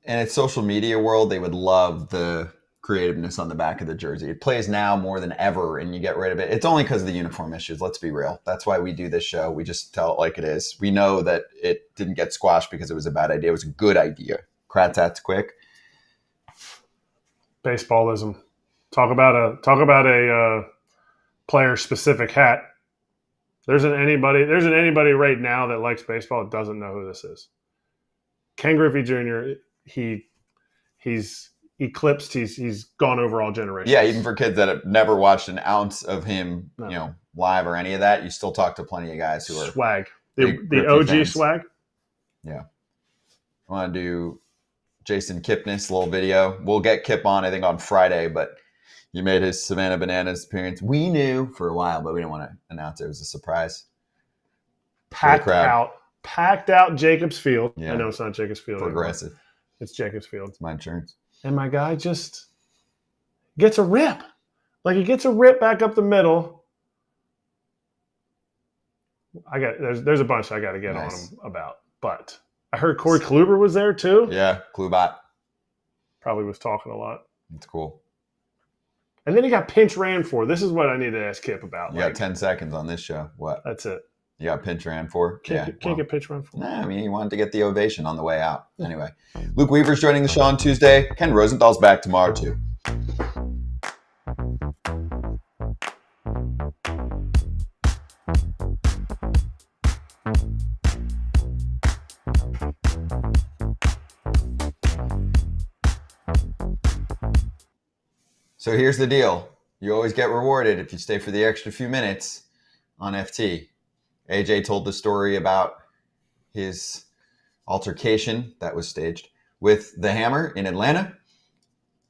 And it's social media world. They would love the creativeness on the back of the jersey. It plays now more than ever, and you get rid of it. It's only because of the uniform issues. Let's be real. That's why we do this show. We just tell it like it is. We know that it didn't get squashed because it was a bad idea. It was a good idea. Kratz hat's quick. Baseballism. Talk about a player specific hat. There isn't anybody right now that likes baseball that doesn't know who this is. Ken Griffey Jr. He's eclipsed. He's gone over all generations. Yeah, even for kids that have never watched an ounce of him, live or any of that, you still talk to plenty of guys who are swag. big The Griffey OG fans. swag. Yeah. I want to do Jason Kipnis, little video. We'll get Kip on, I think, on Friday, but he made his Savannah Bananas appearance. We knew for a while, but we didn't want to announce it. It was a surprise. Packed out Jacobs Field. Yeah. I know it's not Jacobs Field anymore. Progressive. It's Jacobs Field. It's my insurance. And my guy just gets a rip. Like he gets a rip back up the middle. There's a bunch I got to get on him about. But I heard Corey Kluber was there too. Yeah, Klubot. Probably was talking a lot. It's cool. And then he got pinch ran for. This is what I need to ask Kip about. You got 10 seconds on this show. What? That's it. You got pinch ran for? Can't get pinch run for. Nah, I mean, he wanted to get the ovation on the way out. Anyway, Luke Weaver's joining the show on Tuesday. Ken Rosenthal's back tomorrow, too. So here's the deal. You always get rewarded if you stay for the extra few minutes on FT. AJ told the story about his altercation that was staged with the Hammer in Atlanta.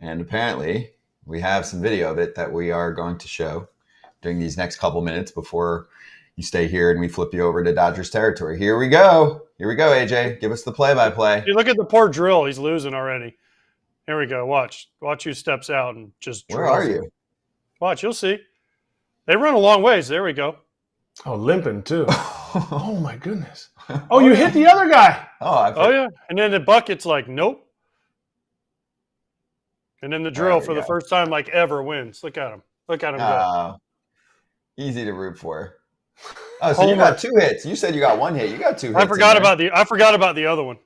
And apparently we have some video of it that we are going to show during these next couple minutes before you stay here and we flip you over to Dodgers territory. Here we go. Here we go, AJ. Give us the play-by-play. You look at the poor drill. He's losing already. Here we go. Watch who steps out and just Where drills are him. you? Watch, you'll see. They run a long ways. There we go. Oh, limping too. Oh my goodness. Oh, you hit the other guy. Oh yeah. And then the bucket's like, nope. And then the drill for the first time like ever wins. Look at him. Look at him go. Easy to root for. Oh, so you got 2 hits. You said you got 1 hit. You got 2 hits. I forgot about the other one.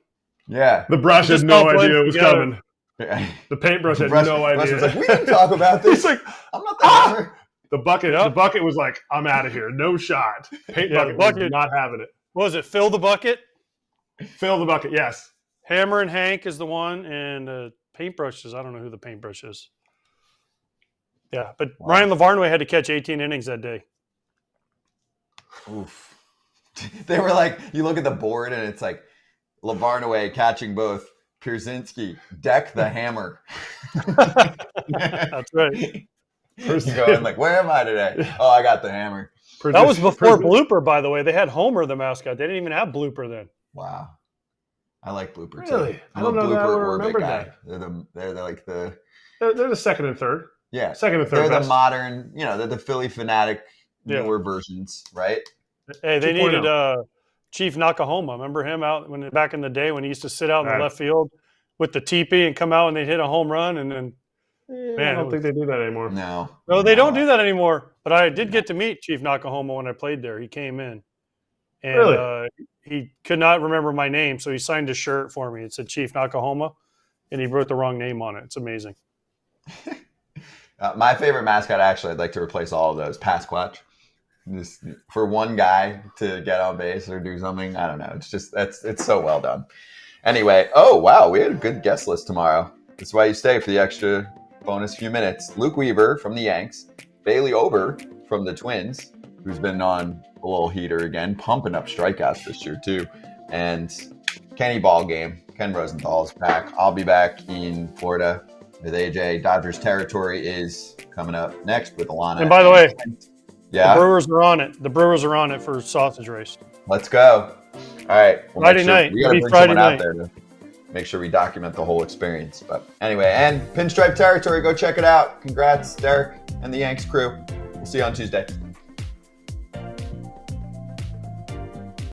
Yeah. The brush had Just no all idea it was together. coming. Yeah. The paintbrush had Brush no idea. was like, we didn't talk about this. He's like, I'm not the Hammer. The bucket was like, I'm out of here. No shot. Paint bucket was not having it. What was it? Fill the bucket? Fill the bucket, yes. Hammer and Hank is the one, and paintbrush is, I don't know who the paintbrush is. Yeah, but Ryan Lavarnway had to catch 18 innings that day. Oof. They were like, you look at the board and it's like Lavarnway catching both. Pierzynski, deck the Hammer. That's right. You're going like, where am I today? Oh, I got the Hammer. That was before Blooper, by the way. They had Homer, the mascot. They didn't even have Blooper then. Wow. I like Blooper Really? too. I don't know that I would or remember guy. that. They're like the They're the second and third. yeah. Second and third They're best. the modern, they're the Philly fanatic newer versions, right? Hey, they 2.0. needed Chief Nakahoma. Remember him out back in the day when he used to sit out in the left field with the teepee and come out and they'd hit a home run and then I don't think they do that anymore. No. no, they don't do that anymore. But I did get to meet Chief Nakahoma when I played there. He came in. And Really? he could not remember my name, so he signed a shirt for me. It said Chief Nakahoma, and he wrote the wrong name on it. It's amazing. My favorite mascot, actually, I'd like to replace all of those. Pasquatch. Just for one guy to get on base or do something. I don't know. It's just it's so well done. Anyway, oh wow, we had a good guest list tomorrow. That's why you stay for the extra bonus few minutes. Luke Weaver from the Yanks, Bailey Ober from the Twins, who's been on a little heater again, pumping up strikeouts this year too, and Kenny Ballgame. Ken Rosenthal's back. I'll be back in Florida with AJ. Dodgers territory is coming up next with Alana. And by the way, yeah, the Brewers are on it. The Brewers are on it for sausage race. let's go. All right. Friday night. We got to It'll be bring Friday someone out night. there to make sure we document the whole experience. But anyway, and Pinstripe Territory, go check it out. Congrats, Derek and the Yanks crew. We'll see you on Tuesday.